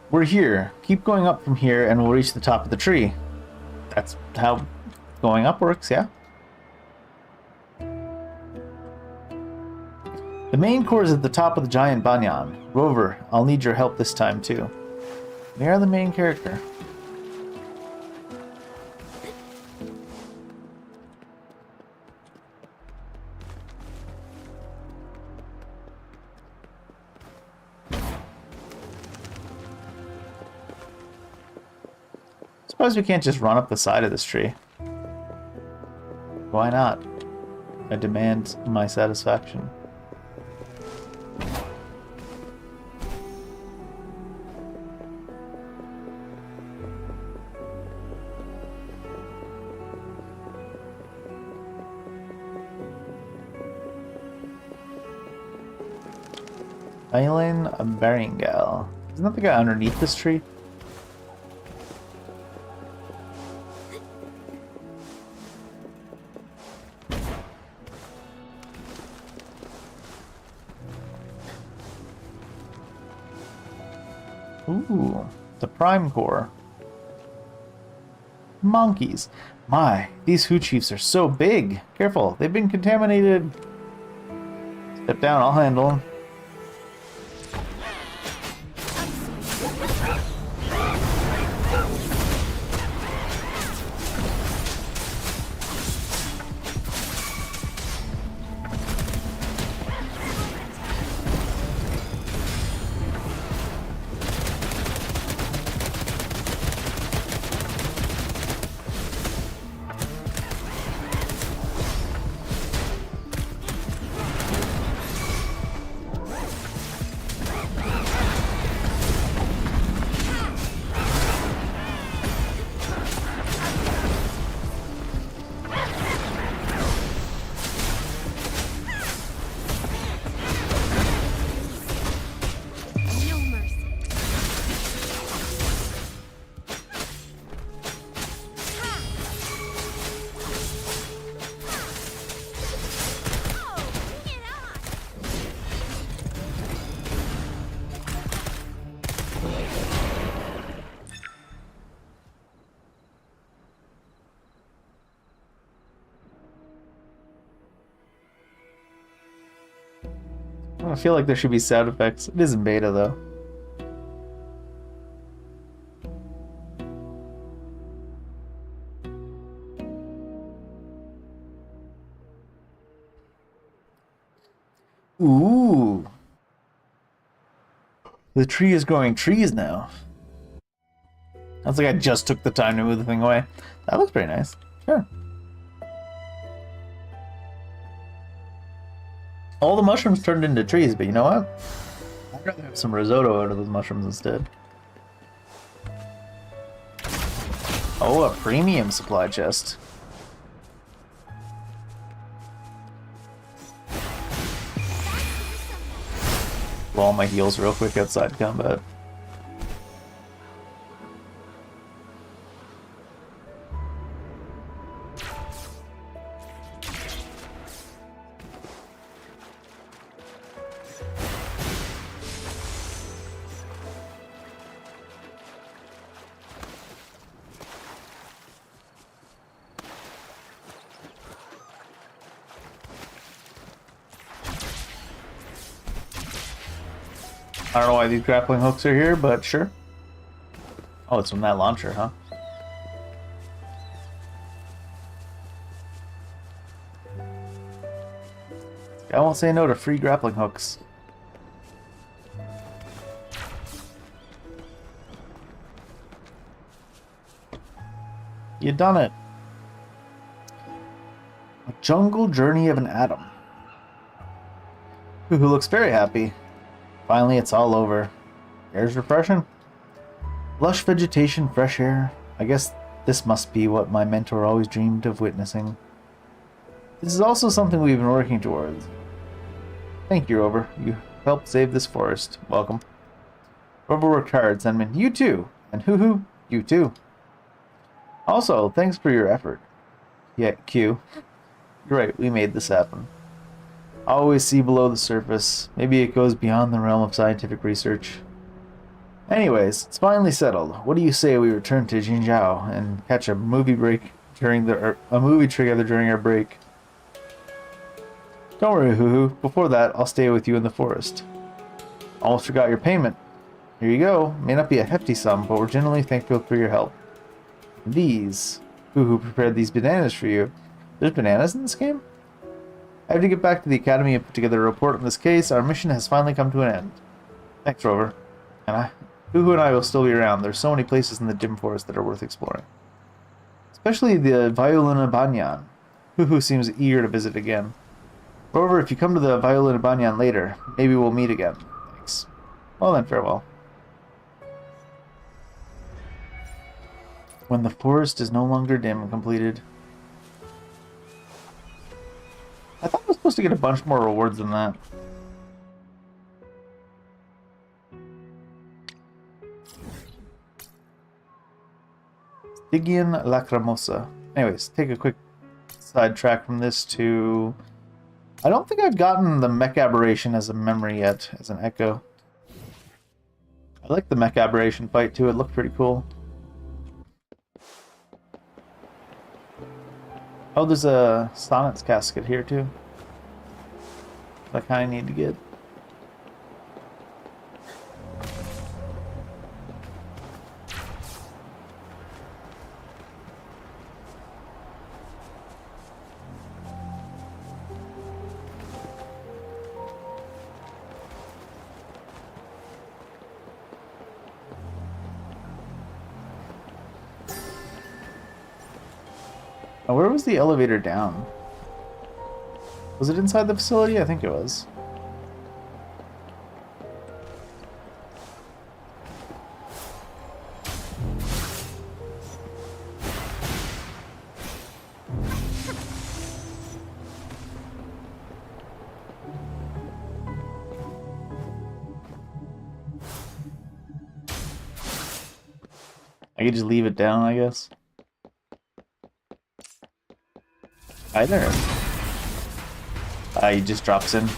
We're here. Keep going up from here and we'll reach the top of the tree. That's how going up works, yeah? The main core is at the top of the giant banyan. Rover, I'll need your help this time too. They are the main character. Suppose we can't just run up the side of this tree. Why not? I demand my satisfaction. Island Baringal. Isn't that the guy underneath this tree? Ooh, the Prime Core. Monkeys. My, these Hu Chiefs are so big. Careful, they've been contaminated. Step down, I'll handle them. No mercy. Oh, bring it on. I feel like there should be sound effects. It is in beta though. Ooh. The tree is growing trees now. Sounds like I just took the time to move the thing away. That looks pretty nice. Sure. All the mushrooms turned into trees, but you know what? I'd rather have some risotto out of those mushrooms instead. Oh, a premium supply chest. Blow all my heals real quick outside combat. I don't know why these grappling hooks are here, but sure. Oh, it's from that launcher, huh? I won't say no to free grappling hooks. You done it. A jungle journey of an atom. Who looks very happy. Finally, it's all over. Air's refreshing. Lush vegetation, fresh air. I guess this must be what my mentor always dreamed of witnessing. This is also something we've been working towards. Thank you, Rover. You helped save this forest. Welcome. Rover worked hard, Zenman. You too. And hoo-hoo, you too. Also, thanks for your effort. Yeah, Q. You're right, we made this happen. I always see below the surface. Maybe it goes beyond the realm of scientific research. Anyways, it's finally settled. What do you say we return to Jinzhou and catch a movie break during a movie together during our break? Don't worry, Hoo-Hoo. Before that, I'll stay with you in the forest. Almost forgot your payment. Here you go. May not be a hefty sum, but we're genuinely thankful for your help. These. Hoo-Hoo prepared these bananas for you. There's bananas in this game? I have to get back to the academy and put together a report on this case. Our mission has finally come to an end. Thanks, Rover. Hoo-Hoo and I will still be around. There's so many places in the dim forest that are worth exploring. Especially the Violina Banyan. Hoo-Hoo seems eager to visit again. Rover, if you come to the Violina Banyan later, maybe we'll meet again. Thanks. Well then, farewell. When the forest is no longer dim, completed. I thought I was supposed to get a bunch more rewards than that. Stygian Lacrimosa. Anyways, take a quick sidetrack from this to... I don't think I've gotten the mech aberration as a memory yet, as an echo. I like the mech aberration fight too, it looked pretty cool. Oh, there's a Sonnet's casket here too. I kind of need to get. Now, where was the elevator down? Was it inside the facility? I think it was. I could just leave it down, I guess. Hi there. He just drops in.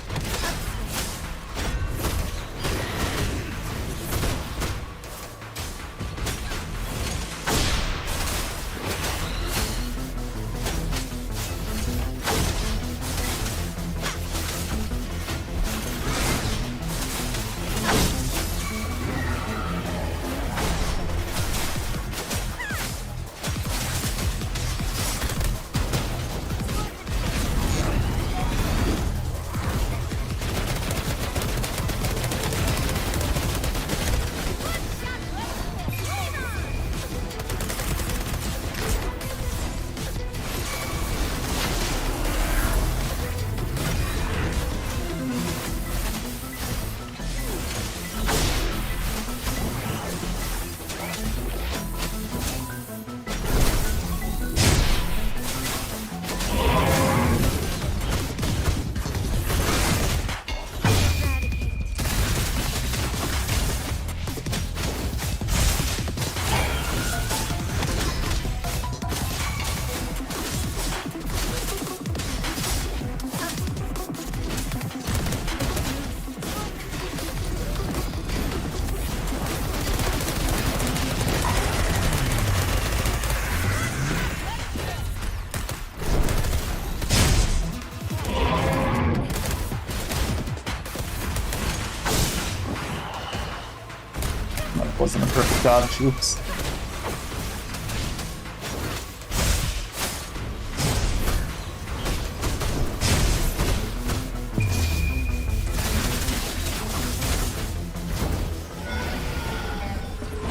Wasn't a perfect dodge, oops.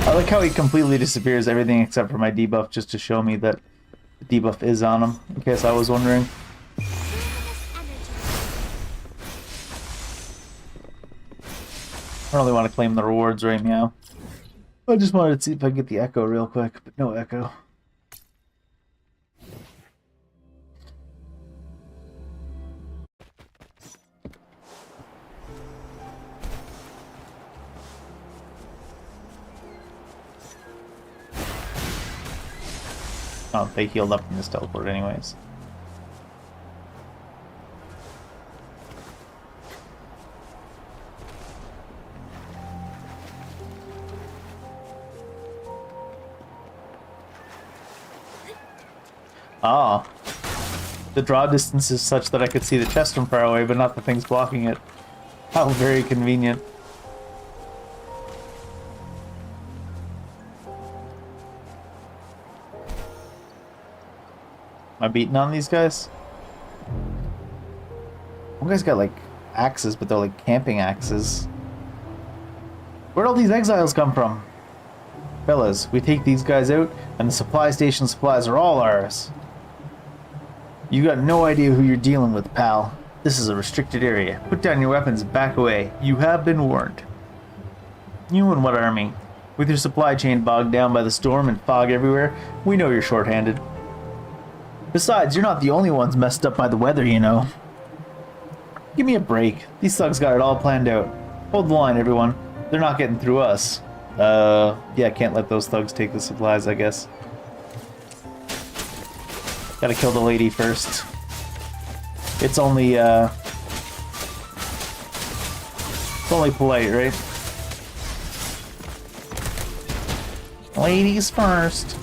I like how he completely disappears everything except for my debuff just to show me that the debuff is on him, in case I was wondering. I don't really want to claim the rewards right now. I just wanted to see if I could get the echo real quick, but no echo. Oh, they healed up in this teleport anyways. Ah. The draw distance is such that I could see the chest from far away, but not the things blocking it. How very convenient. Am I beating on these guys? One guy's got like axes, but they're like camping axes. Where'd all these exiles come from? Fellas, we take these guys out, and the supply station supplies are all ours. You got no idea who you're dealing with, pal. This is a restricted area. Put down your weapons and back away. You have been warned. You and what army? With your supply chain bogged down by the storm and fog everywhere, we know you're short-handed. Besides, you're not the only ones messed up by the weather, you know. Give me a break. These thugs got it all planned out. Hold the line, everyone. They're not getting through us. Yeah, can't let those thugs take the supplies, I guess. Gotta kill the lady first. It's only polite, right? Ladies first.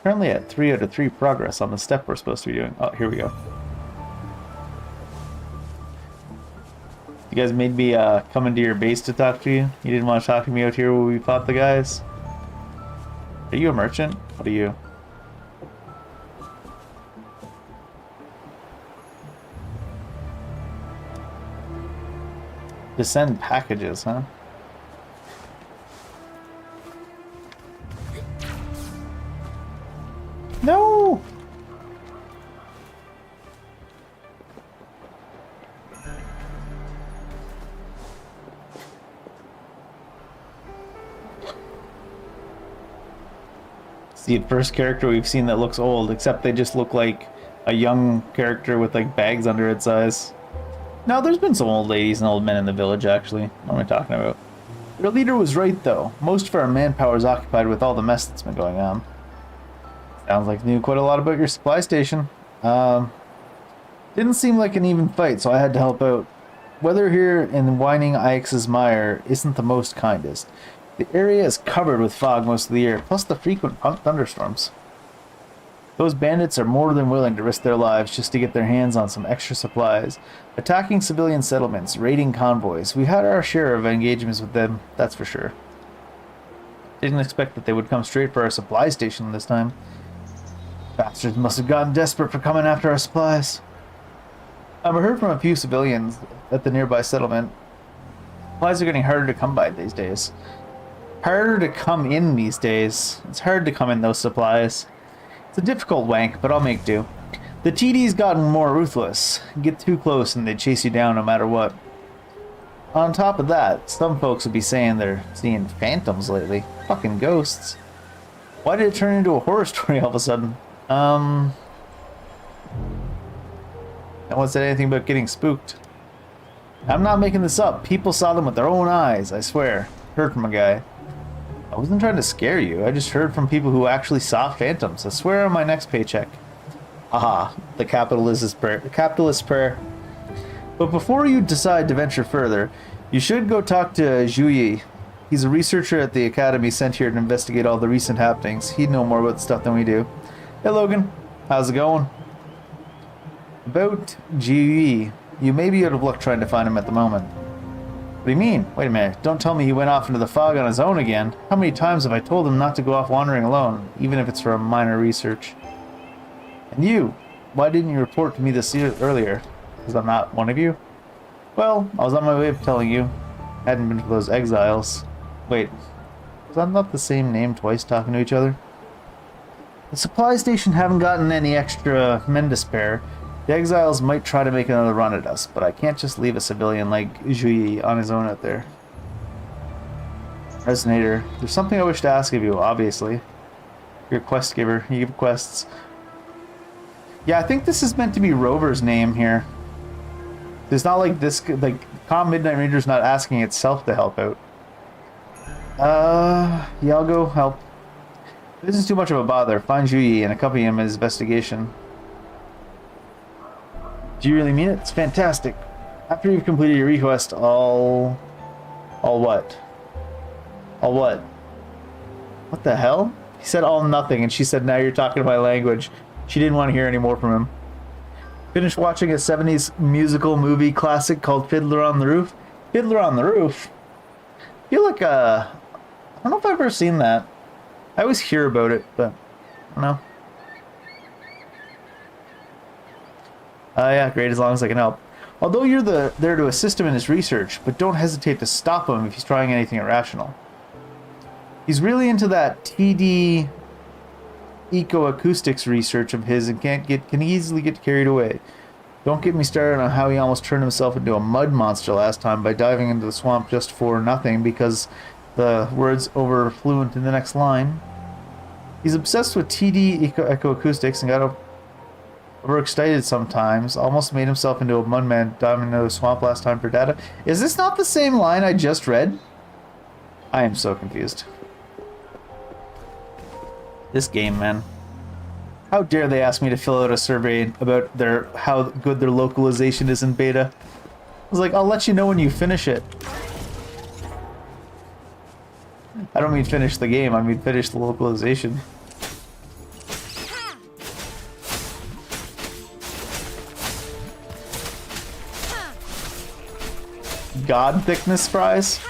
Currently at 3 out of 3 progress on the step we're supposed to be doing. Oh, here we go. You guys made me come into your base to talk to you. You didn't want to talk to me out here where we fought the guys. Are you a merchant? What are you? To send packages, huh? No! It's the first character we've seen that looks old, except they just look like a young character with like bags under its eyes. No, there's been some old ladies and old men in the village, actually. What am I talking about? Your leader was right, though. Most of our manpower is occupied with all the mess that's been going on. Sounds like you knew quite a lot about your supply station. Didn't seem like an even fight, so I had to help out. Weather here in whining Ix's mire isn't the most kindest. The area is covered with fog most of the year, plus the frequent thunderstorms. Those bandits are more than willing to risk their lives just to get their hands on some extra supplies. Attacking civilian settlements, raiding convoys. We had our share of engagements with them, that's for sure. Didn't expect that they would come straight for our supply station this time. Bastards must have gotten desperate for coming after our supplies. I've heard from a few civilians at the nearby settlement. Supplies are getting harder to come by these days. Harder to come in these days. It's hard to come in those supplies. It's a difficult wank, but I'll make do. The TD's gotten more ruthless. Get too close and they chase you down no matter what. On top of that, some folks would be saying they're seeing phantoms lately. Fucking ghosts. Why did it turn into a horror story all of a sudden? No one said anything about getting spooked. I'm not making this up. People saw them with their own eyes, I swear. Heard from a guy. I wasn't trying to scare you. I just heard from people who actually saw phantoms. I swear on my next paycheck. Aha, the capitalist prayer. But before you decide to venture further, you should go talk to Zhuyi. He's a researcher at the academy sent here to investigate all the recent happenings. He'd know more about the stuff than we do. Hey Logan, how's it going? About Zhuyi, you may be out of luck trying to find him at the moment. What do you mean? Wait a minute, don't tell me he went off into the fog on his own again. How many times have I told him not to go off wandering alone, even if it's for a minor research? And you, why didn't you report to me this earlier? Because I'm not one of you? Well, I was on my way of telling you. Hadn't been for those exiles. Wait, was that not the same name twice talking to each other? The supply station haven't gotten any extra men to spare. The exiles might try to make another run at us, but I can't just leave a civilian like Zhuyi on his own out there. Resonator, there's something I wish to ask of you, obviously. You're a quest giver. You give quests. Yeah, I think this is meant to be Rover's name here. It's not like this, like, Calm Midnight Ranger's not asking itself to help out. Yeah, I'll go help. This is too much of a bother. Find Juyi and accompany him in his investigation. Do you really mean it? It's fantastic. After you've completed your request, All what? All what? What the hell? He said all nothing, and she said, now you're talking my language. She didn't want to hear any more from him. Finished watching a 70s musical movie classic called Fiddler on the Roof. Fiddler on the Roof? I feel like, I don't know if I've ever seen that. I always hear about it, but I don't know. Yeah, great, as long as I can help. Although you're there to assist him in his research, but don't hesitate to stop him if he's trying anything irrational. He's really into that TD ecoacoustics research of his and can easily get carried away. Don't get me started on how he almost turned himself into a mud monster last time by diving into the swamp just for nothing because the words overflew into the next line. He's obsessed with TD ecoacoustics and got overexcited sometimes. Almost made himself into a mudman diving into the swamp last time for data. Is this not the same line I just read? I am so confused. This game, man. How dare they ask me to fill out a survey about how good their localization is in beta. I was like, I'll let you know when you finish it. I don't mean finish the game, I mean finish the localization. God thickness fries?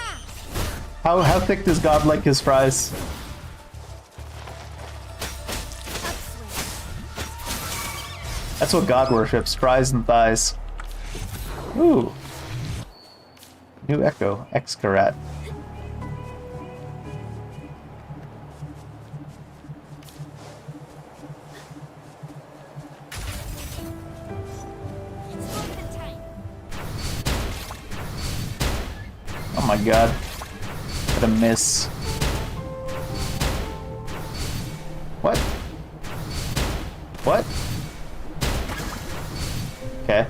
How thick does God like his fries? That's what God worships, fries and thighs. Ooh. New Echo, Excarat. Oh my god. What a miss. What? What? Okay.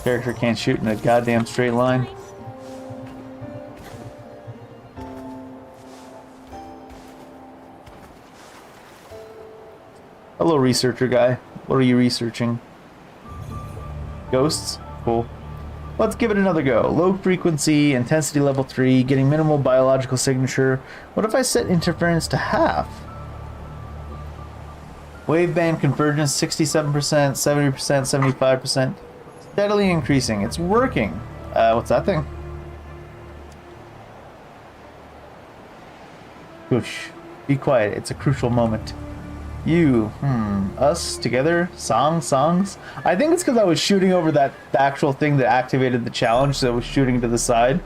Character can't shoot in a goddamn straight line. Hello, researcher guy. What are you researching? Ghosts? Cool. Let's give it another go. Low frequency, intensity level 3, getting minimal biological signature. What if I set interference to half? Waveband convergence 67%, 70%, 75%. Steadily increasing. It's working. What's that thing? Whoosh. Be quiet. It's a crucial moment. You, us, together, songs. I think it's because I was shooting over the actual thing that activated the challenge, so I was shooting to the side.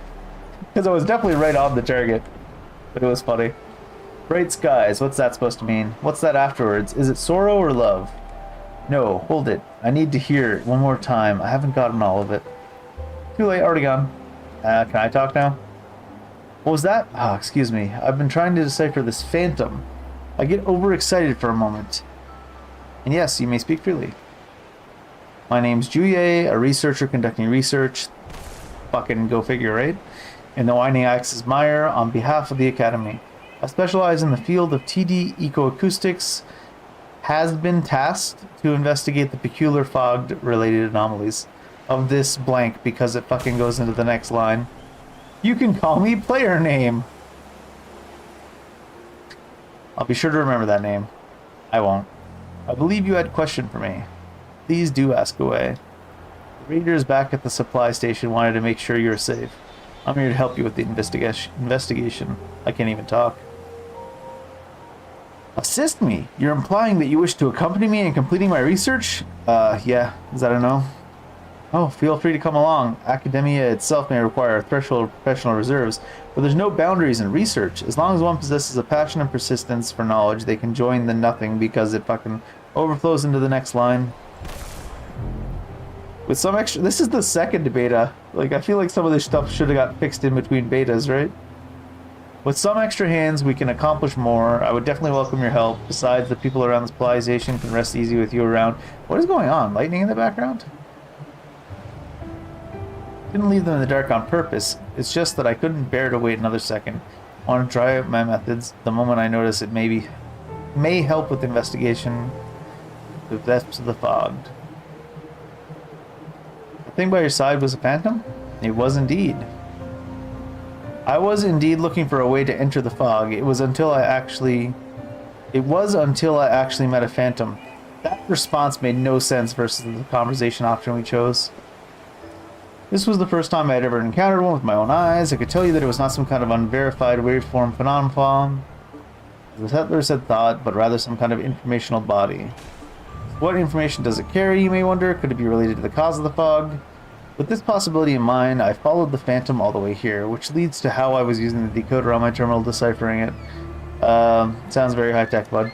Because I was definitely right on the target. But it was funny. Bright skies, what's that supposed to mean? What's that afterwards? Is it sorrow or love? No, hold it. I need to hear it one more time. I haven't gotten all of it. Too late, already gone. Can I talk now? What was that? Ah, excuse me. I've been trying to decipher this phantom. I get overexcited for a moment. And yes, you may speak freely. My name's Juyi, a researcher conducting research. Fucking go figure, right? In the Winding Axis Mire on behalf of the Academy. I specialize in the field of TD ecoacoustics, has been tasked to investigate the peculiar fog-related anomalies of this blank because it fucking goes into the next line. You can call me player name. I'll be sure to remember that name. I won't. I believe you had a question for me. Please do ask away. The raiders back at the supply station wanted to make sure you're safe. I'm here to help you with the investigation. I can't even talk. Assist me? You're implying that you wish to accompany me in completing my research? Yeah. Is that a no? Oh, feel free to come along. Academia itself may require a threshold of professional reserves, but there's no boundaries in research. As long as one possesses a passion and persistence for knowledge, they can join the nothing because it fucking overflows into the next line. With some extra... This is the second beta. Like, I feel like some of this stuff should have got fixed in between betas, right? With some extra hands, we can accomplish more. I would definitely welcome your help. Besides, the people around this supply station can rest easy with you around. What is going on? Lightning in the background? Didn't leave them in the dark on purpose. It's just that I couldn't bear to wait another second. I want to try out my methods the moment I notice it may help with the investigation of the depths of the fog. The thing by your side was a phantom? It was indeed. I was indeed looking for a way to enter the fog. It was until I actually met a phantom. That response made no sense versus the conversation option we chose. This was the first time I had ever encountered one with my own eyes. I could tell you that it was not some kind of unverified waveform phenomenon, as the settlers had thought, but rather some kind of informational body. What information does it carry, you may wonder? Could it be related to the cause of the fog? With this possibility in mind, I followed the phantom all the way here, which leads to how I was using the decoder on my terminal deciphering it. Sounds very high-tech, bud.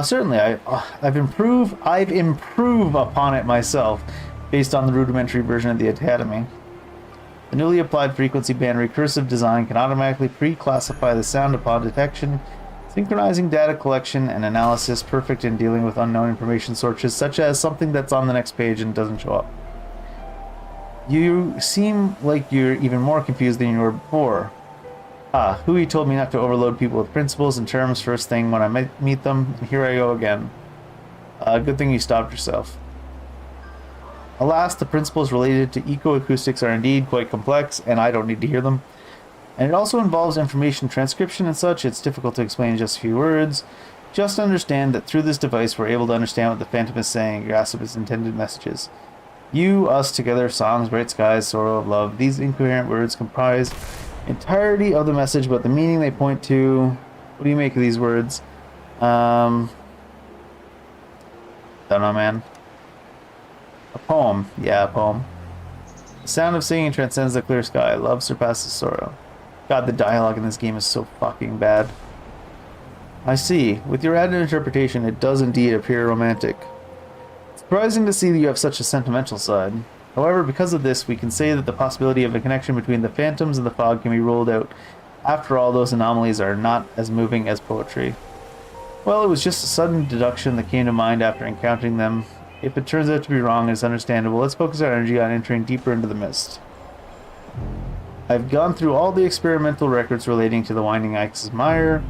Certainly, I've improved upon it myself, based on the rudimentary version of the Academy. The newly applied frequency band recursive design can automatically pre-classify the sound upon detection, synchronizing data collection and analysis, perfect in dealing with unknown information sources, such as something that's on the next page and doesn't show up. You seem like you're even more confused than you were before. Hui told me not to overload people with principles and terms first thing when I meet them, and here I go again. Good thing you stopped yourself. Alas, the principles related to ecoacoustics are indeed quite complex, and I don't need to hear them. And it also involves information transcription and such. It's difficult to explain in just a few words. Just understand that through this device we're able to understand what the Phantom is saying, grasp its intended messages. You, us, together, songs, bright skies, sorrow of love. These incoherent words comprise entirety of the message, but the meaning they point to... What do you make of these words? Don't know, man. A poem. Yeah, a poem. The sound of singing transcends the clear sky. Love surpasses sorrow. God, the dialogue in this game is so fucking bad. I see. With your added interpretation, it does indeed appear romantic. Surprising to see that you have such a sentimental side. However, because of this, we can say that the possibility of a connection between the phantoms and the fog can be ruled out. After all, those anomalies are not as moving as poetry. Well, it was just a sudden deduction that came to mind after encountering them. If it turns out to be wrong, it's understandable. Let's focus our energy on entering deeper into the mist. I've gone through all the experimental records relating to the Winding Axe's Mire,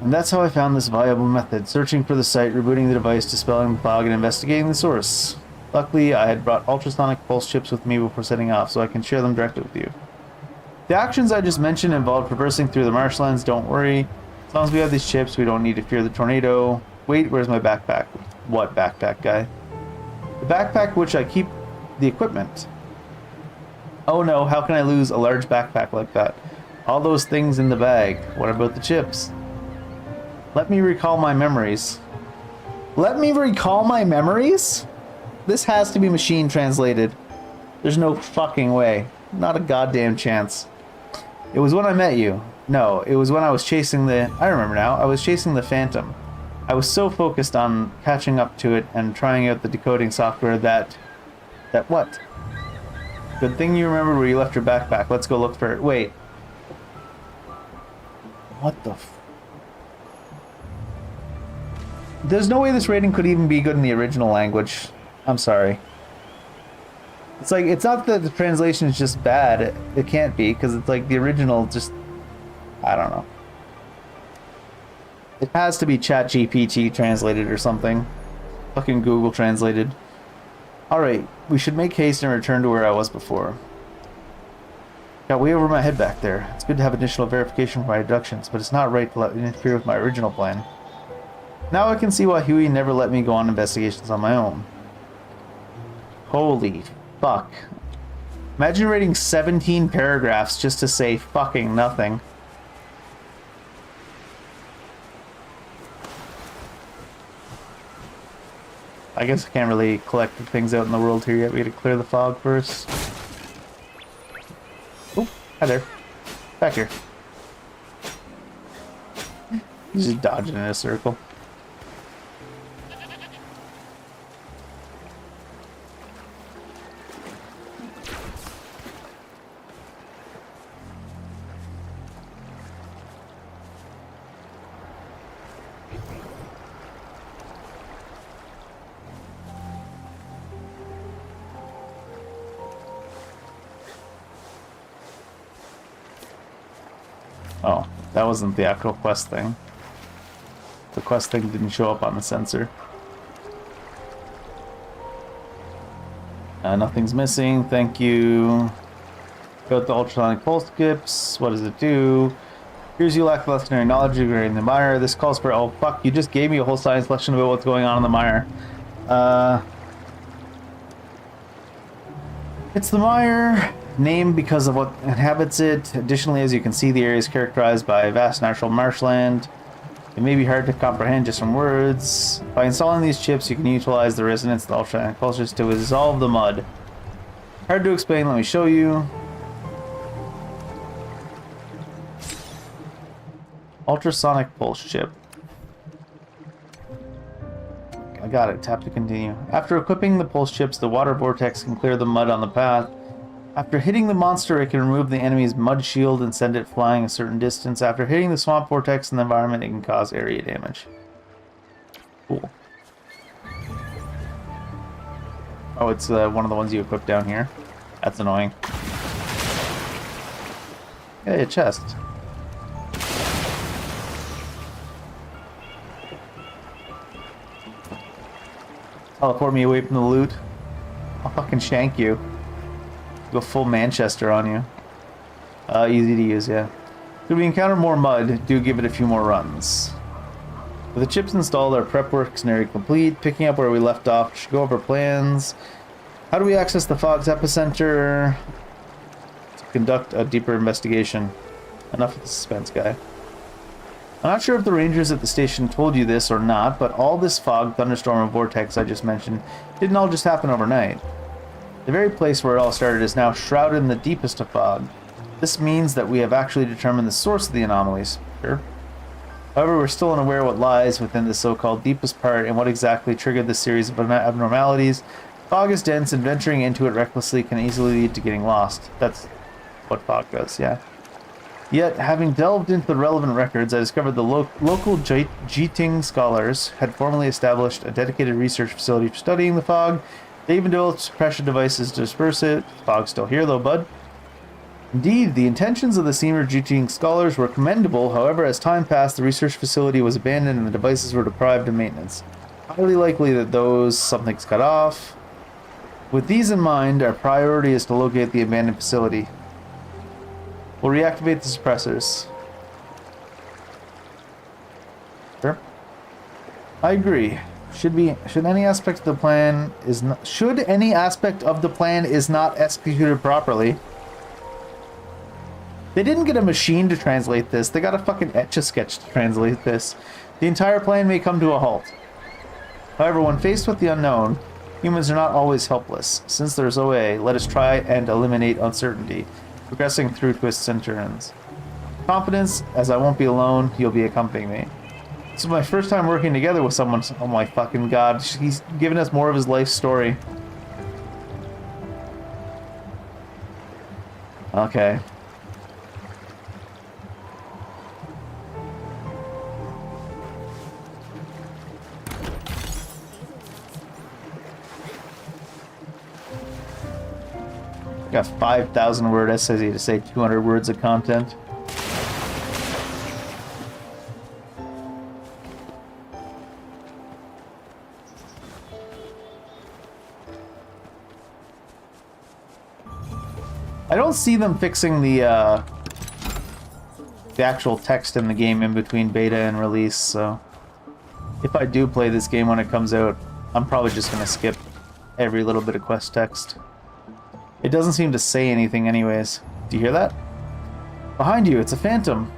and that's how I found this viable method, searching for the site, rebooting the device, dispelling the fog, and investigating the source. Luckily, I had brought ultrasonic pulse chips with me before setting off, so I can share them directly with you. The actions I just mentioned involved traversing through the marshlands. Don't worry. As long as we have these chips, we don't need to fear the tornado. Wait, where's my backpack? What backpack, guy? The backpack which I keep the equipment. Oh no, how can I lose a large backpack like that? All those things in the bag. What about the chips? Let me recall my memories. Let me recall my memories? This has to be machine translated. There's no fucking way. Not a goddamn chance. It was when I met you. No, it was when I was chasing the... I remember now. I was chasing the Phantom. I was so focused on catching up to it and trying out the decoding software that... That what? Good thing you remembered where you left your backpack. Let's go look for it. Wait. What the f... There's no way this rating could even be good in the original language. I'm sorry. It's like, it's not that the translation is just bad. It can't be, because it's like the original just... I don't know. It has to be ChatGPT translated or something. Fucking Google translated. Alright, we should make haste and return to where I was before. Got way over my head back there. It's good to have additional verification for my deductions, but it's not right to let it interfere with my original plan. Now I can see why Huey never let me go on investigations on my own. Holy fuck. Imagine reading 17 paragraphs just to say fucking nothing. I guess I can't really collect the things out in the world here yet. We gotta clear the fog first. Oh, hi there. Back here. He's just dodging in a circle. Oh, that wasn't the actual quest thing. The quest thing didn't show up on the sensor. Nothing's missing, thank you. Go to the ultrasonic pulse skips. What does it do? Here's you lack legendary knowledge regarding the mire. This calls for... Oh, fuck, you just gave me a whole science lesson about what's going on in the mire. It's the mire, named because of what inhabits it. Additionally, as you can see, the area is characterized by a vast natural marshland. It may be hard to comprehend just from words. By installing these chips, you can utilize the resonance of the ultrasonic pulses to dissolve the mud. Hard to explain, let me show you. Ultrasonic pulse chip. I got it. Tap to continue. After equipping the pulse chips, the water vortex can clear the mud on the path. After hitting the monster, it can remove the enemy's mud shield and send it flying a certain distance. After hitting the swamp vortex in the environment, it can cause area damage. Cool. Oh, it's one of the ones you equip down here. That's annoying. Hey, a chest. Teleport me away from the loot. I'll fucking shank you. Go full Manchester on you. Easy to use, yeah. If we encounter more mud, do give it a few more runs. With the chips installed, our prep work's nearly complete. Picking up where we left off, should go over plans. How do we access the fog's epicenter? To conduct a deeper investigation. Enough of the suspense, guy. I'm not sure if the rangers at the station told you this or not, but all this fog, thunderstorm, and vortex I just mentioned didn't all just happen overnight. The very place where it all started is now shrouded in the deepest of fog. This means that we have actually determined the source of the anomalies. Sure. However, we're still unaware what lies within the so-called deepest part and what exactly triggered this series of abnormalities. Fog is dense, and venturing into it recklessly can easily lead to getting lost. That's what fog does, yeah. Yet, having delved into the relevant records, I discovered the local Jiting scholars had formerly established a dedicated research facility for studying the fog. They even developed suppression devices to disperse it. Fog's still here, though, bud. Indeed, the intentions of the senior Jiting scholars were commendable. However, as time passed, the research facility was abandoned and the devices were deprived of maintenance. Highly likely that something's cut off. With these in mind, our priority is to locate the abandoned facility. We'll reactivate the suppressors. Sure. I agree. Should any aspect of the plan is not executed properly. They didn't get a machine to translate this. They got a fucking Etch-a-Sketch to translate this. The entire plan may come to a halt. However, when faced with the unknown, humans are not always helpless. Since there's a way, let us try and eliminate uncertainty, progressing through twists and turns. Confidence, as I won't be alone, you'll be accompanying me. This is my first time working together with someone. Oh my fucking god, he's giving us more of his life story. Okay. Got 5,000 word essay to say 200 words of content. I don't see them fixing the actual text in the game in between beta and release, so if I do play this game when it comes out, I'm probably just gonna skip every little bit of quest text. It doesn't seem to say anything anyways. Do you hear that? Behind you, it's a phantom.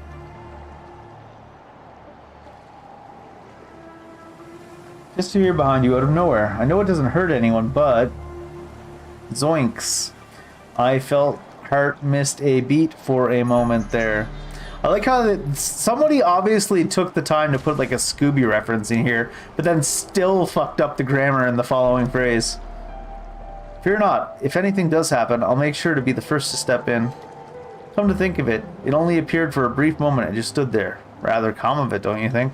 Just here behind you out of nowhere. I know it doesn't hurt anyone, but... Zoinks. I felt heart missed a beat for a moment there. I like how somebody obviously took the time to put like a Scooby reference in here, but then still fucked up the grammar in the following phrase. Fear not, if anything does happen, I'll make sure to be the first to step in. Come to think of it, it only appeared for a brief moment and just stood there. Rather calm of it, don't you think?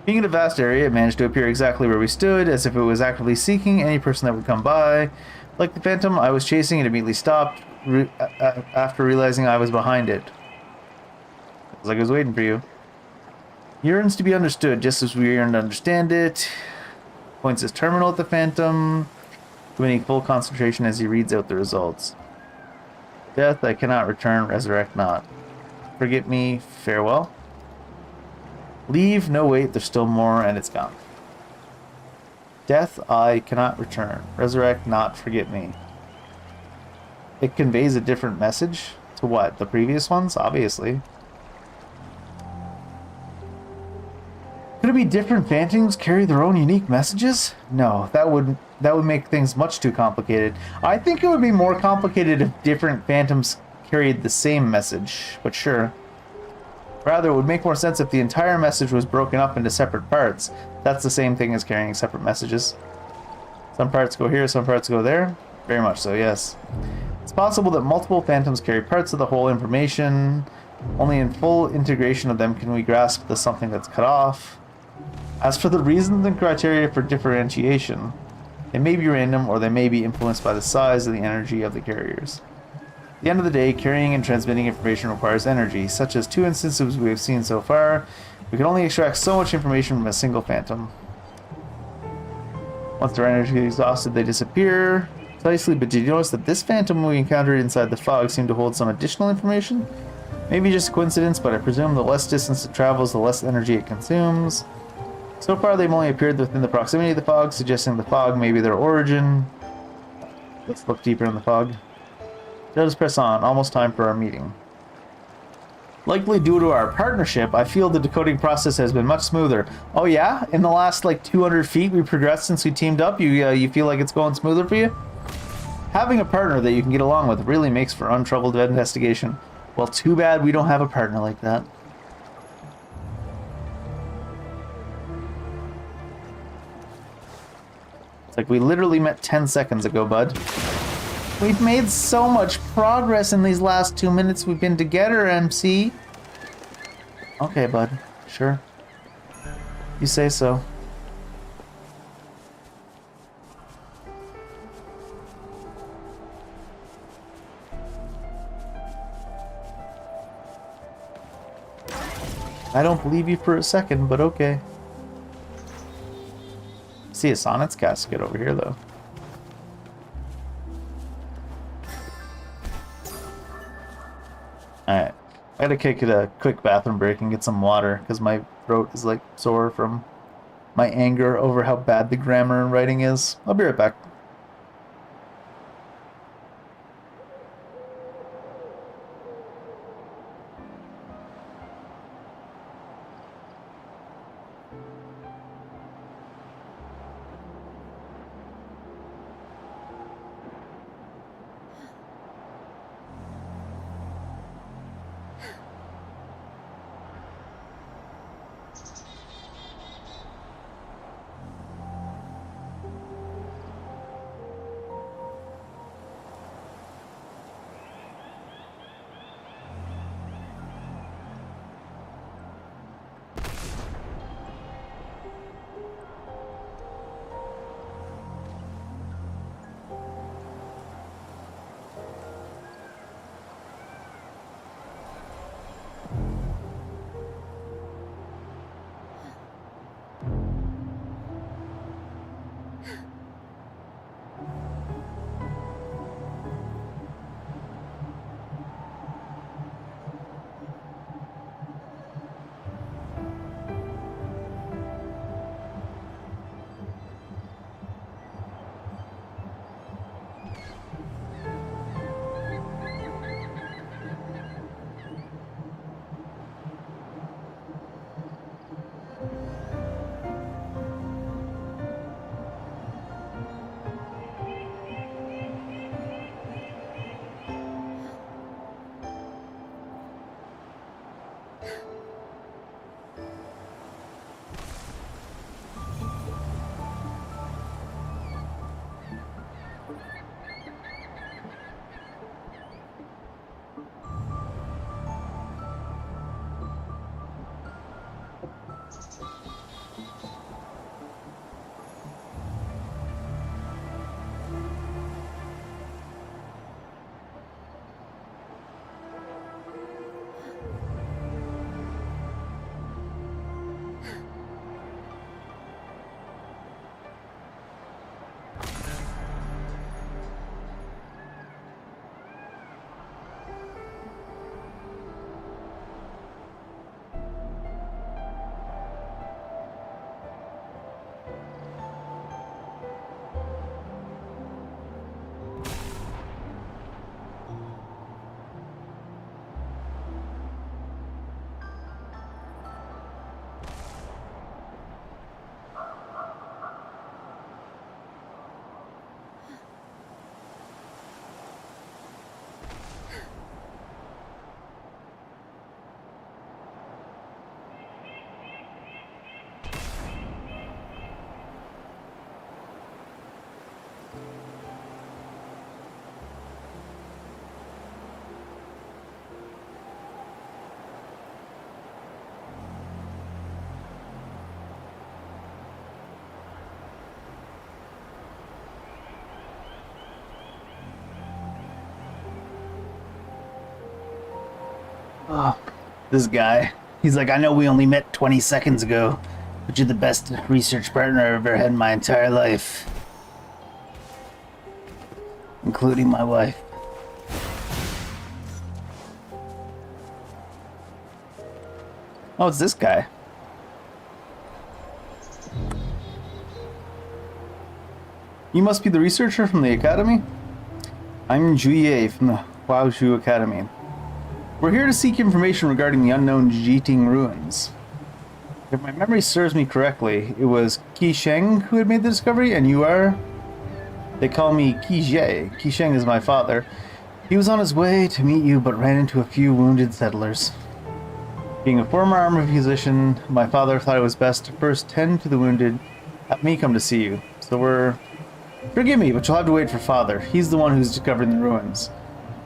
Being in a vast area, it managed to appear exactly where we stood, as if it was actively seeking any person that would come by. Like the phantom I was chasing, it immediately stopped after realizing I was behind it. It's like I was waiting for you. Yearns to be understood, just as we yearn to understand it. Points his terminal at the Phantom, winning full concentration as he reads out the results. Death, I cannot return, resurrect not. Forget me, farewell. Leave, no wait, there's still more, and it's gone. Death, I cannot return. Resurrect, not forget me. It conveys a different message to what? The previous ones? Obviously. Could it be different phantoms carry their own unique messages? No, that would make things much too complicated. I think it would be more complicated if different phantoms carried the same message, but sure. Rather, it would make more sense if the entire message was broken up into separate parts. That's the same thing as carrying separate messages. Some parts go here, some parts go there. Very much so, yes. It's possible that multiple phantoms carry parts of the whole information. Only in full integration of them can we grasp the something that's cut off. As for the reasons and criteria for differentiation, they may be random or they may be influenced by the size and the energy of the carriers. At the end of the day, carrying and transmitting information requires energy, such as 2 instances we have seen so far. We can only extract so much information from a single phantom. Once their energy is exhausted, they disappear. Precisely, but did you notice that this phantom we encountered inside the fog seemed to hold some additional information? Maybe just a coincidence, but I presume the less distance it travels, the less energy it consumes. So far, they've only appeared within the proximity of the fog, suggesting the fog may be their origin. Let's look deeper in the fog. Let us press on. Almost time for our meeting. Likely due to our partnership, I feel the decoding process has been much smoother. Oh yeah? In the last, like, 200 feet we progressed since we teamed up, you feel like it's going smoother for you? Having a partner that you can get along with really makes for untroubled investigation. Well, too bad we don't have a partner like that. It's like we literally met 10 seconds ago, bud. We've made so much progress in these last 2 minutes we've been together, MC. Okay, bud. Sure. You say so. I don't believe you for a second, but okay. See a Sonnet's casket over here, though. Alright. I gotta take a quick bathroom break and get some water, because my throat is, like, sore from my anger over how bad the grammar and writing is. I'll be right back. Oh, this guy. He's like, I know we only met 20 seconds ago, but you're the best research partner I've ever had in my entire life. Including my wife. Oh, it's this guy. You must be the researcher from the academy? I'm Juye from the Huaozhou Academy. We're here to seek information regarding the unknown Jiting ruins. If my memory serves me correctly, it was Qi Sheng who had made the discovery, and you are? They call me Qi Jie. Qi Sheng is my father. He was on his way to meet you, but ran into a few wounded settlers. Being a former armor physician, my father thought it was best to first tend to the wounded, have me come to see you. So forgive me, but you'll have to wait for father. He's the one who's discovered the ruins.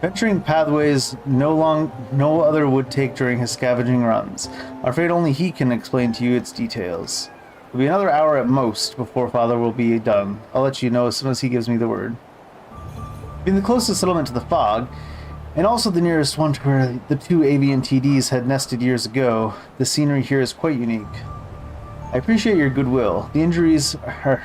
Venturing pathways no other would take during his scavenging runs. I'm afraid only he can explain to you its details. It'll be another hour at most before father will be done. I'll let you know as soon as he gives me the word. Being the closest settlement to the fog, and also the nearest one to where the two avian TDs had nested years ago, the scenery here is quite unique. I appreciate your goodwill. The injuries are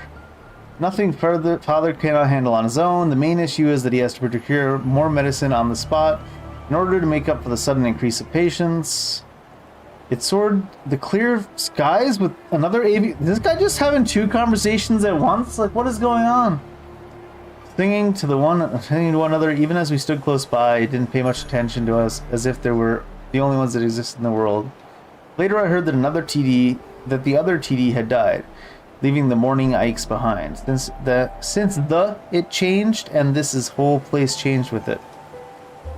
nothing father cannot handle on his own. The main issue is that he has to procure more medicine on the spot in order to make up for the sudden increase of patients. It soared the clear skies with another avian. This guy just having two conversations at once? Like, what is going on? Singing to one another, even as we stood close by, he didn't pay much attention to us, as if they were the only ones that existed in the world. Later I heard that the other TD had died, leaving the morning Ikes behind. Since it changed, and this whole place changed with it.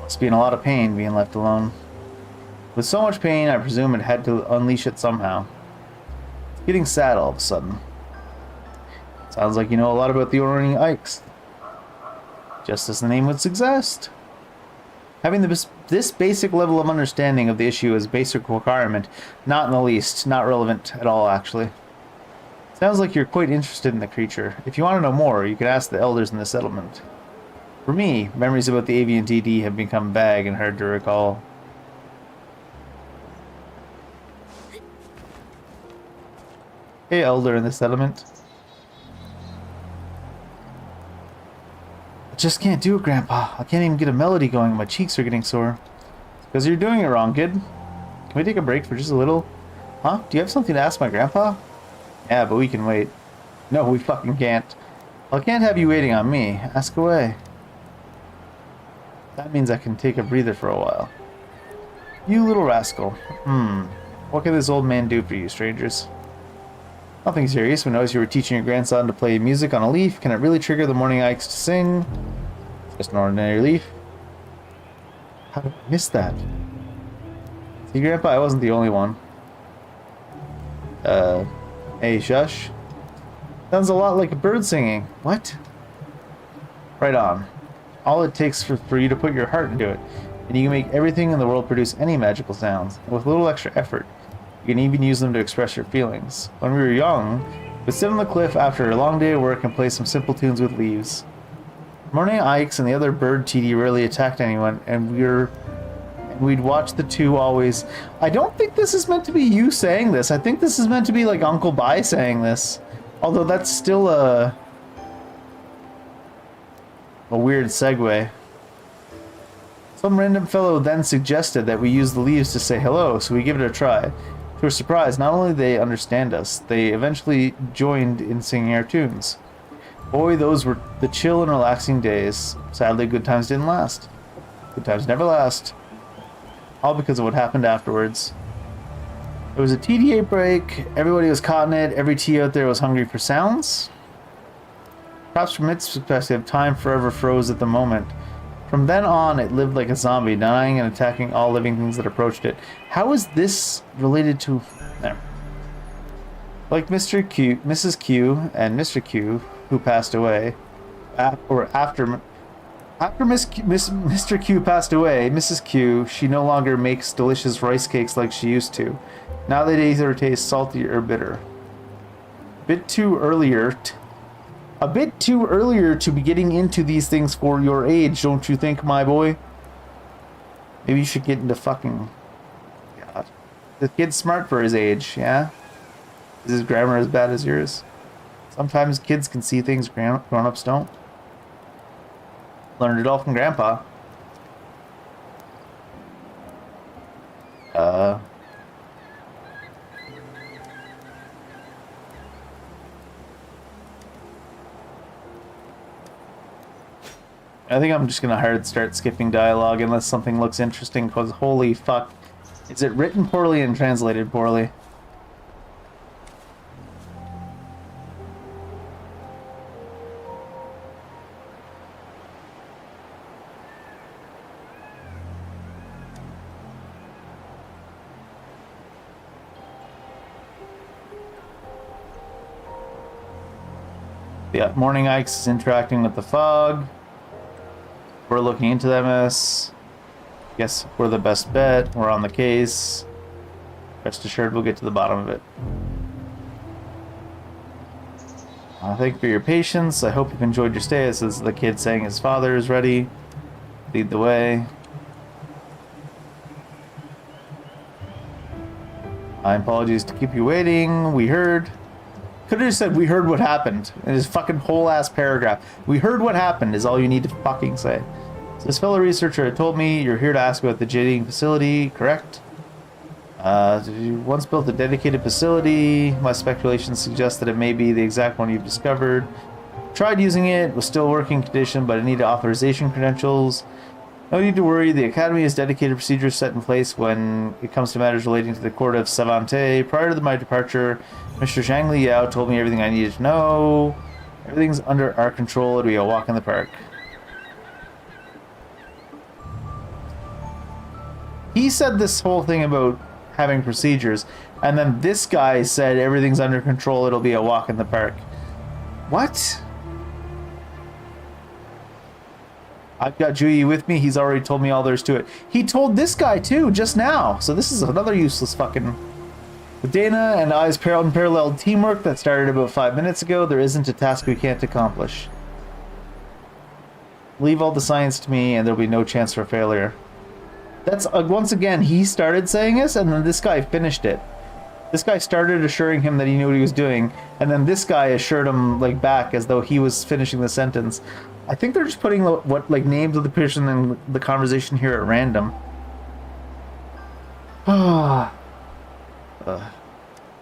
Must be in a lot of pain being left alone. With so much pain, I presume it had to unleash it somehow. It's getting sad all of a sudden. Sounds like you know a lot about the morning Ikes. Just as the name would suggest. Having this basic level of understanding of the issue is a basic requirement, not in the least, not relevant at all actually. Sounds like you're quite interested in the creature. If you want to know more, you can ask the elders in the settlement. For me, memories about the avian TD have become vague and hard to recall. Hey, elder in the settlement. I just can't do it, Grandpa. I can't even get a melody going and my cheeks are getting sore. It's because you're doing it wrong, kid. Can we take a break for just a little? Huh? Do you have something to ask my grandpa? Yeah, but we can wait. No, we fucking can't. Well, I can't have you waiting on me. Ask away. That means I can take a breather for a while. You little rascal. What can this old man do for you, strangers? Nothing serious. We noticed you were teaching your grandson to play music on a leaf. Can it really trigger the morning Ikes to sing? Just an ordinary leaf. How did I miss that? See, Grandpa, I wasn't the only one. Hey, shush. Sounds a lot like a bird singing. What? Right on. All it takes for you to put your heart into it, and you can make everything in the world produce any magical sounds. And with a little extra effort, you can even use them to express your feelings. When we were young, we'd sit on the cliff after a long day of work and play some simple tunes with leaves. Morning Ikes and the other bird TD rarely attacked anyone, and we'd watch the two always. I don't think this is meant to be you saying this. I think this is meant to be like Uncle Bai saying this. Although that's still a weird segue. Some random fellow then suggested that we use the leaves to say hello, so we give it a try. To our surprise, not only did they understand us, they eventually joined in singing our tunes. Boy, those were the chill and relaxing days. Sadly, good times didn't last. Good times never last. All because of what happened afterwards. It was a TDA break, everybody was caught in it, every T out there was hungry for sounds. Perhaps from its perspective, time forever froze at the moment. From then on, it lived like a zombie, dying and attacking all living things that approached it. How is this related to... There. Like Mr. Q, Mrs. Q, and Mr. Q, who passed away, after Mr. Q passed away, Mrs. Q, she no longer makes delicious rice cakes like she used to. Now they either taste salty or bitter. A bit too earlier to be getting into these things for your age, don't you think, my boy? Maybe you should get into fucking The kid's smart for his age, yeah? Is his grammar as bad as yours? Sometimes kids can see things grown-ups don't. Learned it all from Grandpa. I think I'm just gonna hard start skipping dialogue unless something looks interesting, because holy fuck. Is it written poorly and translated poorly? Yeah, Morning Ike's is interacting with the fog. We're looking into that mess. Guess we're the best bet. We're on the case. Rest assured we'll get to the bottom of it. Thank you for your patience. I hope you've enjoyed your stay. This is the kid saying his father is ready. Lead the way. My apologies to keep you waiting. We heard. Could have just said, we heard what happened. In his fucking whole ass paragraph. We heard what happened is all you need to fucking say. So this fellow researcher had told me you're here to ask about the jading facility, correct? You once built a dedicated facility. My speculations suggest that it may be the exact one you've discovered. Tried using it, was still working condition, but it needed authorization credentials. No need to worry, the Academy has dedicated procedures set in place when it comes to matters relating to the Court of Savante. Prior to my departure, Mr. Zhang Li Yao told me everything I needed to know. Everything's under our control. It'll be a walk in the park. He said this whole thing about having procedures, and then this guy said everything's under control. It'll be a walk in the park. What? I've got Juyi with me. He's already told me all there is to it. He told this guy too, just now. So this is another useless fucking... With Dana and I's unparalleled teamwork that started about 5 minutes ago, there isn't a task we can't accomplish. Leave all the science to me and there'll be no chance for failure. That's, once again, he started saying this and then this guy finished it. This guy started assuring him that he knew what he was doing, and then this guy assured him, like, back as though he was finishing the sentence. I think they're just putting what like names of the person in the conversation here at random.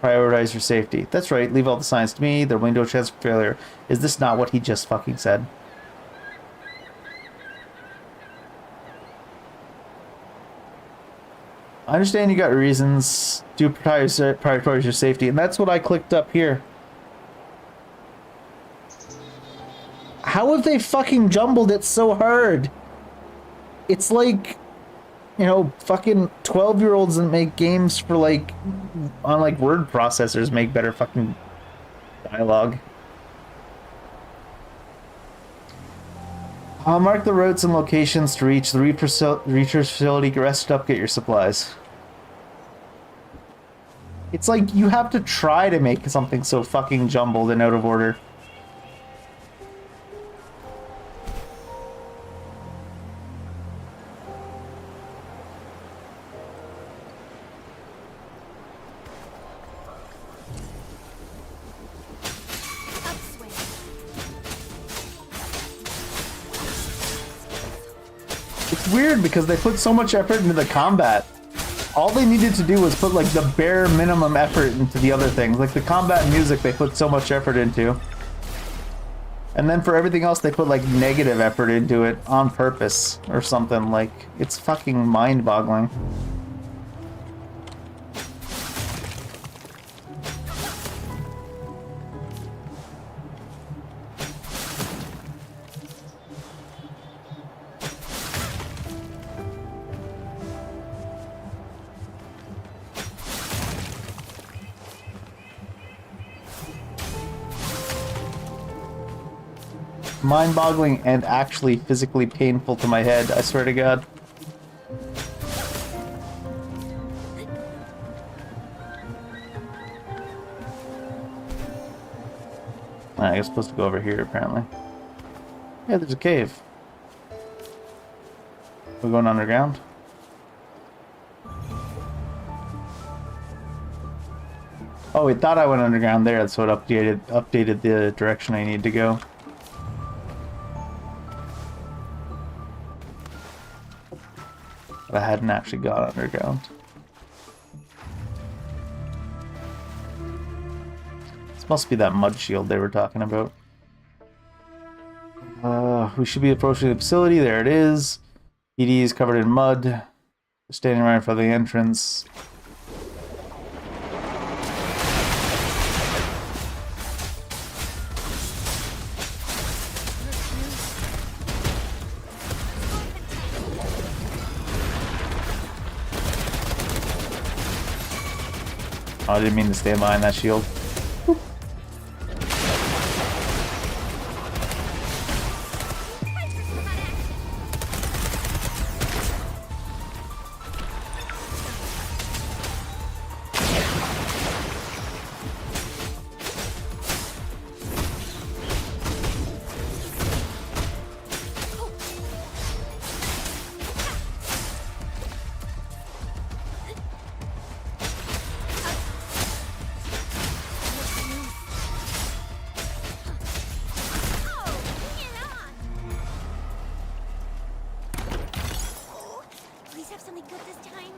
Prioritize your safety. That's right. Leave all the signs to me. There will be no chance for failure. Is this not what he just fucking said? I understand you got reasons. Do prioritize your safety, and that's what I clicked up here. How have they fucking jumbled it so hard? It's like, you know, fucking 12-year-olds that make games for like, on like word processors make better fucking dialogue. I'll mark the routes and locations to reach the research facility. Get rested up, get your supplies. It's like you have to try to make something so fucking jumbled and out of order. It's weird because they put so much effort into the combat. All they needed to do was put like the bare minimum effort into the other things. Like the combat music they put so much effort into. And then for everything else they put like negative effort into it on purpose or something. Like, it's fucking mind-boggling. Mind-boggling and actually physically painful to my head, I swear to God. I was supposed to go over here, apparently. Yeah, there's a cave. We're going underground. Oh, it thought I went underground there, so it updated the direction I need to go. But I hadn't actually gone underground. This must be that mud shield they were talking about. We should be approaching the facility. There it is. PD is covered in mud. Standing right in front of the entrance. Oh, I didn't mean to stay behind that shield. Please have something good this time.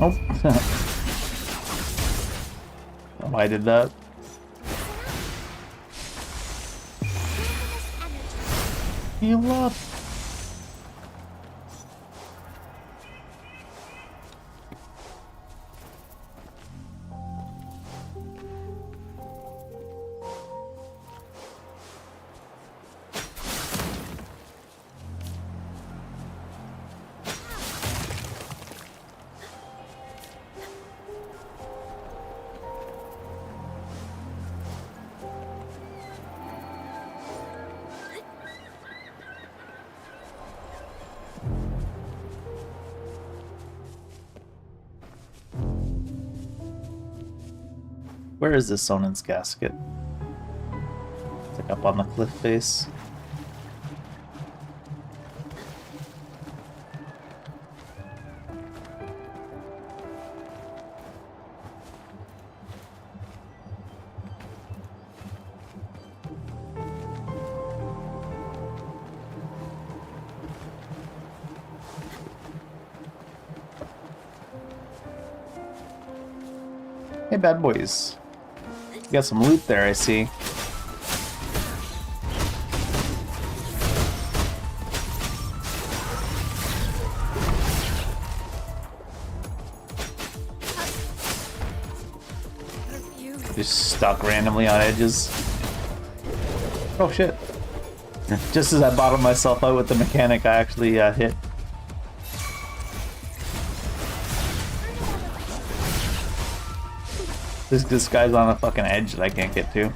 Nope. Oh, I did that. Heal up. Where is this Sonan's casket? It's like up on the cliff face. Hey, bad boys. You got some loot there, I see. Just stuck randomly on edges. Oh shit. Just as I bottomed myself out with the mechanic, I actually hit. This guy's on a fucking edge that I can't get to.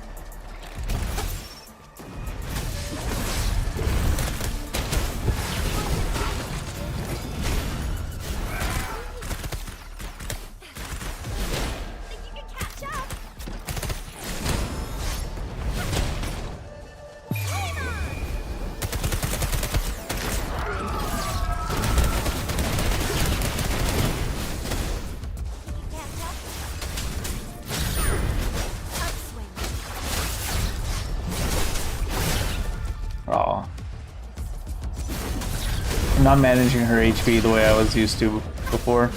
Think you can catch up? Catch up? Upswing. Aw. I'm not managing her HP the way I was used to before.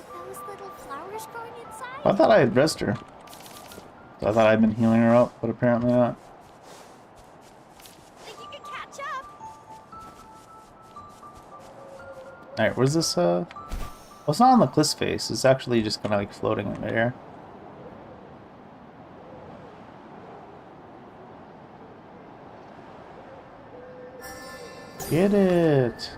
Are those little flowers growing inside? I thought I had dressed her. So I thought I'd been healing her up, but apparently not. Think you can catch up? Alright, where's this, Well, it's not on the cliff face. It's actually just kind of like floating in the air. Get it!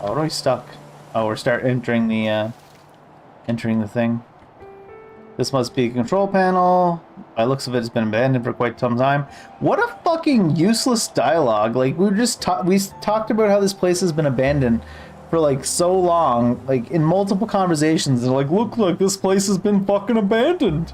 Oh, what are we stuck? Oh, we're entering the thing. This must be a control panel. By looks of it, it's been abandoned for quite some time. What a fucking useless dialogue. Like, we talked about how this place has been abandoned for, like, so long. Like, in multiple conversations. They're like, look, this place has been fucking abandoned.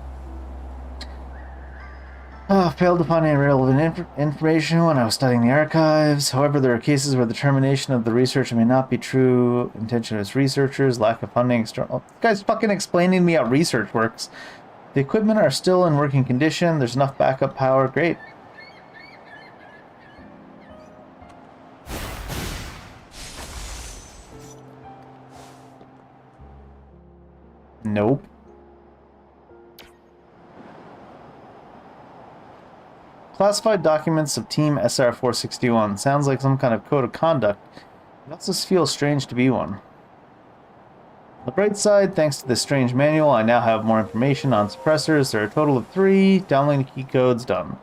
Failed to find any relevant information when I was studying the archives. However, there are cases where the termination of the research may not be true intention of its researchers, lack of funding, external... This guy's fucking explaining to me how research works. The equipment are still in working condition. There's enough backup power. Great. Nope. Classified documents of Team SR-461. Sounds like some kind of code of conduct. It also feels strange to be one. On the bright side, thanks to this strange manual, I now have more information on suppressors. There are a total of 3. Downloading the key codes done.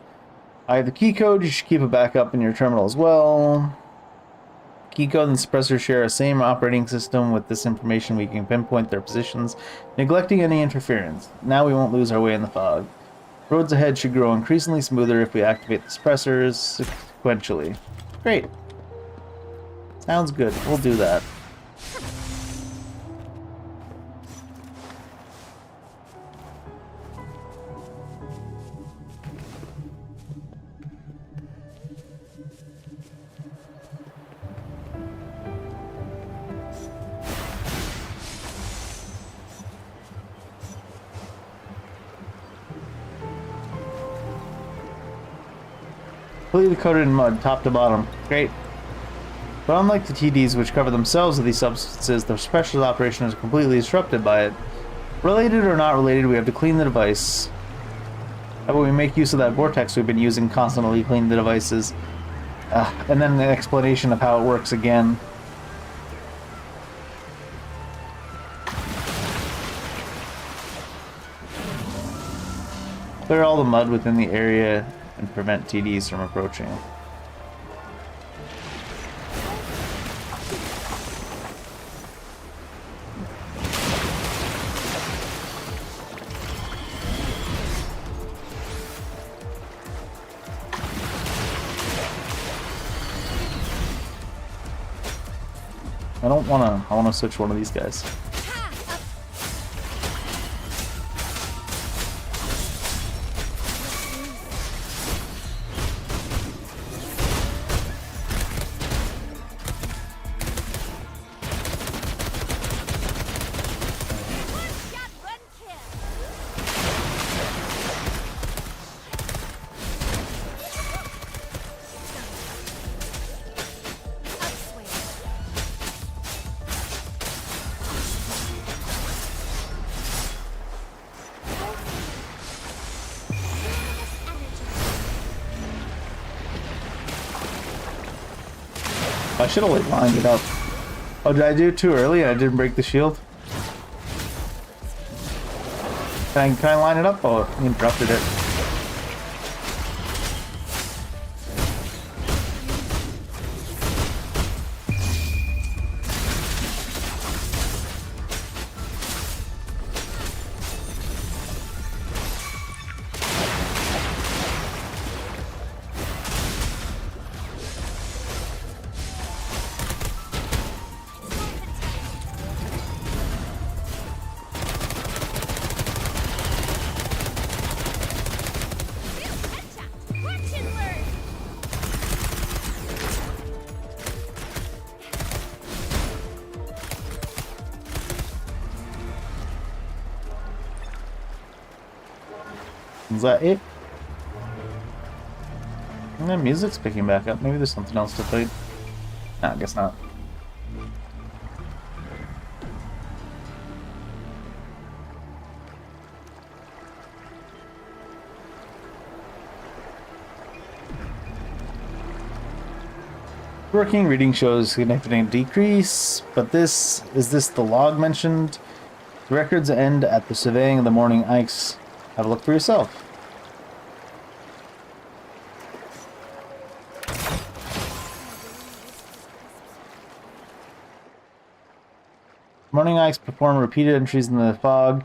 I have the key code. You should keep a backup in your terminal as well. Key code and suppressor share a same operating system. With this information, we can pinpoint their positions, neglecting any interference. Now we won't lose our way in the fog. Roads ahead should grow increasingly smoother if we activate the suppressors sequentially. Great. Sounds good. We'll do that. Completely coated in mud, top to bottom. Great. But unlike the TDs, which cover themselves with these substances, the suppressor's operation is completely disrupted by it. Related or not related, we have to clean the device. How about we make use of that vortex we've been using constantly to clean the devices? And then the explanation of how it works again. Clear all the mud within the area and prevent TDs from approaching. I wanna switch one of these guys. I should have like lined it up. Oh, did I do it too early and I didn't break the shield? Can I line it up? Oh, you interrupted it. Is that it? And the music's picking back up. Maybe there's something else to fight. Nah, I guess not. Working reading shows significant decrease, but is this the log mentioned? The records end at the surveying of the morning ice. Have a look for yourself. Morning Ikes perform repeated entries in the fog,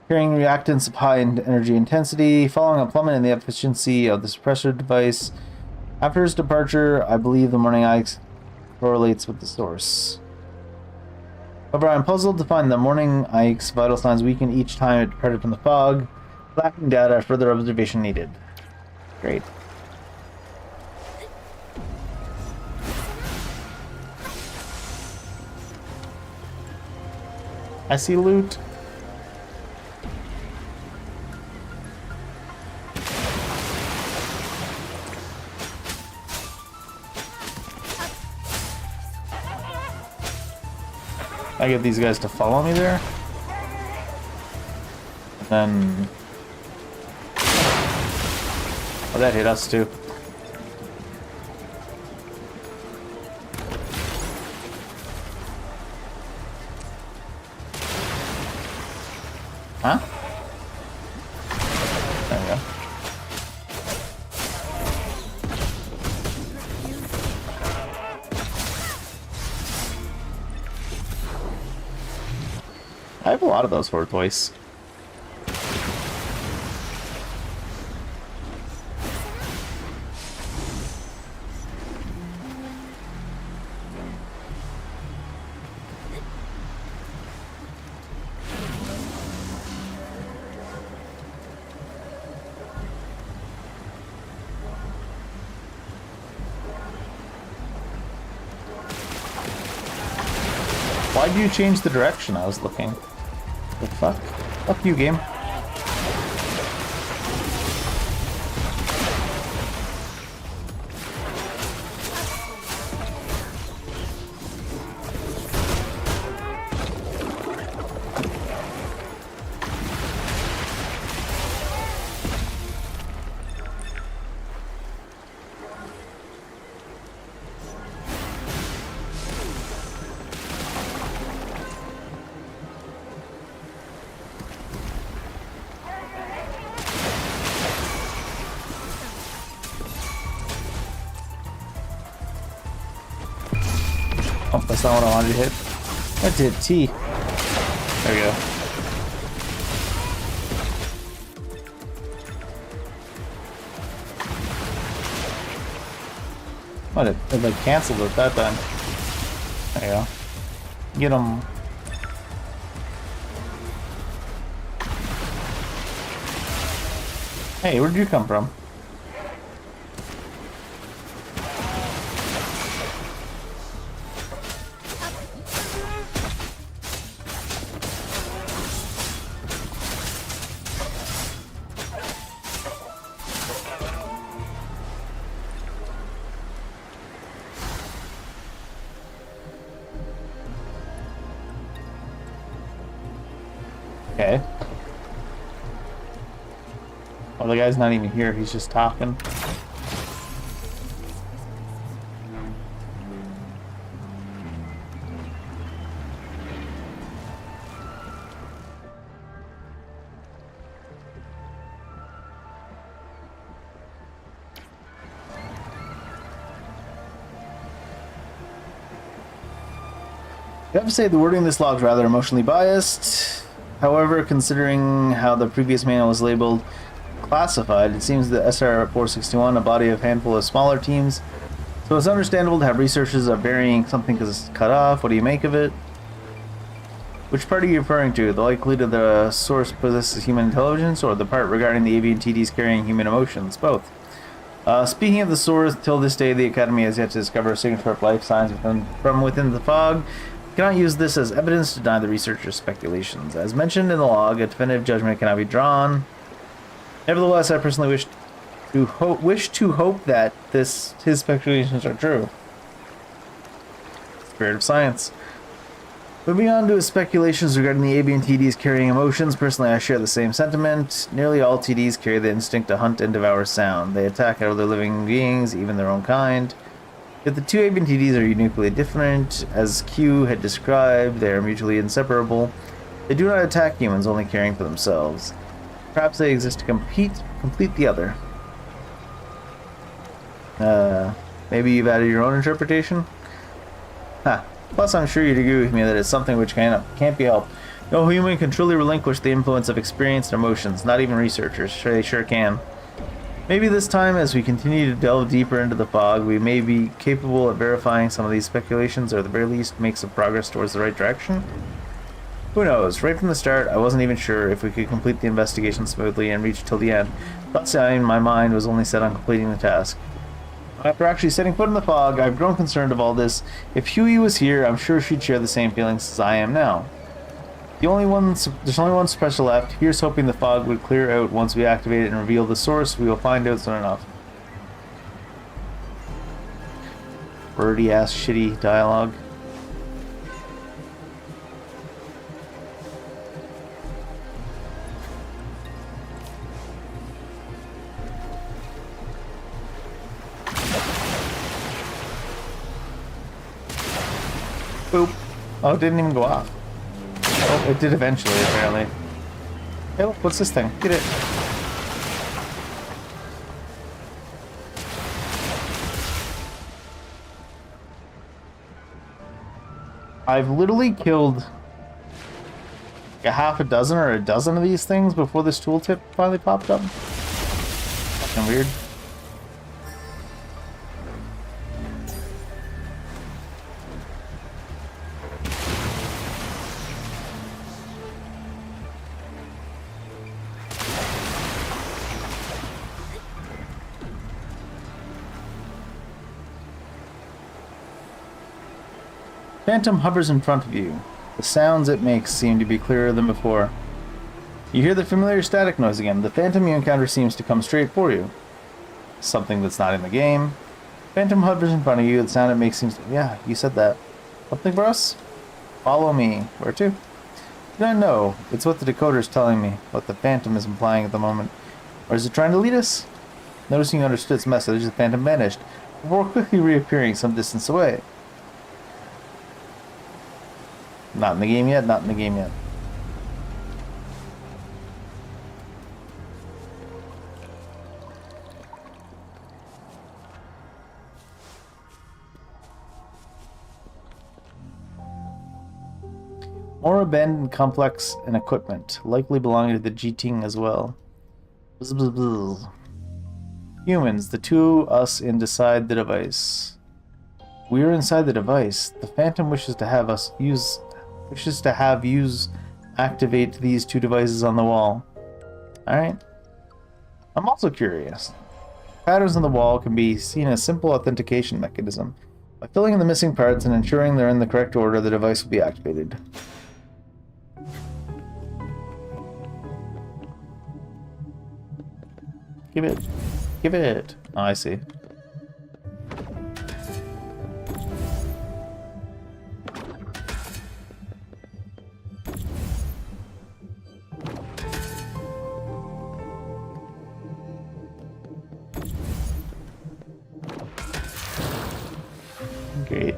carrying reactants of high energy intensity, following a plummet in the efficiency of the suppressor device. After his departure, I believe the Morning Ikes correlates with the source. However, I'm puzzled to find the Morning Ike's vital signs weaken each time it departed from the fog. Lacking data, further observation needed. Great. I see loot. I get these guys to follow me there. And then... oh, that hit us too. Huh? There we go. I have a lot of those for toys. Why do you change the direction I was looking? The fuck? Fuck you, game. Oh, that's not what I wanted to hit. I did T. There we go. What, it like canceled it that time. There you go. Get him. Hey, where'd you come from? Okay. Oh, the guy's not even here. He's just talking. You have to say the wording of this log is rather emotionally biased. However, considering how the previous manual was labeled classified, it seems that SR-461, a body of handful of smaller teams, so it's understandable to have researchers of varying something because it's cut off. What do you make of it? Which part are you referring to? The likelihood of the source possesses human intelligence, or the part regarding the avian TDs carrying human emotions? Both. Speaking of the source, till this day the Academy has yet to discover a signature of life signs from within the fog. Cannot use this as evidence to deny the researcher's speculations. As mentioned in the log, a definitive judgment cannot be drawn. Nevertheless, I personally wish to hope that his speculations are true. Spirit of science. Moving on to his speculations regarding the avian TDs carrying emotions, personally I share the same sentiment. Nearly all TDs carry the instinct to hunt and devour sound. They attack other living beings, even their own kind. Yet the two avian TDs are uniquely different. As Q had described, they are mutually inseparable. They do not attack humans, only caring for themselves. Perhaps they exist to complete the other. Maybe you've added your own interpretation? Huh. Plus, I'm sure you'd agree with me that it's something which can't be helped. No human can truly relinquish the influence of experience and emotions, not even researchers. They sure can. Maybe this time, as we continue to delve deeper into the fog, we may be capable of verifying some of these speculations, or at the very least make some progress towards the right direction. Who knows? Right from the start, I wasn't even sure if we could complete the investigation smoothly and reach till the end. Thoughts in my mind was only set on completing the task. After actually setting foot in the fog, I've grown concerned of all this. If Huey was here, I'm sure she'd share the same feelings as I am now. There's only one suppressor left. Here's hoping the fog would clear out once we activate it and reveal the source. We will find out soon enough. Birdy ass shitty dialogue. Boop. Oh, it didn't even go off. Oh, it did eventually, apparently. Hey, look, what's this thing? Get it. I've literally killed a half a dozen or a dozen of these things before this tooltip finally popped up. Fucking weird. Phantom hovers in front of you. The sounds it makes seem to be clearer than before. You hear the familiar static noise again. The phantom you encounter seems to come straight for you. Something that's not in the game. Phantom hovers in front of you. The sound it makes seems to... Yeah, you said that. Something for us? Follow me. Where to? I don't know. It's what the decoder's telling me. What the phantom is implying at the moment. Or is it trying to lead us? Noticing you understood its message, the phantom vanished, before quickly reappearing some distance away. Not in the game yet, not in the game yet. More abandoned complex and equipment, likely belonging to the G-Ting as well. Bzz, bzz, bzz. Humans, the two us inside the device. We're inside the device. The Phantom wishes to have activate these two devices on the wall. Alright. I'm also curious. Patterns on the wall can be seen as a simple authentication mechanism. By filling in the missing parts and ensuring they're in the correct order, the device will be activated. Give it. Give it. Oh, I see. Great.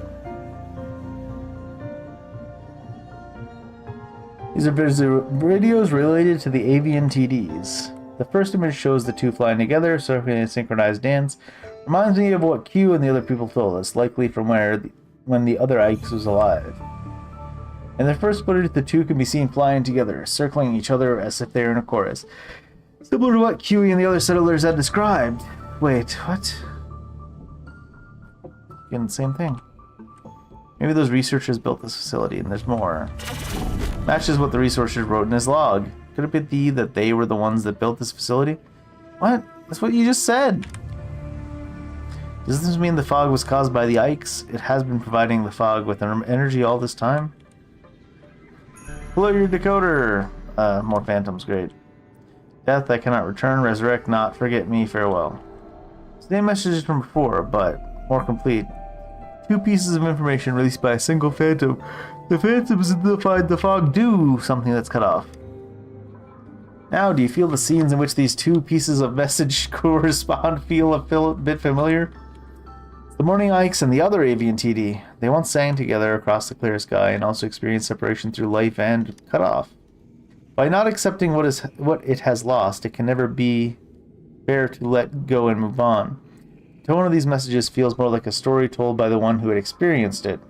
These are videos related to the avian TDs. The first image shows the two flying together, circling in a synchronized dance. Reminds me of what Q and the other people told us, likely from when the other Ike was alive. In the first footage, the two can be seen flying together, circling each other as if they were in a chorus. Similar to what Q and the other settlers had described. Wait, what? Again, the same thing. Maybe those researchers built this facility and there's more. Matches what the researchers wrote in his log. Could it be that they were the ones that built this facility? What? That's what you just said. Does this mean the fog was caused by the Ikes? It has been providing the fog with energy all this time? Blow your decoder! More phantoms, great. Death, I cannot return, resurrect not, forget me, farewell. Same messages from before, but more complete. Two pieces of information released by a single phantom. The phantoms identified the fog do something that's cut off. Now, do you feel the scenes in which these two pieces of message correspond feel a bit familiar? The Morning Ikes and the other avian TD. They once sang together across the clear sky and also experienced separation through life and cut off. By not accepting what it has lost, it can never be fair to let go and move on. The tone of these messages feels more like a story told by the one who had experienced it.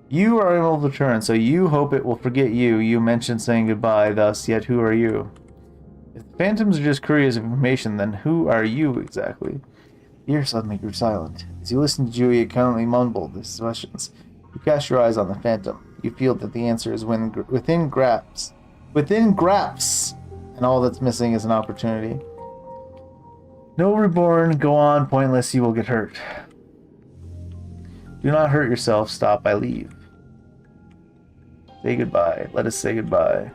You are unable to return, so you hope it will forget you. You mentioned saying goodbye, thus, yet who are you? If the phantoms are just couriers of information, then who are you exactly? Ear suddenly grew silent. As you listened to Julia currently mumble these questions, you cast your eyes on the phantom. You feel that the answer is within grasp. Within grasp! And all that's missing is an opportunity. No, reborn, go on, pointless, you will get hurt. Do not hurt yourself, stop, I leave. Say goodbye, let us say goodbye.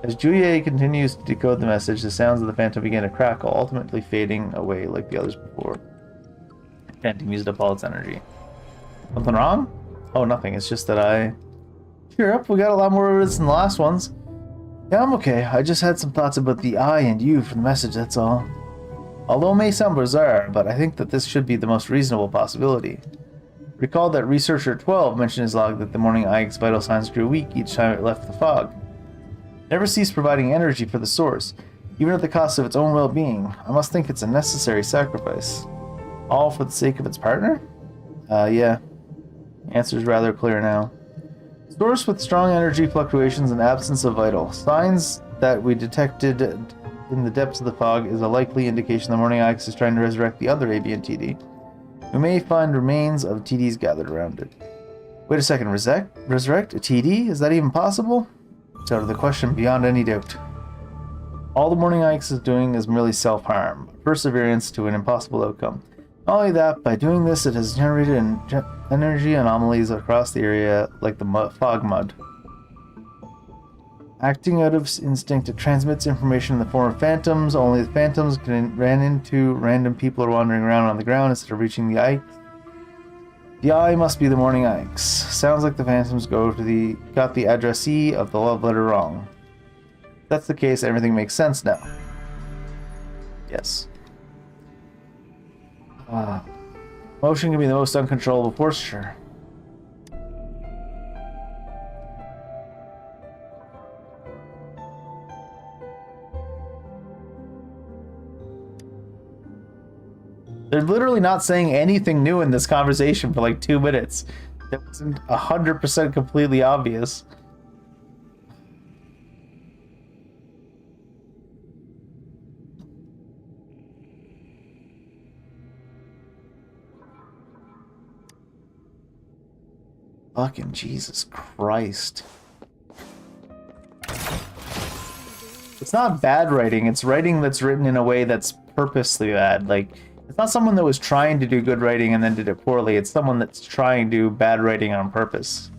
As Julia continues to decode the message, the sounds of the phantom begin to crackle, ultimately fading away like the others before. The phantom used up all its energy. Something wrong? Oh, nothing, it's just that I... Cheer up, we got a lot more evidence than the last ones. Yeah, I'm okay, I just had some thoughts about the I and you from the message, that's all. Although it may sound bizarre, but I think that this should be the most reasonable possibility. Recall that researcher 12 mentioned in his log that the morning Ike's vital signs grew weak each time it left the fog. Never ceased providing energy for the source, even at the cost of its own well-being. I must think it's a necessary sacrifice. All for the sake of its partner? Yeah. The answer's rather clear now. Source with strong energy fluctuations and absence of vital. Signs that we detected in the depths of the fog is a likely indication the morning Ike's is trying to resurrect the other avian TD. We may find remains of TDs gathered around it. Wait a second, resurrect a TD? Is that even possible? It's out of the question beyond any doubt. All the morning Ike's is doing is merely self-harm, perseverance to an impossible outcome. Not only that, by doing this it has generated energy anomalies across the area like the fog mud. Acting out of instinct, it transmits information in the form of phantoms. Only the phantoms can ran into random people are wandering around on the ground instead of reaching the Ike. The eye must be the morning Ikes. Sounds like the phantoms got the addressee of the love letter wrong. If that's the case, everything makes sense now. Yes. Motion can be the most uncontrollable force, sure. They're literally not saying anything new in this conversation for like 2 minutes. That wasn't 100% completely obvious. Fucking Jesus Christ. It's not bad writing, it's writing that's written in a way that's purposely bad. Like, it's not someone that was trying to do good writing and then did it poorly. It's someone that's trying to do bad writing on purpose.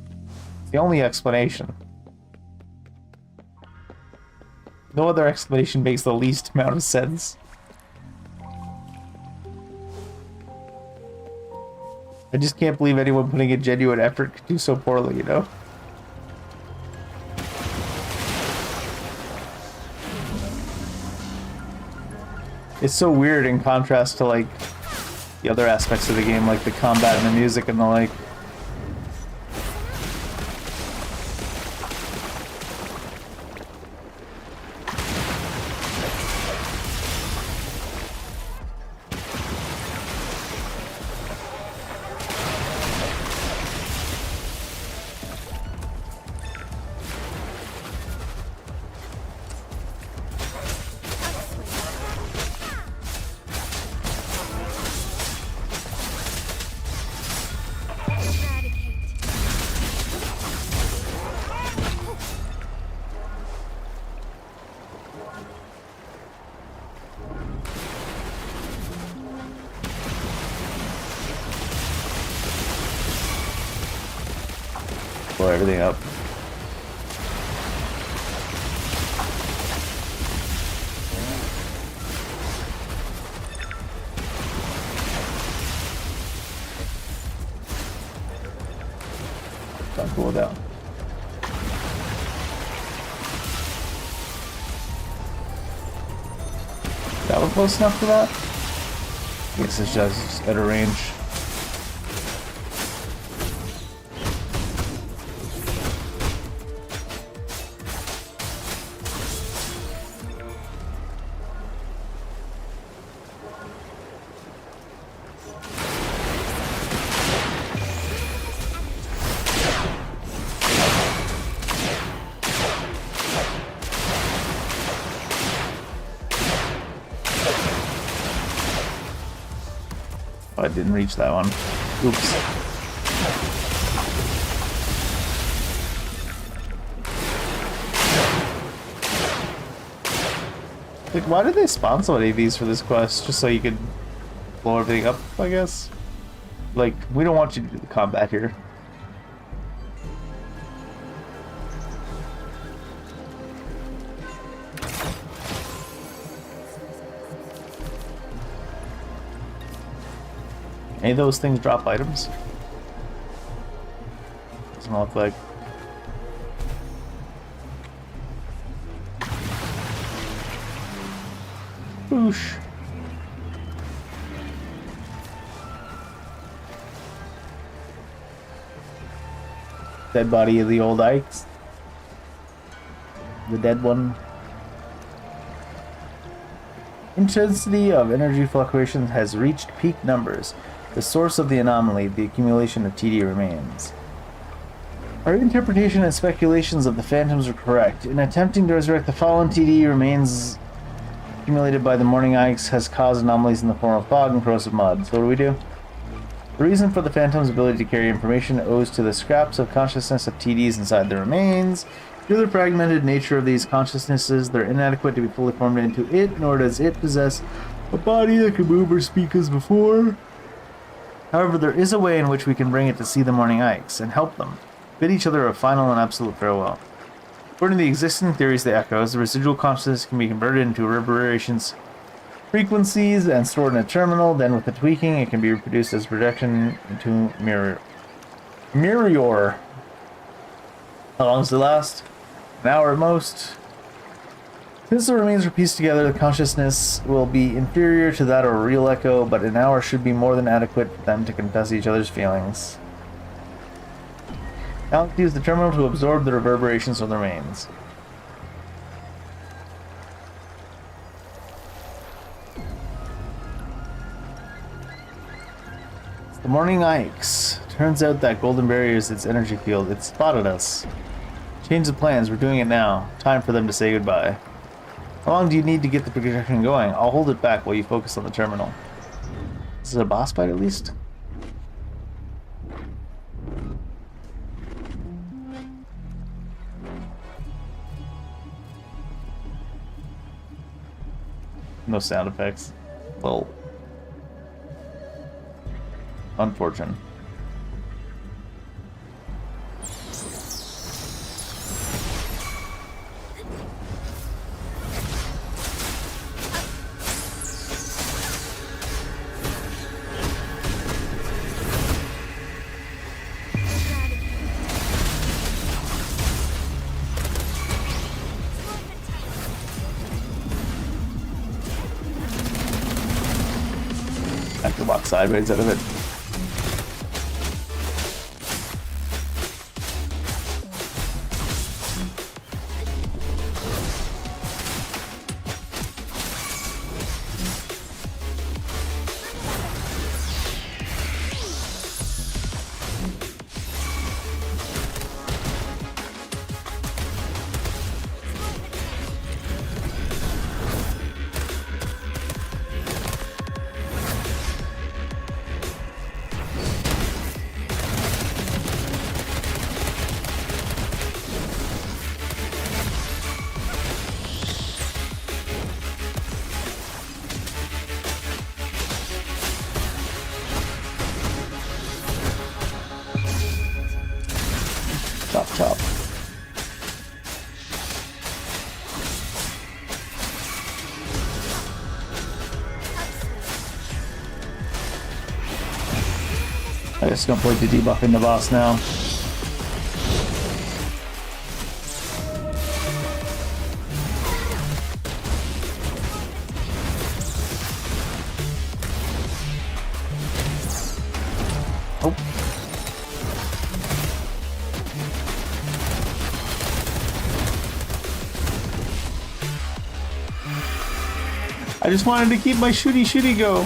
It's the only explanation. No other explanation makes the least amount of sense. I just can't believe anyone putting a genuine effort could do so poorly, you know? It's so weird in contrast to, like, the other aspects of the game, like the combat and the music and the like. Blow everything up. Don't cool down. That was close enough for that? I guess it's just at a range. Oh, I didn't reach that one. Oops. Like, why did they spawn so many of these for this quest? Just so you could blow everything up, I guess? Like, we don't want you to do the combat here. Any of those things drop items? Doesn't look like. Boosh. Dead body of the old Ikes. The dead one. Intensity of energy fluctuations has reached peak numbers. The source of the anomaly, the accumulation of TD, remains. Our interpretation and speculations of the phantoms are correct. In attempting to resurrect the fallen, TD remains accumulated by the morning Ikes has caused anomalies in the form of fog and corrosive mud. So what do we do? The reason for the phantom's ability to carry information owes to the scraps of consciousness of TDs inside the remains. Due to the fragmented nature of these consciousnesses, they're inadequate to be fully formed into it, nor does it possess a body that can move or speak as before. However, there is a way in which we can bring it to see the morning Ikes and help them, bid each other a final and absolute farewell. According to the existing theories they echoes, the residual consciousness can be converted into reverberations frequencies and stored in a terminal. Then, with the tweaking, it can be reproduced as projection into mirror. How long does it last? An hour at most. Since the remains are pieced together, the consciousness will be inferior to that of a real echo, but an hour should be more than adequate for them to confess each other's feelings. Now let's use the terminal to absorb the reverberations of the remains. It's the morning Ikes. Turns out that golden barrier is its energy field. It spotted us. Change the plans. We're doing it now. Time for them to say goodbye. How long do you need to get the projection going? I'll hold it back while you focus on the terminal. Is it a boss fight at least? No sound effects. Well, unfortunate. I have to walk sideways out of it. Chop, chop. I just gonna point to debuffing the boss now. Oh. I just wanted to keep my shooty go.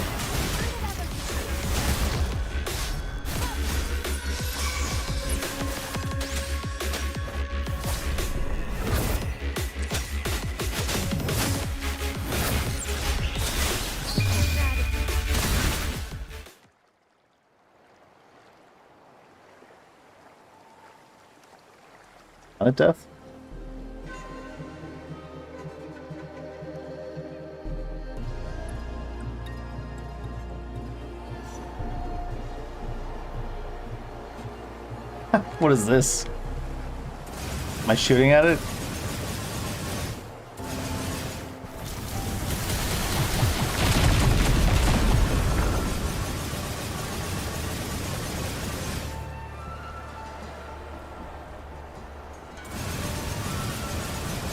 Planet death? What is this? Am I shooting at it?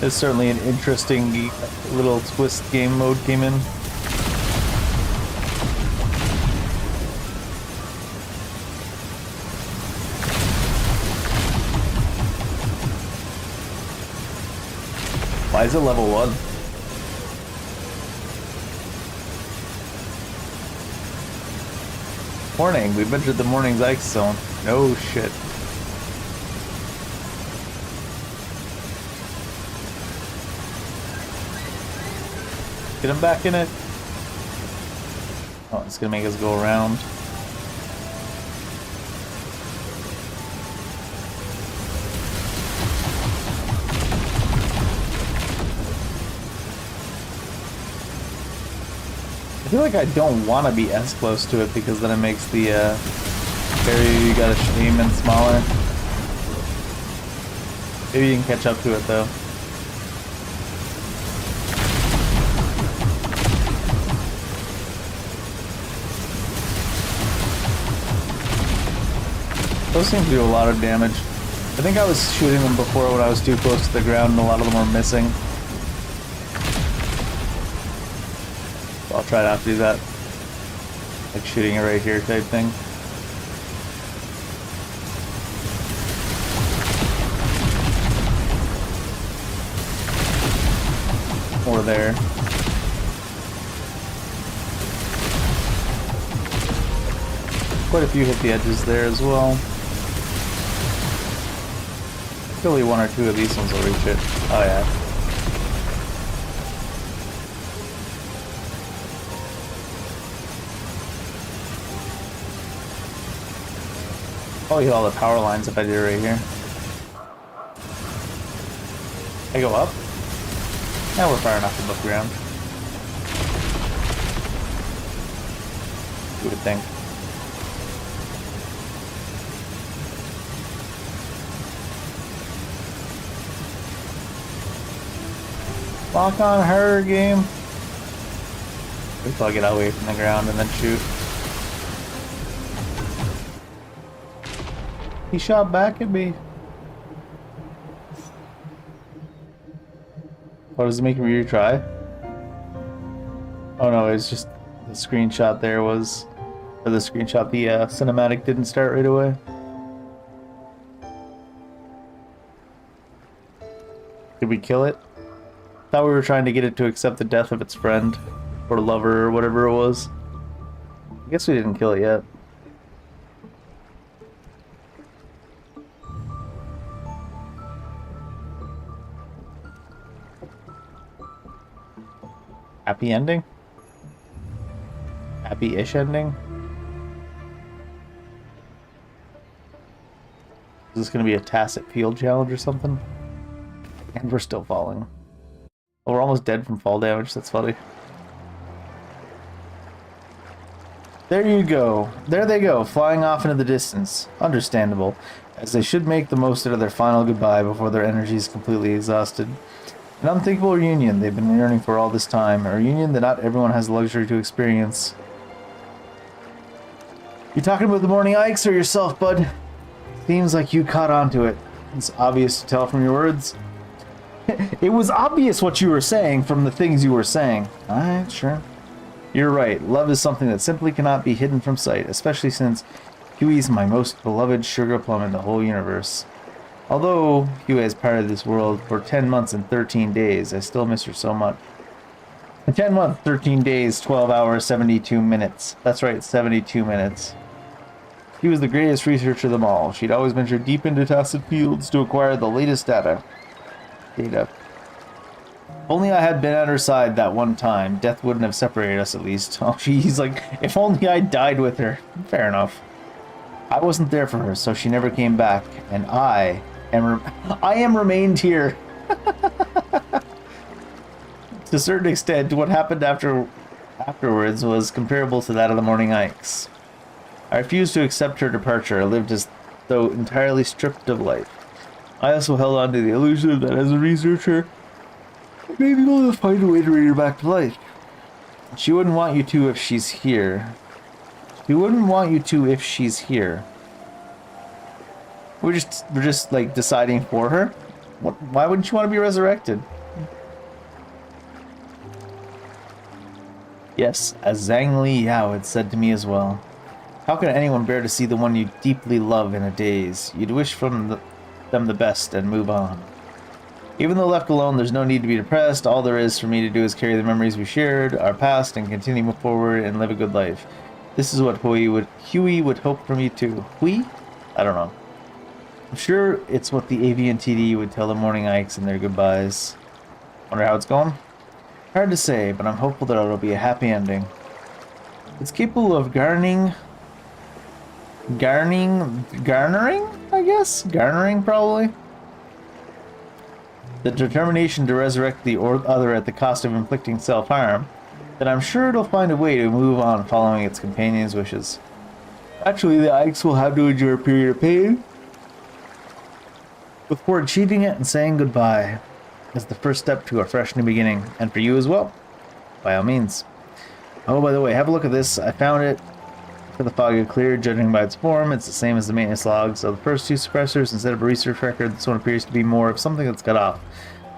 It's certainly an interesting little twist game mode came in. Why is it level 1? Morning, we've entered the morning's ice zone. No shit. Get him back in it. Oh, it's gonna make us go around. I feel like I don't want to be as close to it because then it makes the area you gotta aim in smaller. Maybe you can catch up to it though. Those seem to do a lot of damage. I think I was shooting them before when I was too close to the ground and a lot of them were missing. So I'll try not to do that. Like shooting it right here type thing. Or there. Quite a few hit the edges there as well. Surely one or two of these ones will reach it. Oh yeah. Probably hit all the power lines if I did it right here. I go up? Now we're far enough above ground. You would think. Lock on her, game. Wait till I get away from the ground and then shoot. He shot back at me. What does it make me retry? Oh no, it's just the screenshot there was, or the screenshot, the cinematic didn't start right away. Did we kill it? Thought we were trying to get it to accept the death of its friend, or lover, or whatever it was. I guess we didn't kill it yet. Happy ending? Happy-ish ending? Is this gonna be a tacit field challenge or something? And we're still falling. Well, we're almost dead from fall damage, that's funny. There you go. There they go, flying off into the distance. Understandable, as they should make the most out of their final goodbye before their energy is completely exhausted. An unthinkable reunion they've been yearning for all this time, a reunion that not everyone has the luxury to experience. You talking about the morning Ikes or yourself, bud? Seems like you caught on to it. It's obvious to tell from your words. It was obvious what you were saying from the things you were saying. Alright, sure. You're right. Love is something that simply cannot be hidden from sight, especially since Huey's my most beloved sugar plum in the whole universe. Although Huey has parted this world for 10 months and 13 days, I still miss her so much. 10 months, 13 days, 12 hours, 72 minutes. That's right, 72 minutes. She was the greatest researcher of them all. She'd always ventured deep into tacit fields to acquire the latest data. Only I had been at her side that one time, death wouldn't have separated us at least. Oh, he's like, if only I died with her. Fair enough. I wasn't there for her, so she never came back, and I I am remained here. To a certain extent, what happened afterwards was comparable to that of the morning hikes. I refused to accept her departure. I lived as though entirely stripped of life. I also held on to the illusion that as a researcher, I may be able to find a way to bring her back to life. She wouldn't want you to if she's here. She wouldn't want you to if she's here. We're just like deciding for her. Why wouldn't you want to be resurrected? Yes, as Zhang Li Yao had said to me as well. How can anyone bear to see the one you deeply love in a daze? You'd wish them the best and move on. Even though left alone, there's no need to be depressed. All there is for me to do is carry the memories we shared, our past, and continue to move forward and live a good life. This is what Huey would hope for me too. Huey? I don't know. I'm sure it's what the AV&TD would tell the morning hikes in their goodbyes. Wonder how it's going? Hard to say, but I'm hopeful that it'll be a happy ending. It's capable of garnering, I guess? Garnering, probably? The determination to resurrect the other at the cost of inflicting self-harm, then I'm sure it'll find a way to move on following its companion's wishes. Actually, the Ikes will have to endure a period of pain before achieving it and saying goodbye as the first step to a fresh new beginning, and for you as well, by all means. Oh, by the way, have a look at this. I found it for the fog had cleared. Judging by its form, it's the same as the maintenance log. So the first two suppressors, instead of a research record, this one appears to be more of something that's cut off.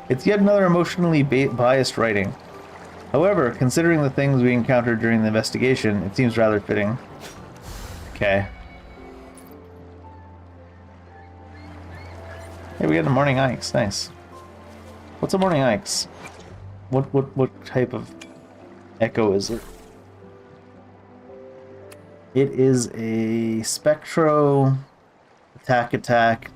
It's yet another emotionally biased writing. However, considering the things we encountered during the investigation, it seems rather fitting. Okay. Hey, we got the morning hikes. Nice. What's a morning hikes? What type of echo is it? It is a spectro attack.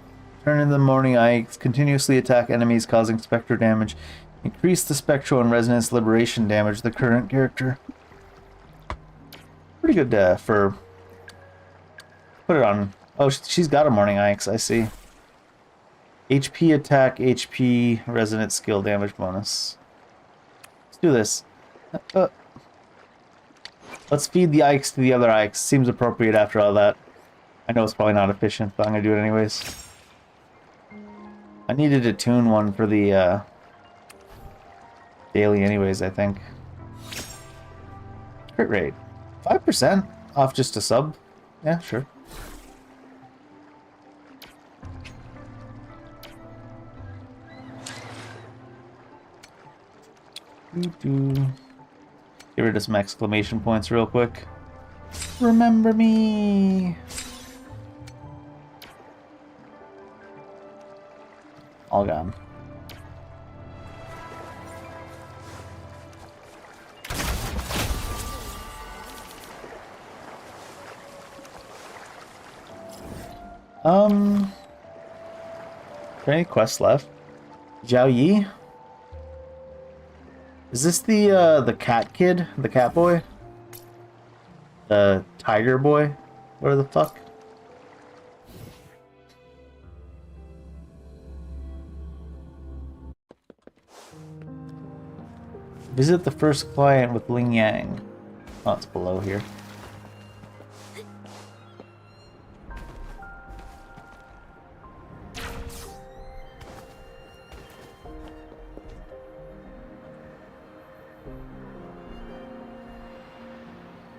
Turn in the morning hikes. Continuously attack enemies, causing spectro damage. Increase the spectral and resonance liberation damage of the current character. Pretty good for... Put it on... Oh, she's got a morning hikes, I see. HP attack, HP, resonance skill damage bonus. Let's do this. Let's feed the Ikes to the other Ikes. Seems appropriate after all that. I know it's probably not efficient, but I'm going to do it anyways. I needed to tune one for the daily anyways, I think. Crit rate. 5% off just a sub. Yeah, sure. Get rid of some exclamation points real quick. Remember me! All gone. Are there any quests left? Zhao Yi? Is this the cat kid? The cat boy? The tiger boy? Where the fuck? Visit the first client with Ling Yang. Oh, it's below here.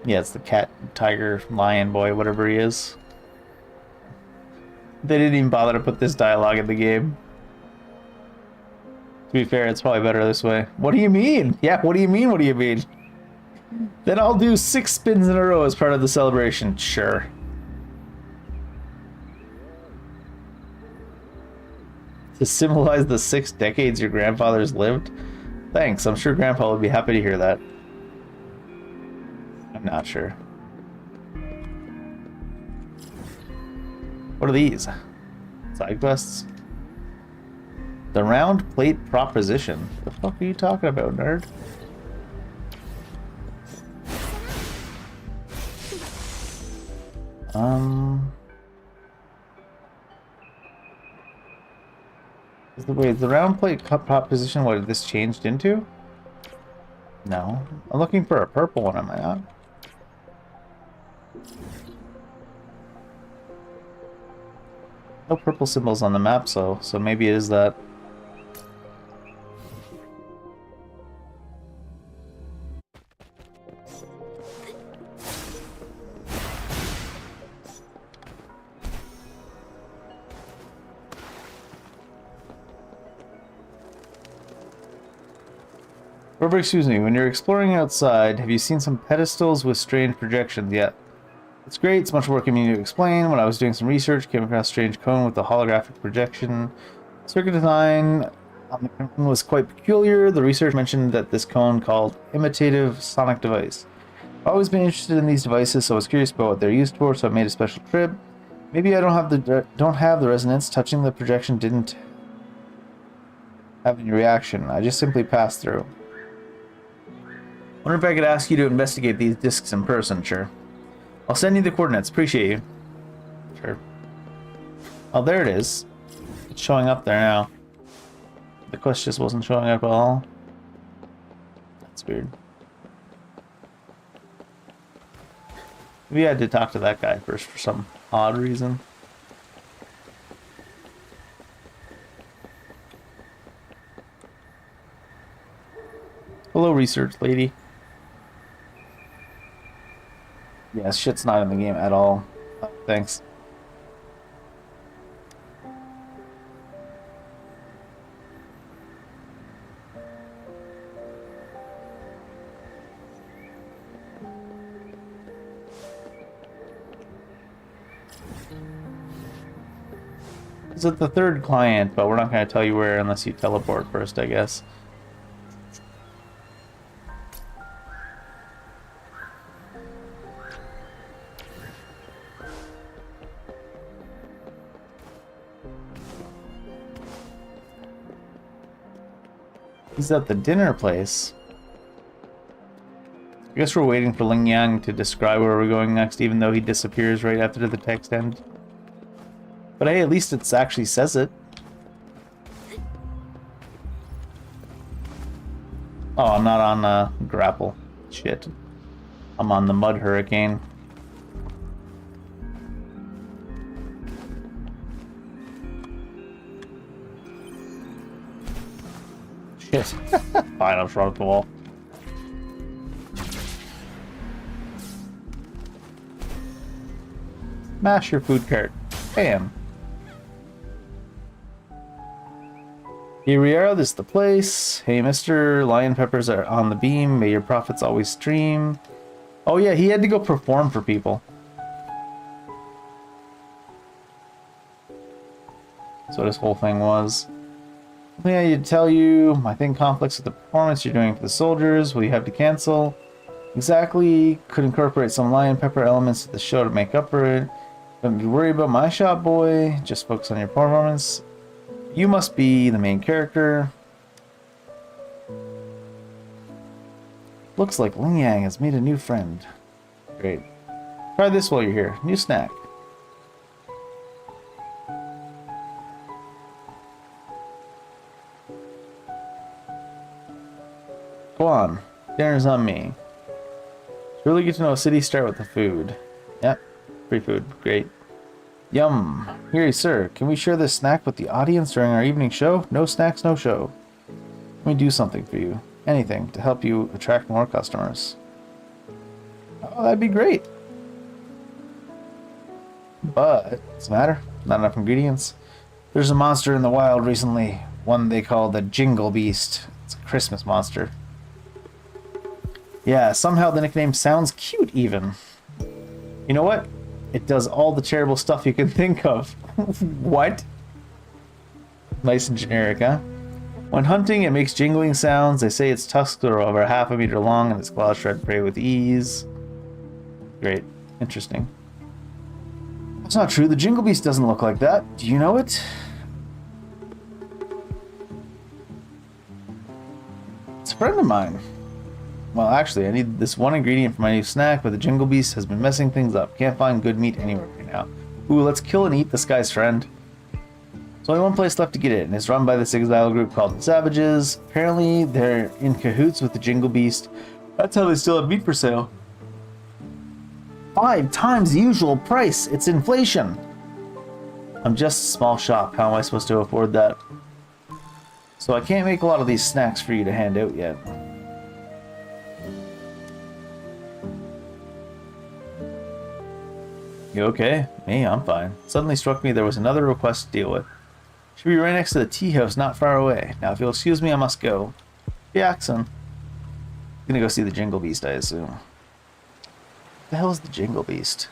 Yeah, it's the cat, tiger, lion boy, whatever he is. They didn't even bother to put this dialogue in the game. To be fair, it's probably better this way. What do you mean? Yeah, what do you mean? What do you mean? Then I'll do 6 spins in a row as part of the celebration. Sure. To symbolize the 6 decades your grandfather's lived? Thanks, I'm sure Grandpa would be happy to hear that. I'm not sure. What are these? Side quests? The round plate proposition. The fuck are you talking about, nerd? Is the round plate cup top position what this changed into? No. I'm looking for a purple one, am I not? No purple symbols on the map, so maybe it is that. Robert, excuse me, when you're exploring outside, have you seen some pedestals with strange projections yet? It's great, it's much work for me to explain. When I was doing some research, came across a strange cone with a holographic projection. Circuit design on the cone was quite peculiar. The research mentioned that this cone called imitative sonic device. I've always been interested in these devices, so I was curious about what they're used for, so I made a special trip. Maybe I don't have the resonance. Touching the projection didn't have any reaction. I just simply passed through. Wonder if I could ask you to investigate these discs in person, sure. I'll send you the coordinates, appreciate you. Sure. Oh, there it is. It's showing up there now. The quest just wasn't showing up at all. That's weird. Maybe I had to talk to that guy first for some odd reason. Hello, research lady. Yeah, shit's not in the game at all. Oh, thanks. It's at the third client, but we're not going to tell you where unless you teleport first, I guess. He's at the dinner place. I guess we're waiting for Ling Yang to describe where we're going next, even though he disappears right after the text ends. But hey, at least it actually says it. Oh, I'm not on grapple. Shit. I'm on the mud hurricane. Shit. Fine, I'll run up the wall. Mash your food cart. Bam. Here we are, this is the place. Hey, mister, lion peppers are on the beam. May your profits always stream. Oh yeah, he had to go perform for people. That's what his whole thing was. Something I need to tell you. My thing conflicts with the performance you're doing for the soldiers. Will you have to cancel? Exactly. Could incorporate some lion pepper elements to the show to make up for it. Don't be worried about my shop, boy. Just focus on your performance. You must be the main character. Looks like Ling Yang has made a new friend. Great. Try this while you're here. New snack. Go on. Dinner's on me. It's really good to know a city start with the food. Yep. Free food. Great. Yum. Here, sir. Can we share this snack with the audience during our evening show? No snacks, no show. Let me do something for you. Anything to help you attract more customers. Oh, that'd be great. But, what's the matter? Not enough ingredients. There's a monster in the wild recently. One they call the Jingle Beast. It's a Christmas monster. Yeah, somehow the nickname sounds cute even. You know what? It does all the terrible stuff you can think of. What? Nice and generic, huh? When hunting, it makes jingling sounds. They say its tusks are over half a meter long and its claws shred prey with ease. Great. Interesting. That's not true. The Jingle Beast doesn't look like that. Do you know it? It's a friend of mine. Well, actually, I need this one ingredient for my new snack, but the Jingle Beast has been messing things up. Can't find good meat anywhere right now. Ooh, let's kill and eat this guy's friend. There's only one place left to get it, and it's run by this exile group called the Savages. Apparently, they're in cahoots with the Jingle Beast. That's how they still have meat for sale. 5 times the usual price. It's inflation. I'm just a small shop. How am I supposed to afford that? So I can't make a lot of these snacks for you to hand out yet. You okay? Me, I'm fine. Suddenly struck me there was another request to deal with. Should be right next to the tea house, not far away. Now, if you'll excuse me, I must go. Jackson. Gonna go see the Jingle Beast, I assume. What the hell is the Jingle Beast?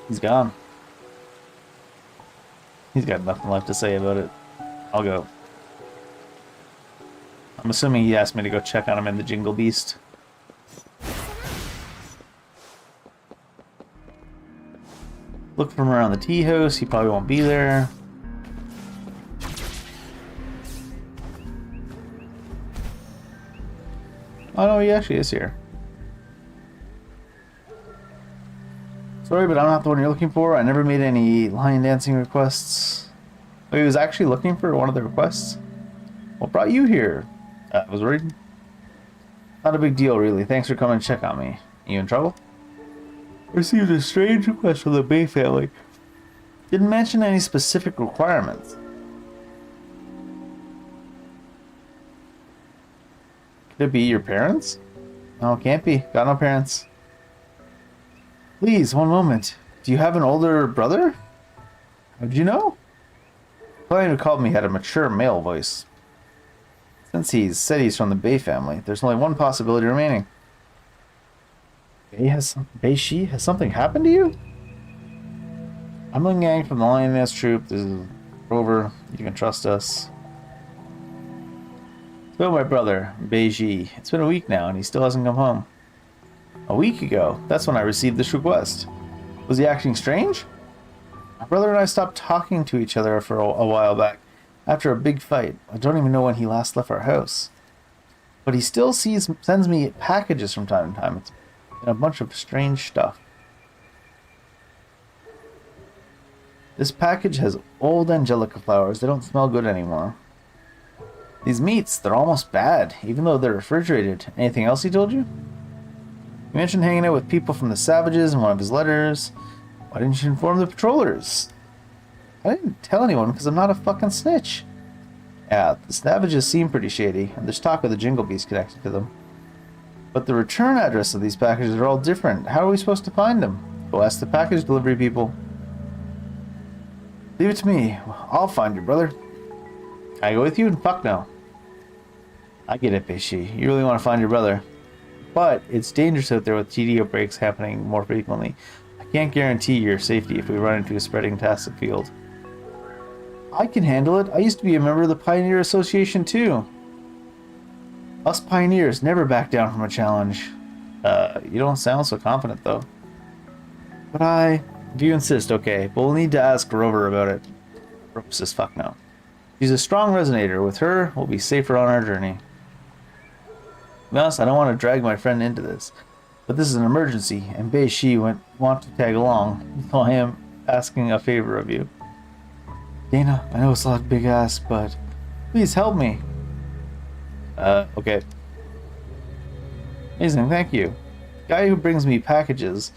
He's gone. He's got nothing left to say about it. I'll go. I'm assuming he asked me to go check on him in the Jingle Beast. Look for him around the tea house. He probably won't be there. Oh no, he actually is here. Sorry, but I'm not the one you're looking for. I never made any lion dancing requests. Oh, he was actually looking for one of the requests? What brought you here? I was worried. Not a big deal, really. Thanks for coming to check on me. You in trouble? Received a strange request from the Bay family. Didn't mention any specific requirements. Could it be your parents? No, it can't be. Got no parents. Please, one moment. Do you have an older brother? How did you know? The client who called me had a mature male voice. Since he said he's from the Bay family, there's only one possibility remaining. Bay-Shi, has something happened to you? I'm a gang from the Lioness Troop. This is Rover. You can trust us. So my brother, Bei-Ji. It's been a week now and he still hasn't come home. A week ago, that's when I received this request. Was he acting strange? My brother and I stopped talking to each other for a while back, after a big fight. I don't even know when he last left our house. But he still sends me packages from time to time. It's been a bunch of strange stuff. This package has old angelica flowers. They don't smell good anymore. These meats, they're almost bad, even though they're refrigerated. Anything else he told you? He mentioned hanging out with people from the Savages in one of his letters. Why didn't you inform the patrollers? I didn't tell anyone because I'm not a fucking snitch. Yeah, the Savages seem pretty shady, and there's talk of the Jingle Beast connected to them. But the return address of these packages are all different. How are we supposed to find them? Go ask the package delivery people. Leave it to me. I'll find your brother. Can I go with you? Fuck no. I get it, Bei-Shi. You really want to find your brother. But it's dangerous out there with TD outbreaks happening more frequently. I can't guarantee your safety if we run into a spreading tassel field. I can handle it. I used to be a member of the Pioneer Association too. Us pioneers never back down from a challenge. You don't sound so confident though. But if you insist, okay. But we'll need to ask Rover about it. Rover says fuck no. She's a strong resonator. With her, we'll be safer on our journey. To be honest, I don't want to drag my friend into this. But this is an emergency, and Bei-Shi want to tag along. So I am asking a favor of you. Dana, I know it's a lot big ass, but please help me. Okay. Amazing, thank you. The guy who brings me packages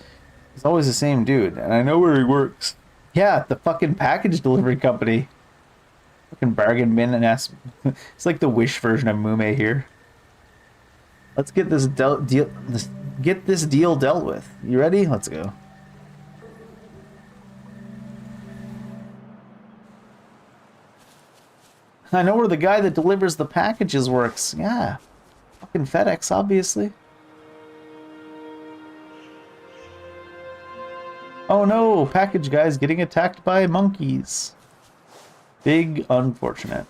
is always the same dude, and I know where he works. Yeah, the fucking package delivery company. Fucking bargain bin and ass. It's like the Wish version of Mume here. Let's get this deal dealt with. You ready? Let's go. I know where the guy that delivers the packages works. Yeah. Fucking FedEx, obviously. Oh no, package guy's getting attacked by monkeys. Big unfortunate.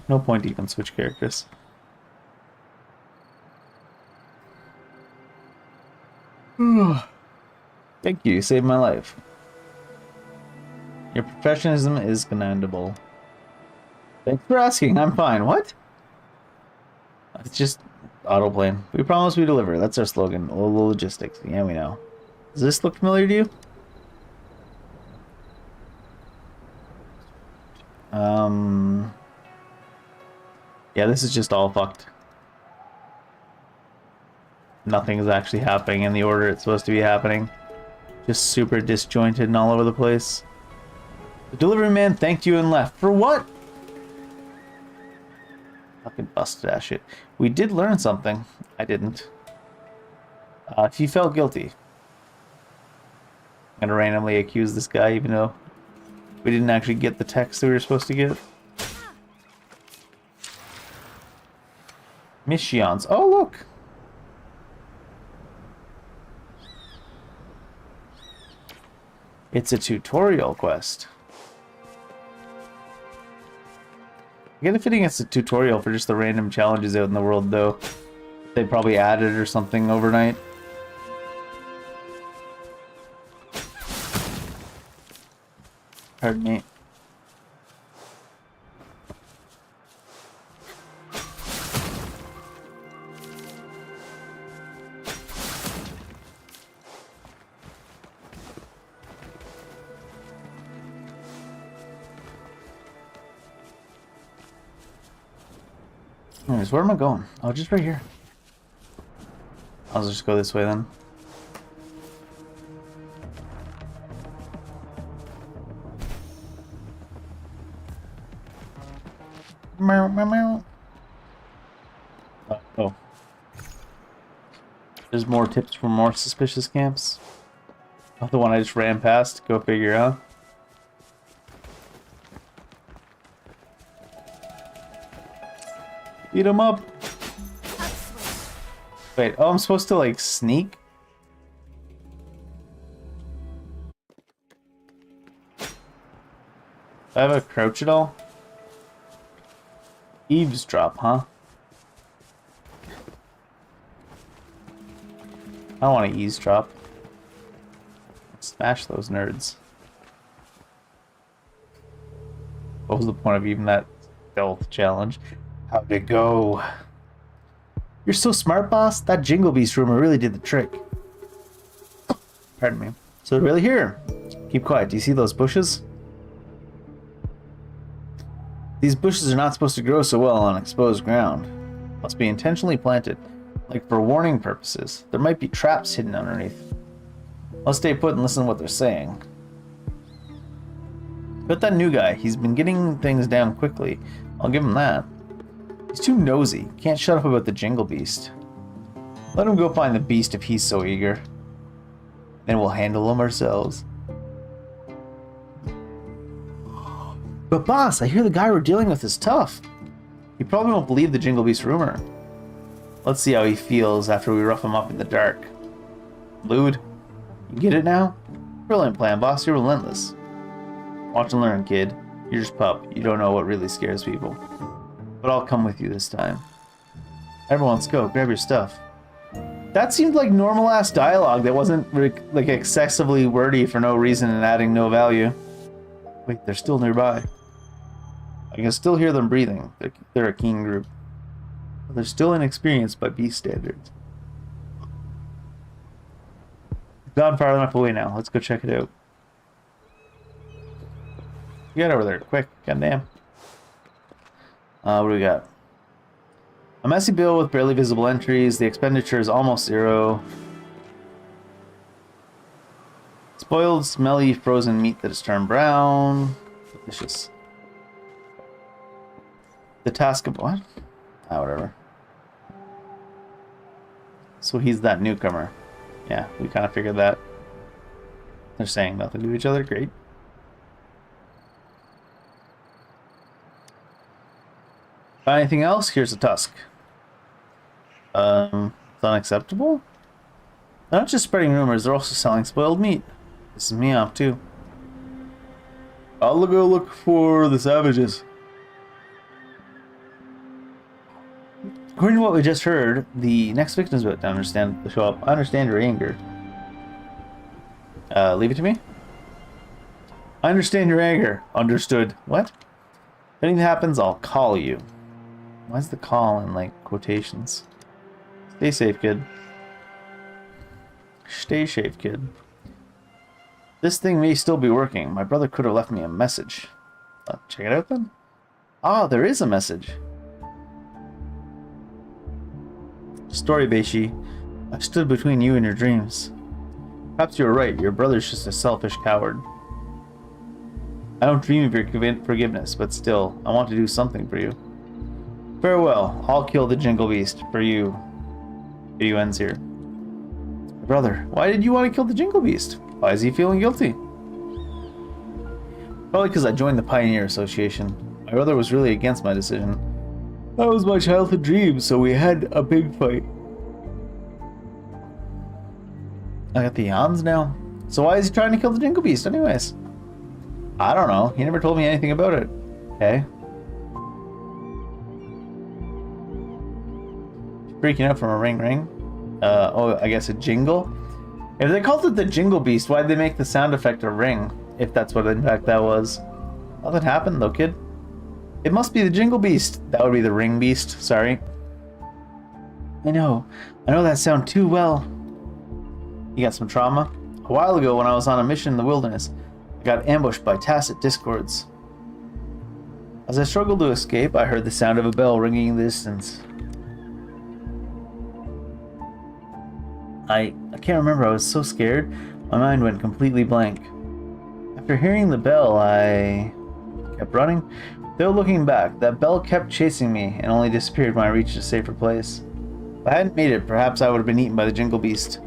No point to even switch characters. Yeah, Thank you, you saved my life. Your professionalism is commendable. Thanks for asking, I'm fine. What? It's just autoplane. We promise we deliver. That's our slogan. Logistics. Yeah, we know. Does this look familiar to you? Yeah, this is just all fucked. Nothing is actually happening in the order it's supposed to be happening. Just super disjointed and all over the place. The delivery man thanked you and left. For what? Fucking busted ass shit. We did learn something. I didn't. If you felt guilty. I'm gonna randomly accuse this guy even though we didn't actually get the text that we were supposed to get. Missions. Oh, look! It's a tutorial quest. I get a feeling it's a tutorial for just the random challenges out in the world, though. They probably added or something overnight. Pardon me. Anyways, where am I going? Oh, just right here. I'll just go this way then. Meow, meow, meow. Oh. There's more tips for more suspicious camps. Not the one I just ran past. Go figure, huh? Beat him up. Wait, oh, I'm supposed to like sneak? Do I have a crouch at all? Eavesdrop, huh? I don't want to eavesdrop. Smash those nerds. What was the point of even that stealth challenge? How'd it go? You're so smart, boss. That Jingle Beast rumor really did the trick. Pardon me. So they're really here. Keep quiet. Do you see those bushes? These bushes are not supposed to grow so well on exposed ground. Must be intentionally planted, like for warning purposes. There might be traps hidden underneath. I'll stay put and listen to what they're saying. But that new guy, he's been getting things down quickly. I'll give him that. He's too nosy. Can't shut up about the Jingle Beast. Let him go find the beast if he's so eager. Then we'll handle him ourselves. But boss, I hear the guy we're dealing with is tough. He probably won't believe the Jingle Beast rumor. Let's see how he feels after we rough him up in the dark. Lewd, you get it now? Brilliant plan, boss. You're relentless. Watch and learn, kid. You're just pup. You don't know what really scares people. But I'll come with you this time. Everyone, let's go. Grab your stuff. That seemed like normal-ass dialogue that wasn't like excessively wordy for no reason and adding no value. Wait, they're still nearby. I can still hear them breathing. They're a keen group. But they're still inexperienced by beast standards. Gone far enough away now. Let's go check it out. Get over there, quick. Goddamn. What do we got? A messy bill with barely visible entries. The expenditure is almost zero. Spoiled, smelly, frozen meat that is turned brown. Delicious. The task of what? Whatever. So he's that newcomer. Yeah, we kind of figured that. They're saying nothing to each other. Great. Anything else? Here's a tusk. It's unacceptable? They're not just spreading rumors, they're also selling spoiled meat. This is me off too. I'll go look for the savages. According to what we just heard, the next victim is about to show up. I understand your anger. Leave it to me. I understand your anger. Understood. What? If anything happens, I'll call you. Why's the call in, like, quotations? Stay safe, kid. Stay safe, kid. This thing may still be working. My brother could have left me a message. Check it out, then. Ah, there is a message. Story, Beishi. I stood between you and your dreams. Perhaps you were right. Your brother's just a selfish coward. I don't dream of your forgiveness, but still, I want to do something for you. Farewell. I'll kill the Jingle Beast for you. Video ends here. Brother, why did you want to kill the Jingle Beast? Why is he feeling guilty? Probably because I joined the Pioneer Association. My brother was really against my decision. That was my childhood dream, so we had a big fight. I got the yawns now. So why is he trying to kill the Jingle Beast anyways? I don't know. He never told me anything about it. Okay. Freaking out from a ring. Oh, I guess a jingle? If they called it the Jingle Beast, why'd they make the sound effect a ring? If that's what in fact that was. Nothing happened though, kid. It must be the Jingle Beast. That would be the Ring Beast, sorry. I know that sound too well. You got some trauma? A while ago when I was on a mission in the wilderness, I got ambushed by tacit discords. As I struggled to escape, I heard the sound of a bell ringing in the distance. I can't remember, I was so scared, my mind went completely blank. After hearing the bell, I kept running. Though looking back, that bell kept chasing me and only disappeared when I reached a safer place. If I hadn't made it, perhaps I would have been eaten by the Jingle Beast.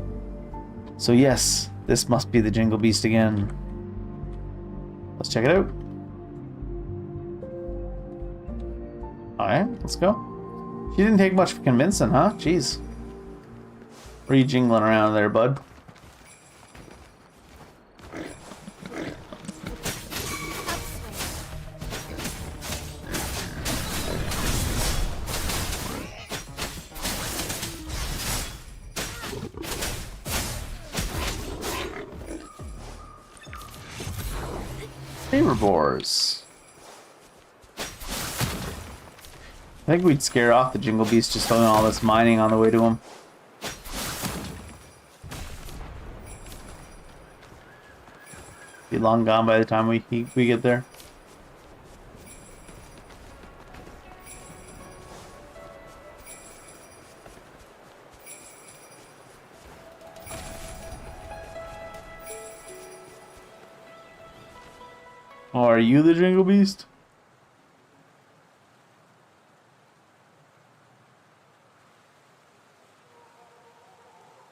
So yes, this must be the Jingle Beast again. Let's check it out. Alright, let's go. She didn't take much for convincing, huh? Jeez. What are you jingling around there, bud? Herbivores. I think we'd scare off the Jingle Beast just doing all this mining on the way to him. Be long gone by the time we get there. Oh, are you the Jingle Beast?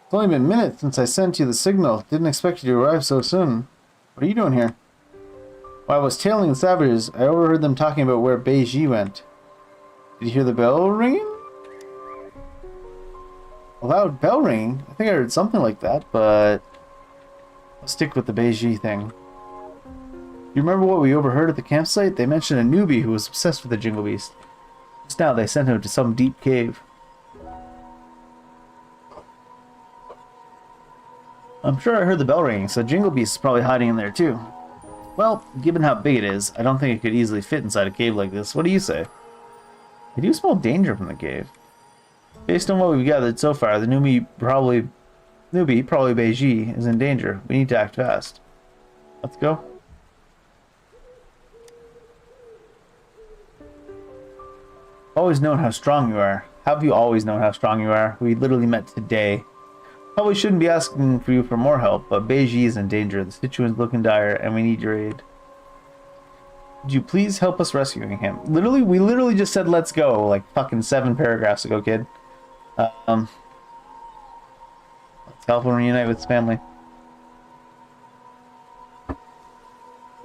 It's only been minutes since I sent you the signal. Didn't expect you to arrive so soon. What are you doing here? While I was tailing the savages, I overheard them talking about where Beiji went. Did you hear the bell ringing? A loud bell ringing? I think I heard something like that, but I'll stick with the Beiji thing. You remember what we overheard at the campsite? They mentioned a newbie who was obsessed with the Jingle Beast. Just now they sent him to some deep cave. I'm sure I heard the bell ringing, so Jingle Beast is probably hiding in there too. Well, given how big it is, I don't think it could easily fit inside a cave like this. What do you say? I do smell danger from the cave. Based on what we've gathered so far, the newbie, probably Beiji, is in danger. We need to act fast. Let's go. Always known how strong you are. How have you always known how strong you are? We literally met today. Probably shouldn't be asking for you for more help, but Beiji is in danger. The situation's looking dire, and we need your aid. Would you please help us rescuing him? We literally just said let's go, like fucking 7 paragraphs ago, kid. Let's help him reunite with his family.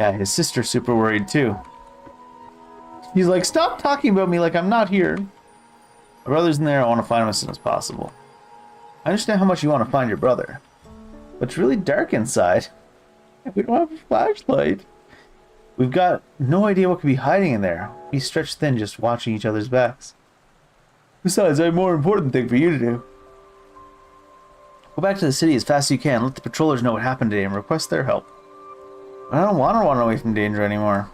Yeah, his sister's super worried too. He's like, stop talking about me like I'm not here. My brother's in there, I want to find him as soon as possible. I understand how much you want to find your brother, but it's really dark inside. We don't have a flashlight. We've got no idea what could be hiding in there. We stretched thin just watching each other's backs. Besides, I have a more important thing for you to do. Go back to the city as fast as you can. Let the patrollers know what happened today and request their help. I don't want to run away from danger anymore.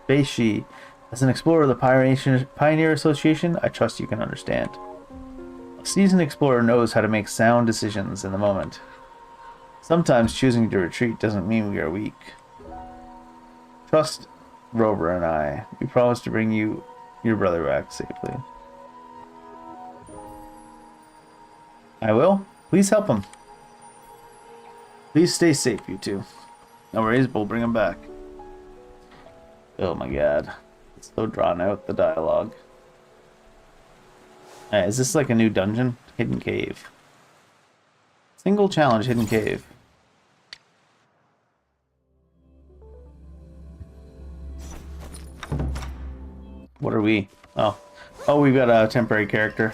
Beishi, as an explorer of the Pioneer Association, I trust you can understand. A seasoned explorer knows how to make sound decisions in the moment. Sometimes choosing to retreat doesn't mean we are weak. Trust Rover and I. We promise to bring you your brother back safely. I will. Please help him. Please stay safe, you two. No worries, we'll bring him back. Oh my god. It's so drawn out, the dialogue. Alright, is this like a new dungeon? Hidden cave. Single challenge, hidden cave. What are we? Oh. Oh, we've got a temporary character.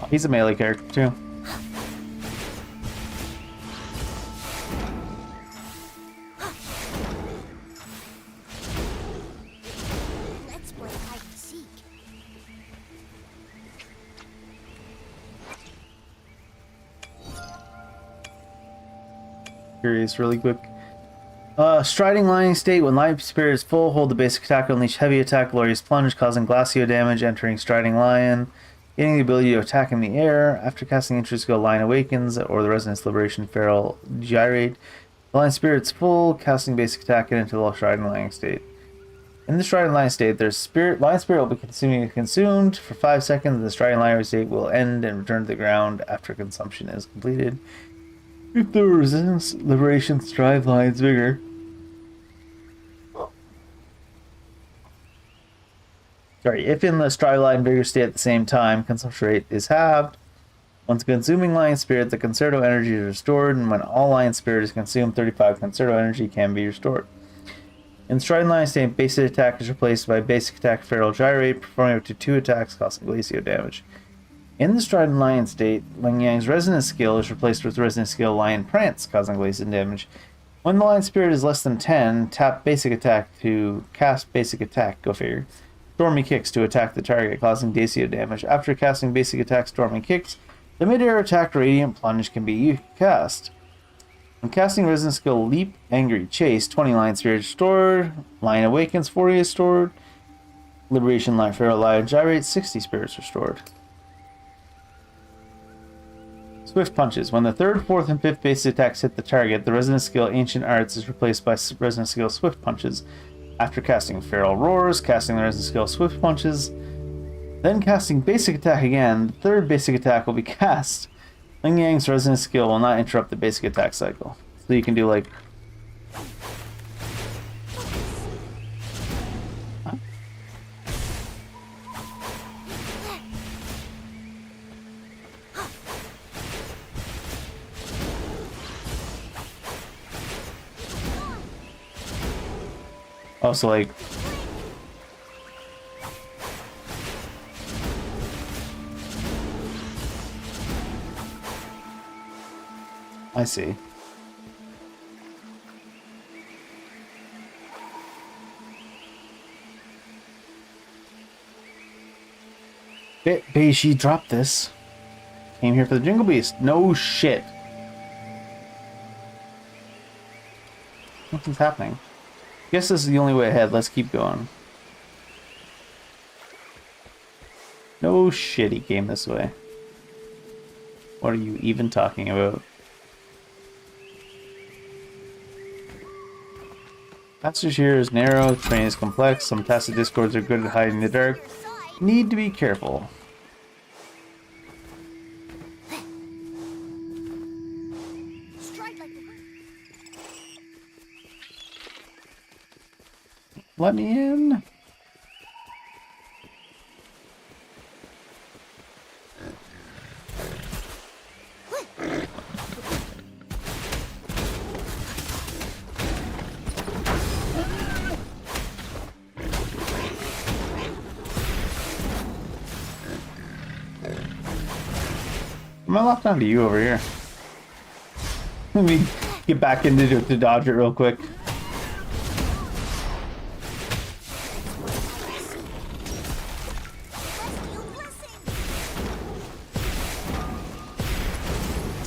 Oh, he's a melee character too. Let's play hide and seek. Curious, really quick. Striding Lion State. When Lion Spirit is full, hold the basic attack, unleash heavy attack, glorious plunge, causing glacio damage, entering Striding Lion. Gaining the ability to attack in the air. After casting Interest Skill, Lion Awakens, or the Resonance Liberation Feral Gyrate. The Lion Spirit's full, casting basic attack into the Striding Lion State. In the Striding Lion State, there's Lion Spirit will be consumed for 5 seconds. The Striding Lion State will end and return to the ground after consumption is completed. If the Resistance Liberation Stride Lion's Vigor. Sorry, if in the Stride Lion Vigor state at the same time, consumption rate is halved. Once consuming Lion Spirit, the Concerto energy is restored, and when all Lion Spirit is consumed, 35 Concerto energy can be restored. In Striding Lion State, basic attack is replaced by basic attack Feral Gyrate, performing up to 2 attacks, costing glacio damage. In the Striding Lion State, Ling Yang's Resonance Skill is replaced with Resonance Skill Lion Prance, causing glacio damage. When the Lion Spirit is less than 10, tap basic attack to cast basic attack, go figure. Stormy Kicks to attack the target, causing glacio damage. After casting basic attack Stormy Kicks, the mid-air attack Radiant Plunge can be cast. When casting Resonance Skill Leap, Angry Chase, 20 Lion Spirit restored. Lion Awakens, 40 is restored. Liberation Lion Feral Lion Gyrate, 60 spirits restored. Swift Punches. When the 3rd, 4th, and 5th basic attacks hit the target, the Resonance Skill Ancient Arts is replaced by Resonance Skill Swift Punches. After casting Feral Roars, casting the Resonance Skill Swift Punches, then casting basic attack again, the 3rd basic attack will be cast. Ling Yang's Resonance Skill will not interrupt the basic attack cycle. So you can do like... Oh, so like... I see. Beishi dropped this. Came here for the Jingle Beast. No shit. Nothing's happening. Guess this is the only way ahead. Let's keep going. No shit, he came this way. What are you even talking about? Passage here is narrow, terrain is complex, some tacit discords are good at hiding in the dark. Need to be careful. Let me in. I'm gonna lock onto you over here. Let me get back into it to dodge it real quick.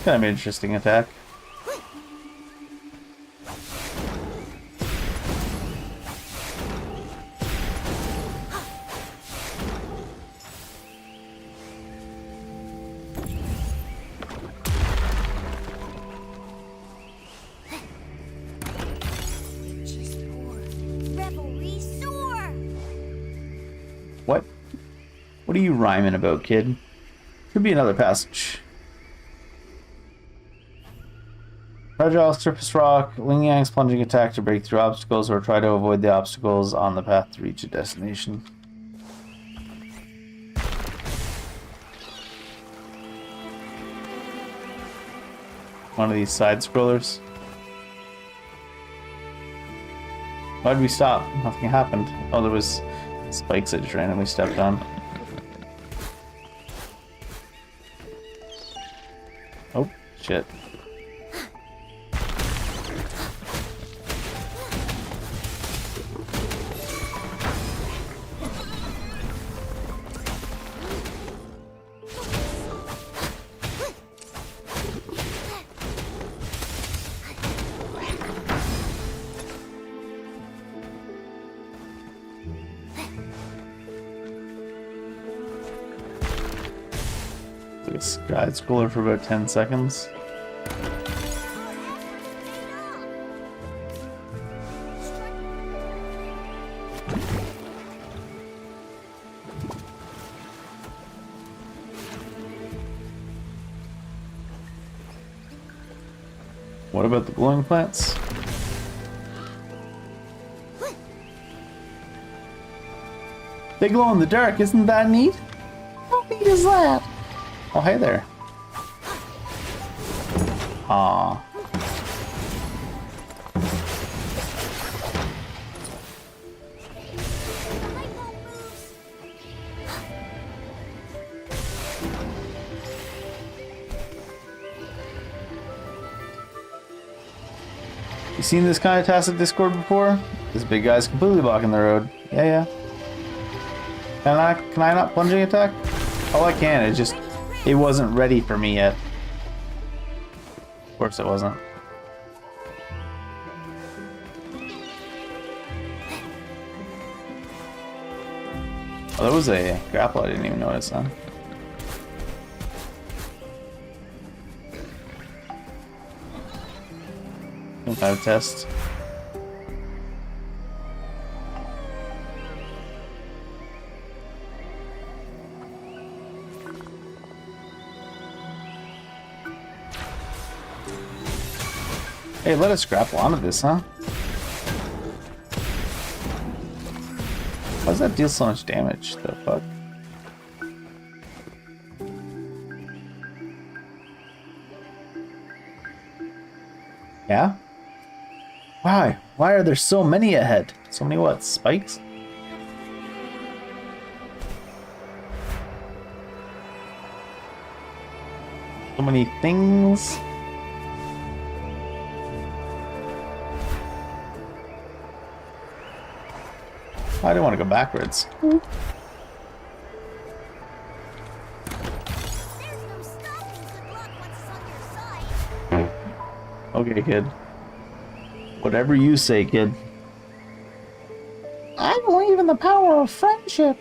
It's kind of an interesting attack. What? What are you rhyming about, kid? Could be another passage. Fragile surface rock, Ling Yang's plunging attack to break through obstacles or try to avoid the obstacles on the path to reach a destination. One of these side scrollers. Why'd we stop? Nothing happened. Oh, there was spikes I just randomly stepped on. Oh, shit. This guide scroller for about 10 seconds. What about the glowing plants? They glow in the dark, isn't that neat? How neat is that? Oh, hey there. Aww. You seen this kind of tacit discord before? This big guy's completely blocking the road. Yeah. Can I not plunging attack? Oh, I can. It wasn't ready for me yet. Of course it wasn't. Oh, there was a grapple I didn't even notice, huh? Five test. Hey, let us grapple onto this, huh? Why does that deal so much damage? The fuck? Yeah? Why? Why are there so many ahead? So many what? Spikes? So many things? I didn't want to go backwards. There's no stopping good luck once it's on your side. Okay, kid. Whatever you say, kid. I believe in the power of friendship.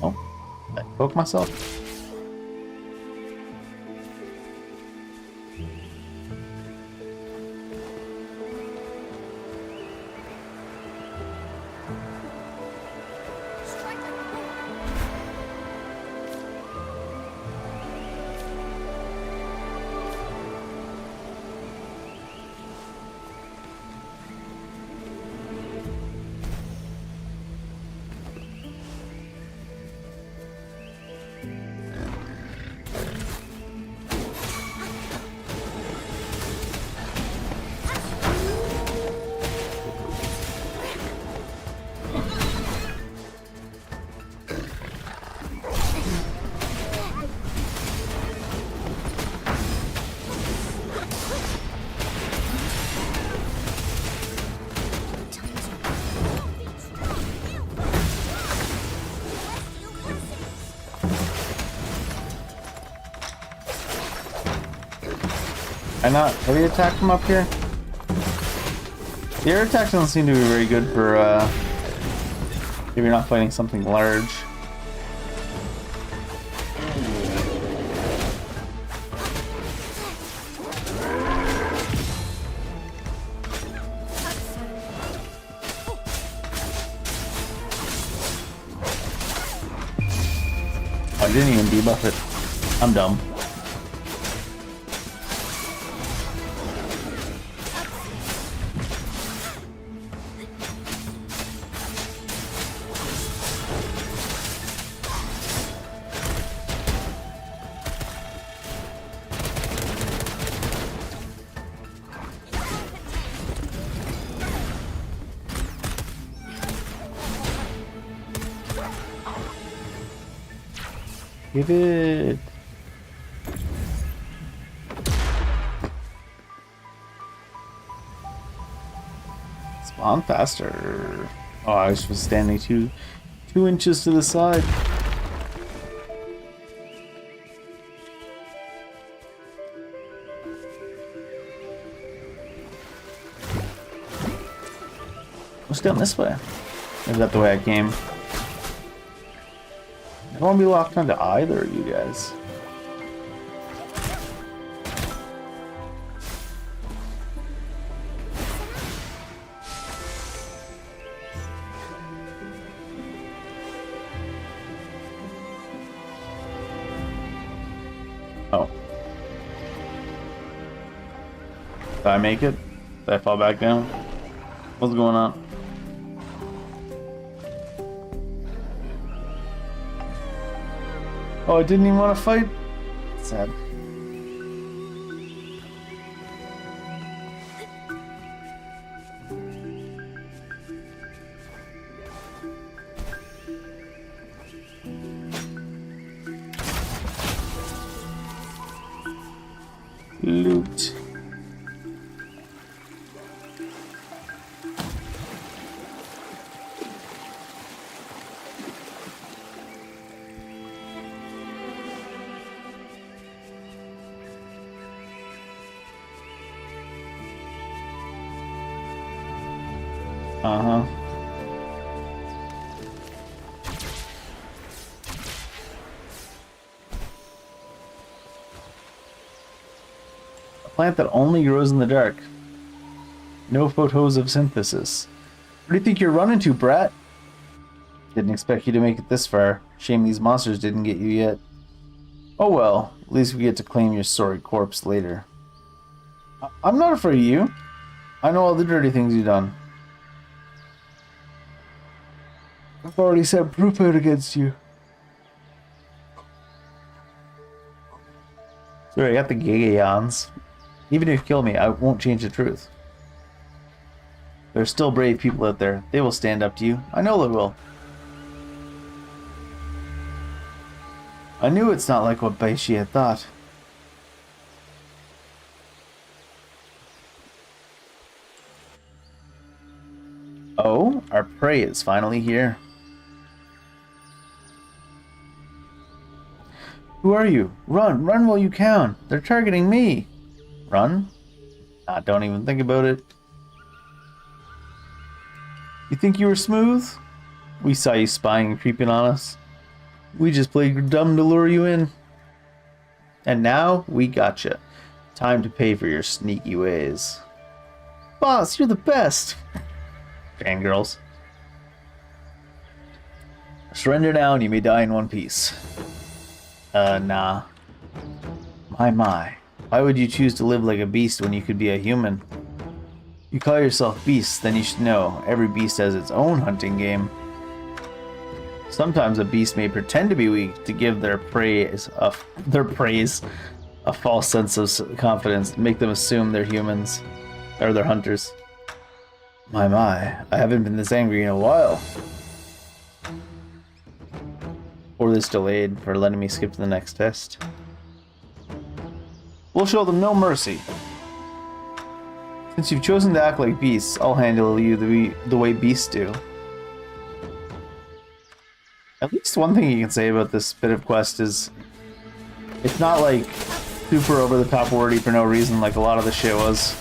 Oh, I broke myself. Strike like a I not heavy attack from up here? The air attack doesn't seem to be very good for if you're not fighting something large. I didn't even debuff it. I'm dumb. Give it. Spawn faster. Oh, I was standing two inches to the side. What's down this way? Is that the way I came? I don't want to be locked onto either of you guys. Oh. Did I make it? Did I fall back down? What's going on? Oh, I didn't even want to fight? Sad. Loot. Uh-huh. A plant that only grows in the dark. No photos of synthesis. What do you think you're running to, brat? Didn't expect you to make it this far. Shame these monsters didn't get you yet. Oh well, at least we get to claim your sorry corpse later. I'm not afraid of you. I know all the dirty things you've done. I've already sent proof out against you. Sorry, I got the gigayons. Even if you kill me, I won't change the truth. There's still brave people out there. They will stand up to you. I know they will. I knew it's not like what Baishi had thought. Oh, our prey is finally here. Who are you? Run! Run while you can! They're targeting me! Run? Nah, don't even think about it. You think you were smooth? We saw you spying and creeping on us. We just played dumb to lure you in. And now, we gotcha. Time to pay for your sneaky ways. Boss, you're the best! Fangirls. Surrender now and you may die in one piece. Nah. My. Why would you choose to live like a beast when you could be a human? You call yourself beasts, then you should know every beast has its own hunting game. Sometimes a beast may pretend to be weak to give their praise a false sense of confidence, make them assume they're humans or they're hunters. My, I haven't been this angry in a while. Or this delayed for letting me skip to the next test. We'll show them no mercy. Since you've chosen to act like beasts, I'll handle you the way beasts do. At least one thing you can say about this bit of quest is it's not like super over the top wordy for no reason, like a lot of the shit was.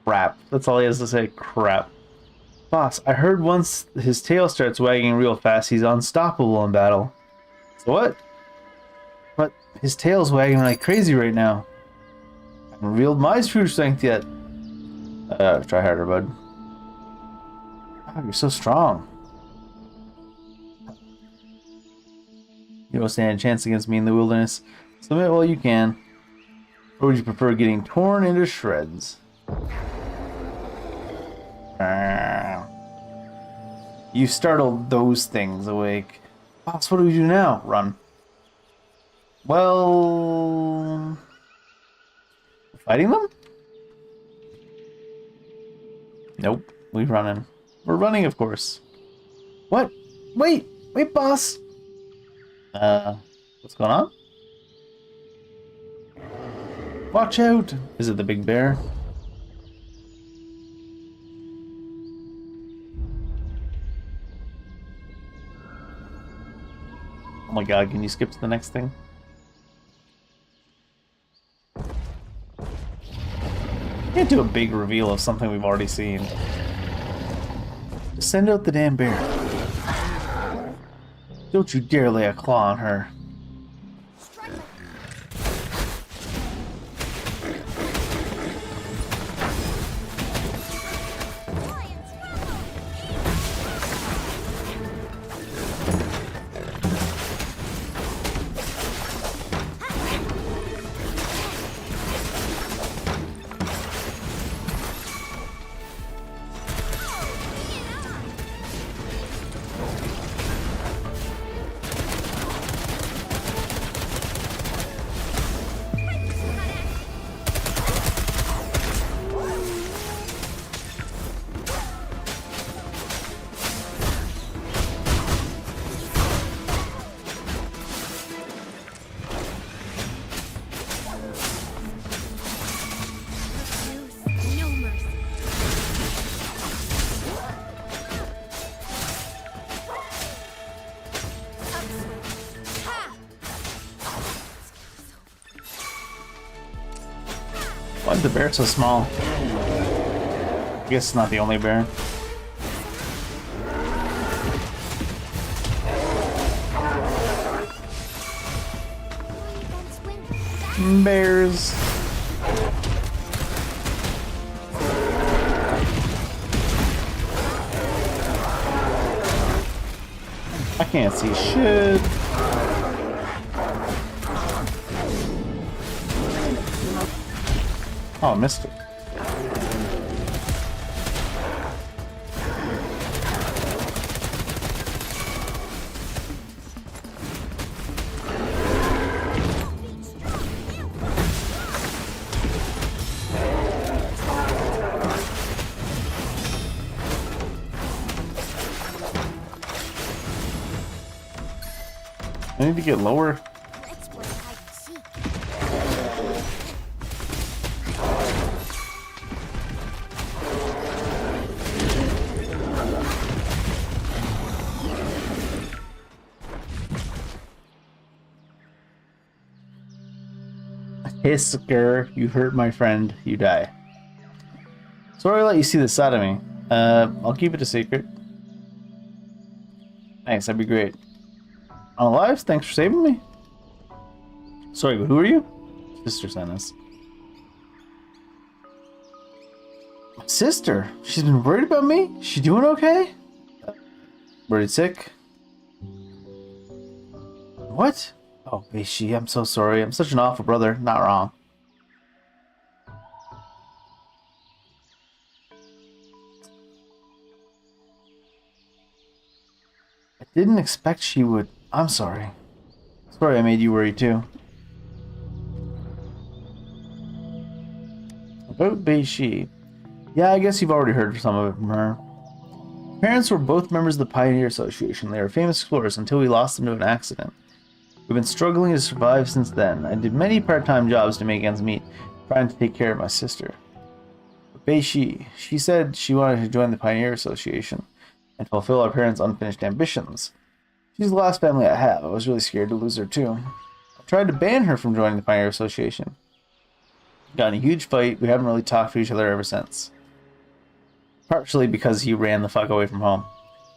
Crap. That's all he has to say. Crap. Boss, I heard once his tail starts wagging real fast, he's unstoppable in battle. So what? But his tail's wagging like crazy right now. I haven't revealed my true strength yet. Try harder, bud. Wow, you're so strong. You don't stand a chance against me in the wilderness. Submit while you can. Or would you prefer getting torn into shreds? You startled those things awake. Boss, what do we do now? Run. Well... Fighting them? Nope. We're running. We're running, of course. What? Wait! Wait, boss! What's going on? Watch out! Is it the big bear? Oh my god, can you skip to the next thing? Can't do a big reveal of something we've already seen. Just send out the damn bear. Don't you dare lay a claw on her. Why is the bear so small? I guess it's not the only bear. Bears. I can't see shit. Oh, I missed it. I need to get lower. Let's play hide and seek. Hisker, you hurt my friend, you die. Sorry to let you see this side of me. I'll keep it a secret. Thanks, that'd be great. I'm alive, thanks for saving me. Sorry, but who are you? Sister sent us. My sister? She's been worried about me? She doing okay? Worried sick? What? Oh, is she? I'm so sorry. I'm such an awful brother. Not wrong. I didn't expect she would. I'm sorry. Sorry I made you worry too. About Bei-Shi. Yeah, I guess you've already heard some of it from her. Parents were both members of the Pioneer Association. They were famous explorers until we lost them to an accident. We've been struggling to survive since then. I did many part-time jobs to make ends meet, trying to take care of my sister. Bei-Shi, she said she wanted to join the Pioneer Association and fulfill our parents' unfinished ambitions. She's the last family I have. I was really scared to lose her too. I tried to ban her from joining the Pioneer Association. Got in a huge fight. We haven't really talked to each other ever since. Partially because he ran the fuck away from home.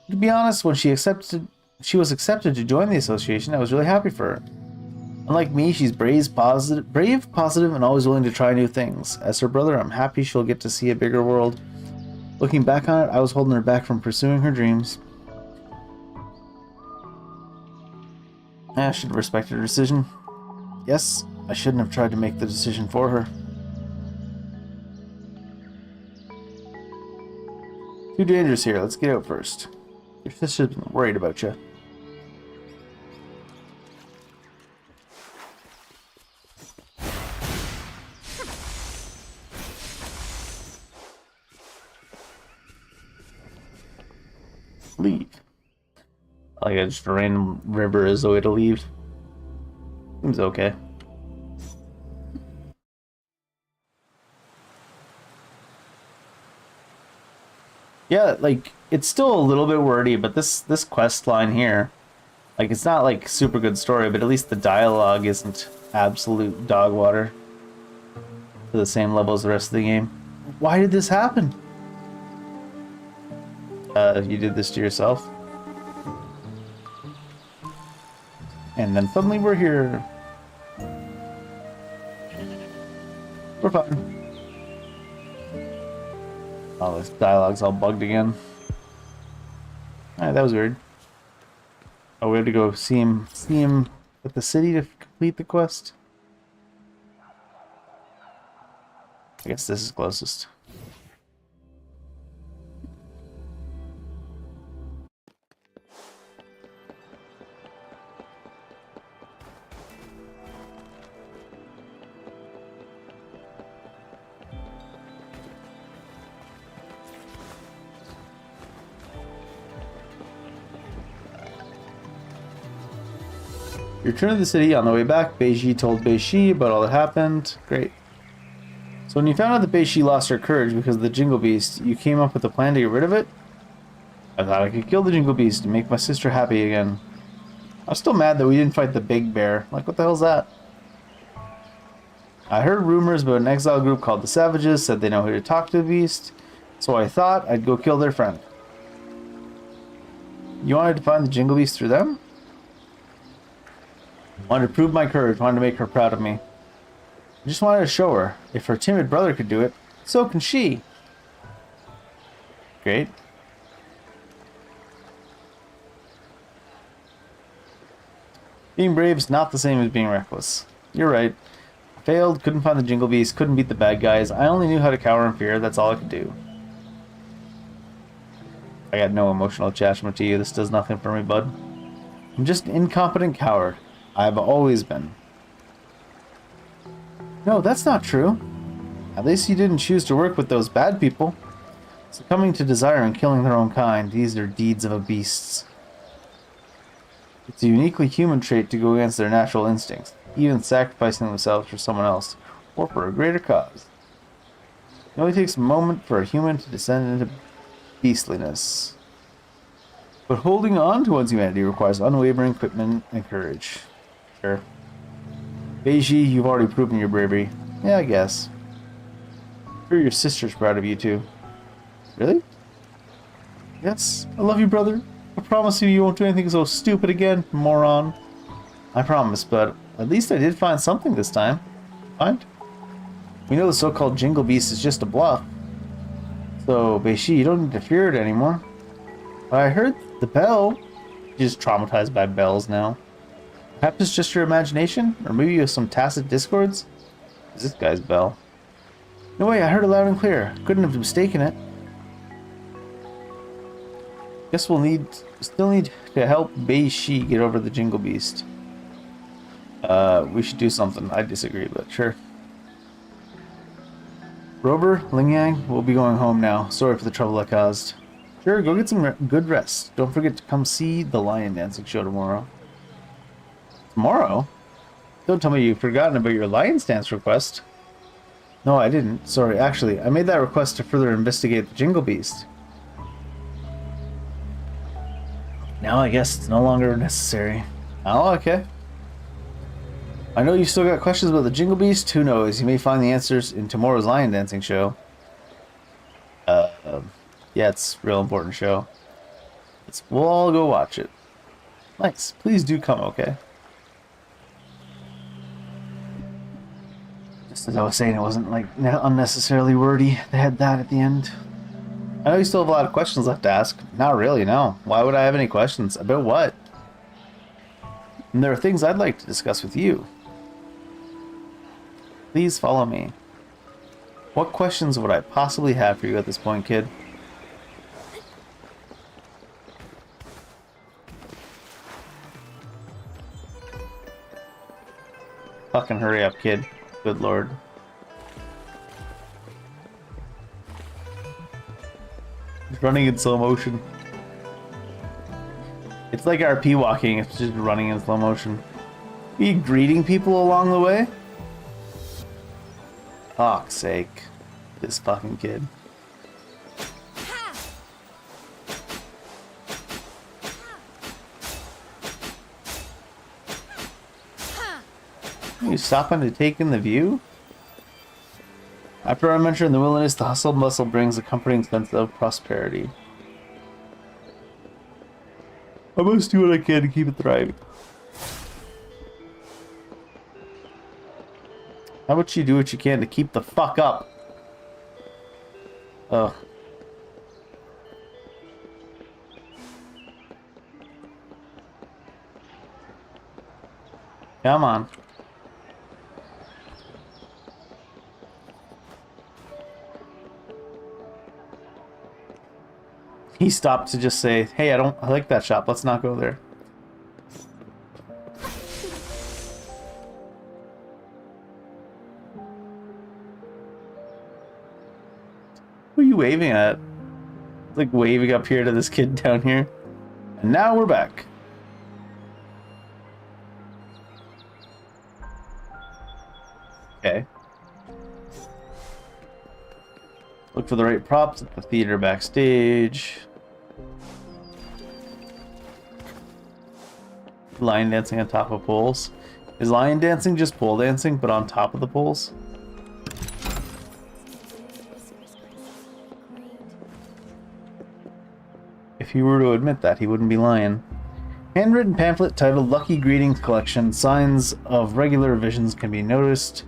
To be honest, when she was accepted to join the association, I was really happy for her. Unlike me, she's brave, positive, and always willing to try new things. As her brother, I'm happy she'll get to see a bigger world. Looking back on it, I was holding her back from pursuing her dreams. I should have respected her decision. Yes, I shouldn't have tried to make the decision for her. Too dangerous here. Let's get out first. Your sister's been worried about you. Leave. Like just a random river is the way to leave. Seems okay. Yeah, like it's still a little bit wordy, but this quest line here, like it's not like super good story, but at least the dialogue isn't absolute dog water to the same level as the rest of the game. Why did this happen? You did this to yourself. And then suddenly we're here. We're fine. Oh, this dialogue's all bugged again. Alright, that was weird. Oh, we have to go see him at the city to complete the quest? I guess this is closest. You return to the city. On the way back, Bei-Shi told Bei-Shi about all that happened. Great. So when you found out that Bei-Shi lost her courage because of the Jingle Beast, you came up with a plan to get rid of it? I thought I could kill the Jingle Beast and make my sister happy again. I'm still mad that we didn't fight the big bear. Like, what the hell's that? I heard rumors about an exile group called the Savages, said they know who to talk to the beast, so I thought I'd go kill their friend. You wanted to find the Jingle Beast through them? Wanted to prove my courage, wanted to make her proud of me. I just wanted to show her, if her timid brother could do it, so can she. Great. Being brave is not the same as being reckless. You're right. I failed, couldn't find the Jingle Beast, couldn't beat the bad guys. I only knew how to cower in fear, that's all I could do. I got no emotional attachment to you, this does nothing for me, bud. I'm just an incompetent coward. I've always been. No, that's not true. At least you didn't choose to work with those bad people. Succumbing to desire and killing their own kind, these are deeds of a beast's. It's a uniquely human trait to go against their natural instincts, even sacrificing themselves for someone else, or for a greater cause. It only takes a moment for a human to descend into beastliness. But holding on to one's humanity requires unwavering commitment and courage. Sure. Bei-Shi, you've already proven your bravery. Yeah, I guess. I'm sure your sister's proud of you too. Really? Yes, I love you, brother. I promise you won't do anything so stupid again, moron. I promise, but at least I did find something this time. Find? We know the so-called Jingle Beast is just a bluff. So, Bei-Shi, you don't need to fear it anymore. But I heard the bell. You're just traumatized by bells now. Perhaps it's just your imagination? Or maybe you have some tacit discords? Is this guy's bell? No way, I heard it loud and clear. Couldn't have mistaken it. Guess we'll still need to help Bei-Shi get over the Jingle Beast. We should do something. I disagree, but sure. Rover, Lingyang, we'll be going home now. Sorry for the trouble I caused. Sure, go get some good rest. Don't forget to come see the lion dancing show tomorrow. Tomorrow? Don't tell me you've forgotten about your lion dance request. No, I didn't. Sorry, actually, I made that request to further investigate the Jingle Beast. Now I guess it's no longer necessary. Oh, okay. I know you've still got questions about the Jingle Beast. Who knows? You may find the answers in tomorrow's lion dancing show. Yeah, it's a real important show. We'll all go watch it. Nice. Please do come, okay? Just as I was saying, it wasn't like unnecessarily wordy. They had that at the end. I know you still have a lot of questions left to ask. Not really, no. Why would I have any questions? About what? And there are things I'd like to discuss with you. Please follow me. What questions would I possibly have for you at this point, kid? Fucking hurry up, kid. Good lord. He's running in slow motion. It's like RP walking, it's just running in slow motion. Are you greeting people along the way? Fuck's sake. This fucking kid. Are you stopping to take in the view? After our adventure in the wilderness, the hustle and bustle brings a comforting sense of prosperity. I must do what I can to keep it thriving. How about you do what you can to keep the fuck up? Ugh. Come on. He stopped to just say, hey, I like that shop. Let's not go there. Who are you waving at? Like waving up here to this kid down here. And now we're back. Okay. Look for the right props at the theater backstage. Lion dancing on top of poles. Is lion dancing just pole dancing, but on top of the poles? If he were to admit that, he wouldn't be lying. Handwritten pamphlet titled Lucky Greetings Collection. Signs of regular visions can be noticed.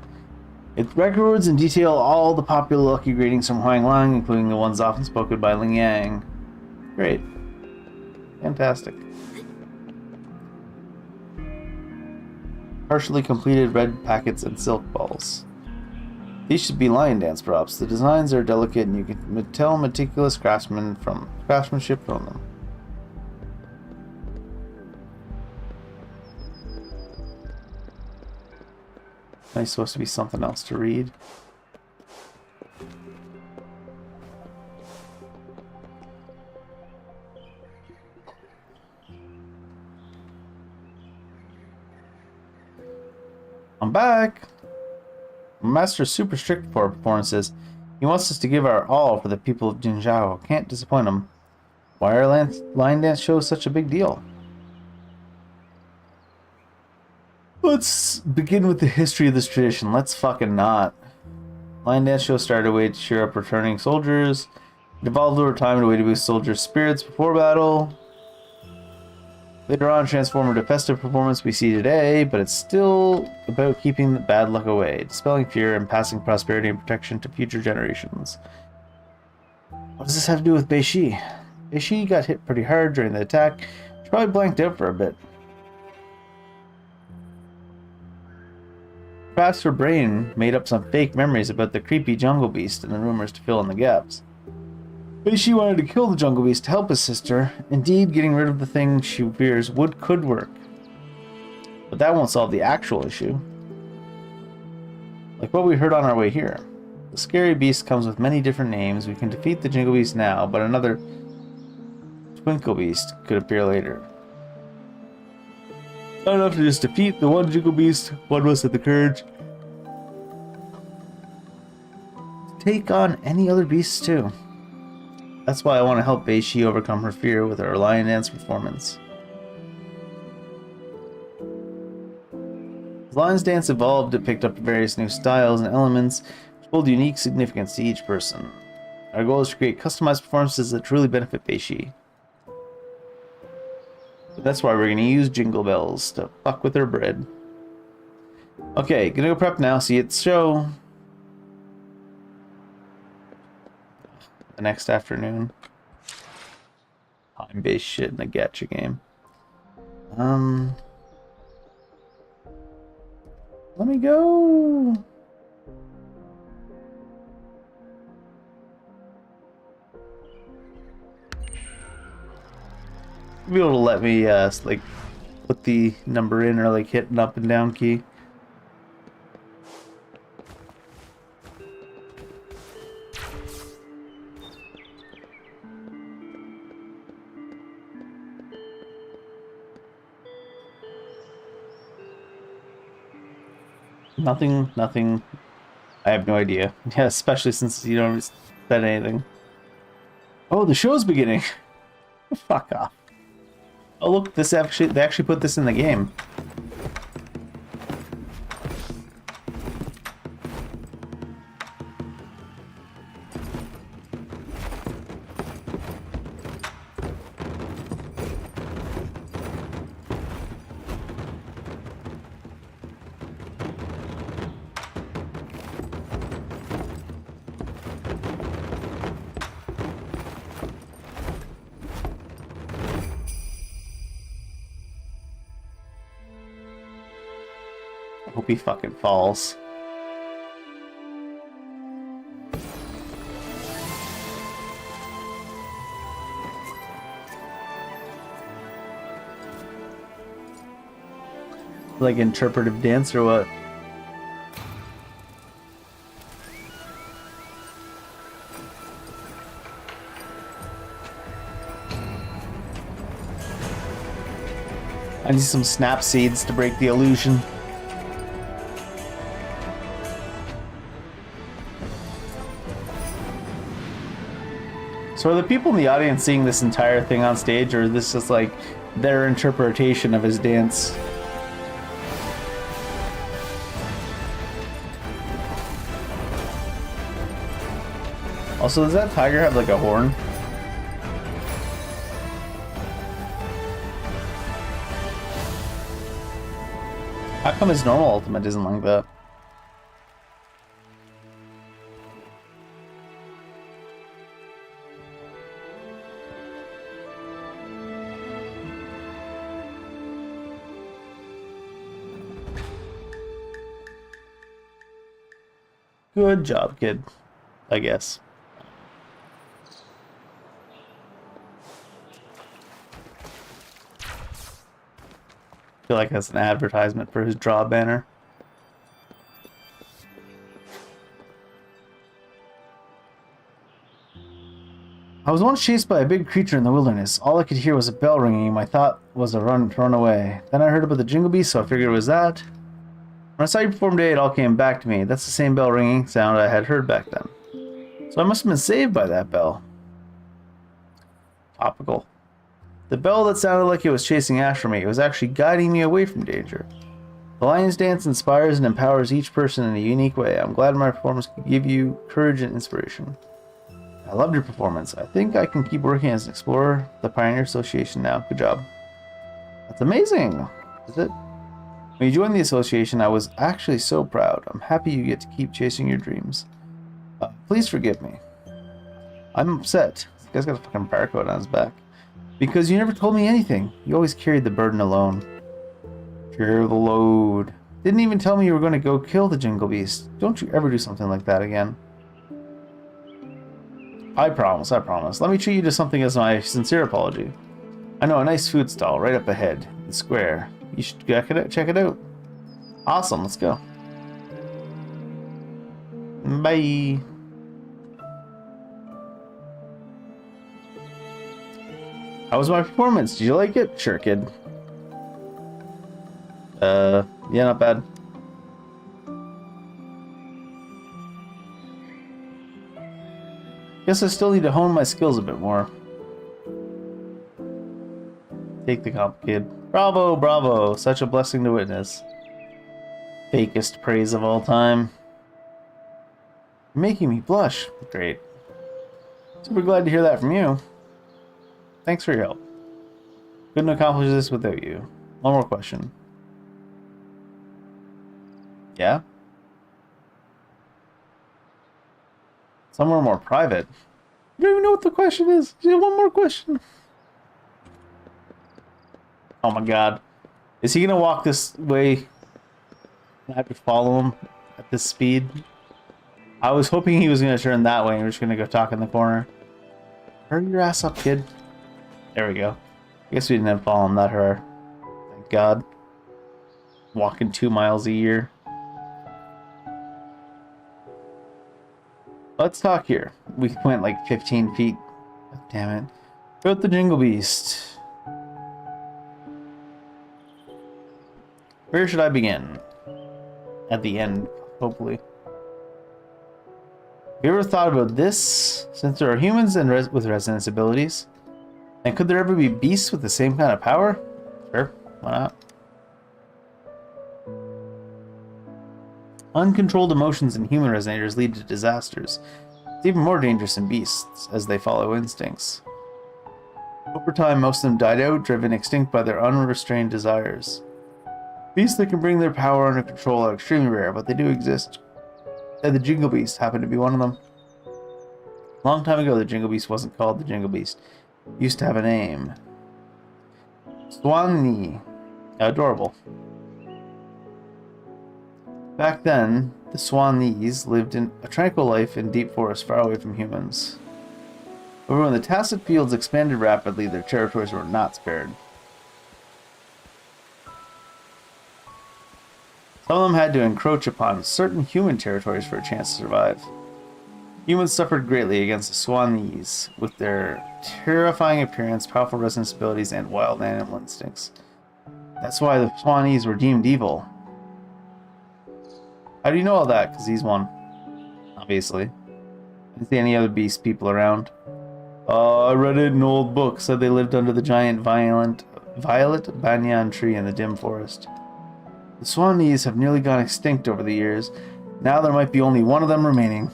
It records in detail all the popular lucky greetings from Huang Lang, including the ones often spoken by Ling Yang. Great. Fantastic. Partially completed red packets and silk balls. These should be lion dance props. The designs are delicate and you can tell meticulous craftsmanship from them. It's supposed to be something else to read. I'm back! Master's super strict for our performances. He wants us to give our all for the people of Jinzhou. Can't disappoint him. Why are lion dance shows such a big deal? Let's begin with the history of this tradition. Let's fucking not. Lion dance show started a way to cheer up returning soldiers. It evolved over time in a way to boost soldiers' spirits before battle. Later on, transformed into festive performance we see today, but it's still about keeping the bad luck away, dispelling fear, and passing prosperity and protection to future generations. What does this have to do with Bei-Shi? Bei-Shi got hit pretty hard during the attack. She probably blanked out for a bit. Perhaps her brain made up some fake memories about the creepy jungle beast and the rumors to fill in the gaps. Bei-Shi wanted to kill the jungle beast to help his sister. Indeed, getting rid of the thing she fears could work. But that won't solve the actual issue. Like what we heard on our way here. The scary beast comes with many different names. We can defeat the Jingle Beast now, but another Twinkle Beast could appear later. Not enough to just defeat the one Jingle Beast. One must have the courage to take on any other beasts too. That's why I want to help Beishi overcome her fear with her lion dance performance. As Lion's Dance evolved, it picked up various new styles and elements which hold unique significance to each person. Our goal is to create customized performances that truly benefit Beishi. But that's why we're going to use Jingle Bells to fuck with her bread. Okay, gonna go prep now, see you at the show. The next afternoon. Time-based shit in a gacha game. Let me go. Be able to let me like put the number in or like hit an up and down key. Nothing. I have no idea. Yeah, especially since you don't said anything. Oh, the show's beginning. Fuck off. Oh look, they actually put this in the game. Hope he fucking falls. Like interpretive dance or what? I need some snap seeds to break the illusion. So are the people in the audience seeing this entire thing on stage, or is this just like their interpretation of his dance? Also, does that tiger have like a horn? How come his normal ultimate isn't like that? Good job, kid. I guess. I feel like that's an advertisement for his draw banner. I was once chased by a big creature in the wilderness. All I could hear was a bell ringing. My thought was to run away. Then I heard about the Jingle Beast, so I figured it was that. When I saw you perform today, it all came back to me. That's the same bell ringing sound I had heard back then. So I must have been saved by that bell. Topical. The bell that sounded like it was chasing after me, it was actually guiding me away from danger. The Lion's Dance inspires and empowers each person in a unique way. I'm glad my performance could give you courage and inspiration. I loved your performance. I think I can keep working as an explorer, the Pioneer Association now. Good job. That's amazing. Is it? When you joined the association, I was actually so proud. I'm happy you get to keep chasing your dreams. Please forgive me. I'm upset. This guy's got a fucking barcode on his back. Because you never told me anything. You always carried the burden alone. Share the load. Didn't even tell me you were going to go kill the Jingle Beast. Don't you ever do something like that again. I promise. Let me treat you to something as my sincere apology. I know a nice food stall right up ahead, in the square. You should check it out. Awesome, let's go. Bye. How was my performance? Did you like it? Sure, kid. Yeah, not bad. Guess I still need to hone my skills a bit more. Take the complicated. Bravo, bravo. Such a blessing to witness. Fakest praise of all time. You're making me blush. Great. Super glad to hear that from you. Thanks for your help. Couldn't accomplish this without you. One more question. Yeah? Somewhere more private. I don't even know what the question is. One more question. Oh my god. Is he gonna walk this way? I have to follow him at this speed. I was hoping he was gonna turn that way and we're just gonna go talk in the corner. Hurry your ass up, kid. There we go. I guess we didn't have to follow him that hard. Thank God. Walking 2 miles a year. Let's talk here. We went like 15 feet. God damn it. About the Jingle Beast. Where should I begin? At the end, hopefully. Have you ever thought about this? Since there are humans and with resonance abilities, and could there ever be beasts with the same kind of power? Sure, why not? Uncontrolled emotions in human resonators lead to disasters. It's even more dangerous in beasts, as they follow instincts. Over time, most of them died out, driven extinct by their unrestrained desires. Beasts that can bring their power under control are extremely rare, but they do exist. And the Jingle Beast happened to be one of them. A long time ago, the Jingle Beast wasn't called the Jingle Beast. It used to have a name. Swanee. Adorable. Back then, the Swanees lived in a tranquil life in deep forests far away from humans. However, when the Tacet Fields expanded rapidly, their territories were not spared. Some of them had to encroach upon certain human territories for a chance to survive. Humans suffered greatly against the Swanees, with their terrifying appearance, powerful resonance abilities, and wild animal instincts. That's why the Swanees were deemed evil. How do you know all that? Because he's one. Obviously. I didn't see any other beast people around. I read it in an old book. Said they lived under the giant violet banyan tree in the dim forest. The Swanees have nearly gone extinct over the years. Now there might be only one of them remaining.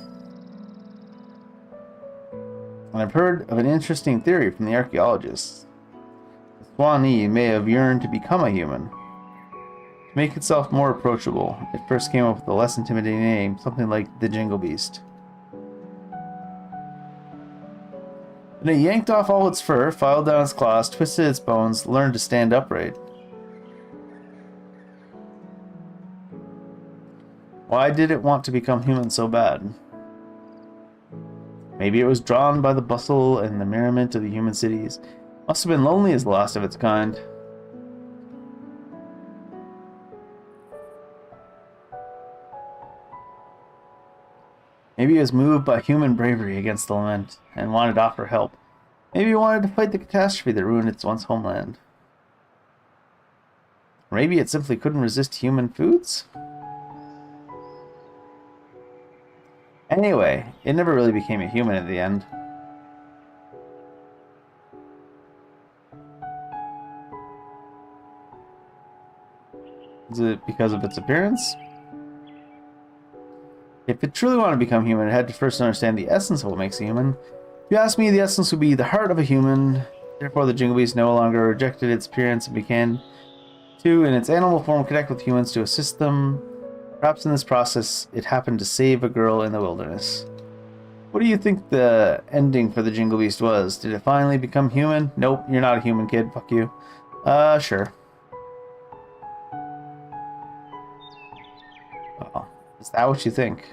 And I've heard of an interesting theory from the archaeologists. The Swanee may have yearned to become a human. To make itself more approachable, it first came up with a less intimidating name, something like the Jingle Beast. Then it yanked off all its fur, filed down its claws, twisted its bones, learned to stand upright. Why did it want to become human so bad? Maybe it was drawn by the bustle and the merriment of the human cities. Must have been lonely as the last of its kind. Maybe it was moved by human bravery against the lament and wanted to offer help. Maybe it wanted to fight the catastrophe that ruined its once homeland. Or maybe it simply couldn't resist human foods? Anyway, it never really became a human in the end. Is it because of its appearance? If it truly wanted to become human, it had to first understand the essence of what makes a human. If you ask me, the essence would be the heart of a human. Therefore, the Jingle Beast no longer rejected its appearance and began to, in its animal form, connect with humans to assist them. Perhaps in this process, it happened to save a girl in the wilderness. What do you think the ending for the Jingle Beast was? Did it finally become human? Nope, you're not a human, kid. Fuck you. Sure. Oh, is that what you think?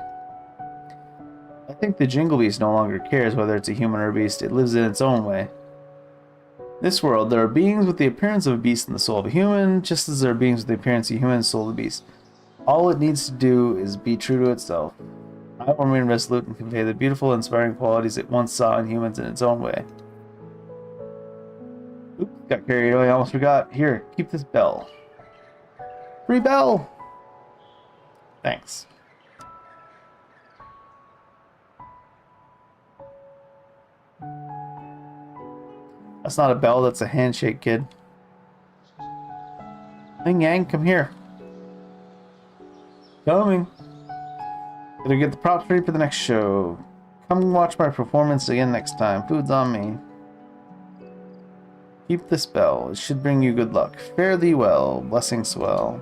I think the Jingle Beast no longer cares whether it's a human or a beast. It lives in its own way. In this world, there are beings with the appearance of a beast and the soul of a human, just as there are beings with the appearance of a human and the soul of a beast. All it needs to do is be true to itself. I Heartwarming and resolute and convey the beautiful, inspiring qualities it once saw in humans in its own way. Oops, got carried away, almost forgot. Here, keep this bell. Free bell! Thanks. That's not a bell, that's a handshake, kid. Yin Yang, come here. Coming. Gotta get the props ready for the next show. Come watch my performance again next time. Food's on me. Keep this bell. It should bring you good luck. Fare thee well. Blessing swell.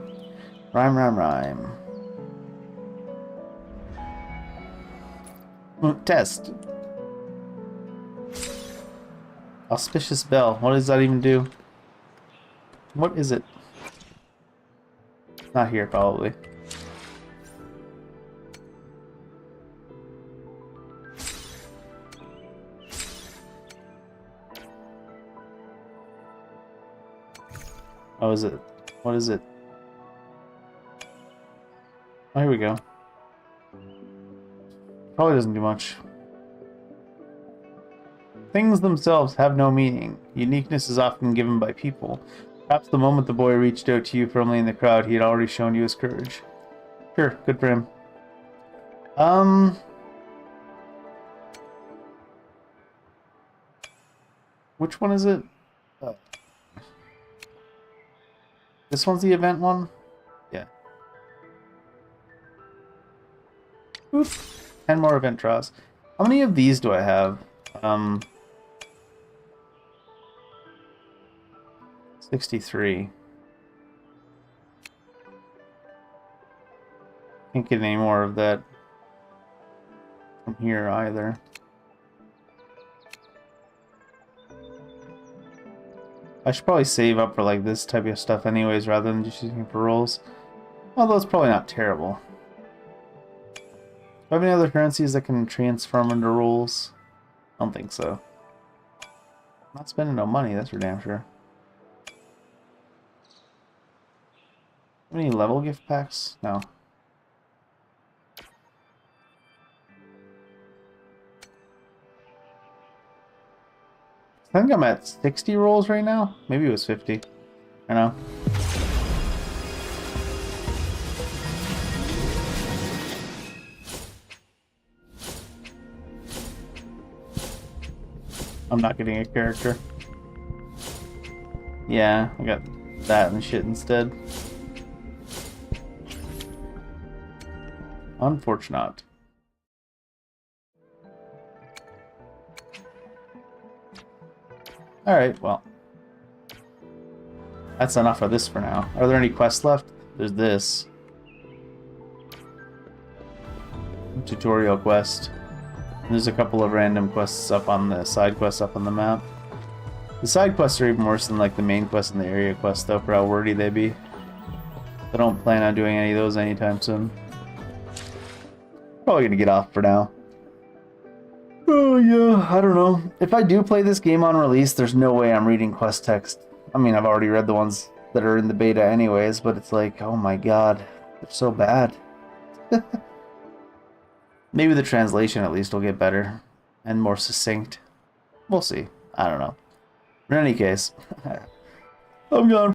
Rhyme, rhyme, rhyme. Test. Auspicious bell. What does that even do? What is it? Not here, probably. Oh, is it? What is it? Oh, here we go. Probably doesn't do much. Things themselves have no meaning. Uniqueness is often given by people. Perhaps the moment the boy reached out to you firmly in the crowd, he had already shown you his courage. Sure, good for him. Which one is it? This one's the event one? Yeah. Oop. 10 more event draws. How many of these do I have? 63. Can't get any more of that from here either. I should probably save up for like this type of stuff anyways rather than just using it for rolls. Although it's probably not terrible. Do I have any other currencies that can transform into rolls? I don't think so. Not spending no money, that's for damn sure. Any level gift packs? No. I think I'm at 60 rolls right now. Maybe it was 50. I know. I'm not getting a character. Yeah, I got that and shit instead. Unfortunate. Alright, well. That's enough of this for now. Are there any quests left? There's this. Tutorial quest. And there's a couple of random quests up on the side quests up on the map. The side quests are even worse than like the main quest and the area quest though, for how wordy they be. I don't plan on doing any of those anytime soon. Probably gonna get off for now. Oh yeah, I don't know. If I do play this game on release, there's no way I'm reading quest text. I mean, I've already read the ones that are in the beta anyways, but it's like, oh my god, they're so bad. Maybe the translation at least will get better and more succinct. We'll see. I don't know. In any case, I'm gone.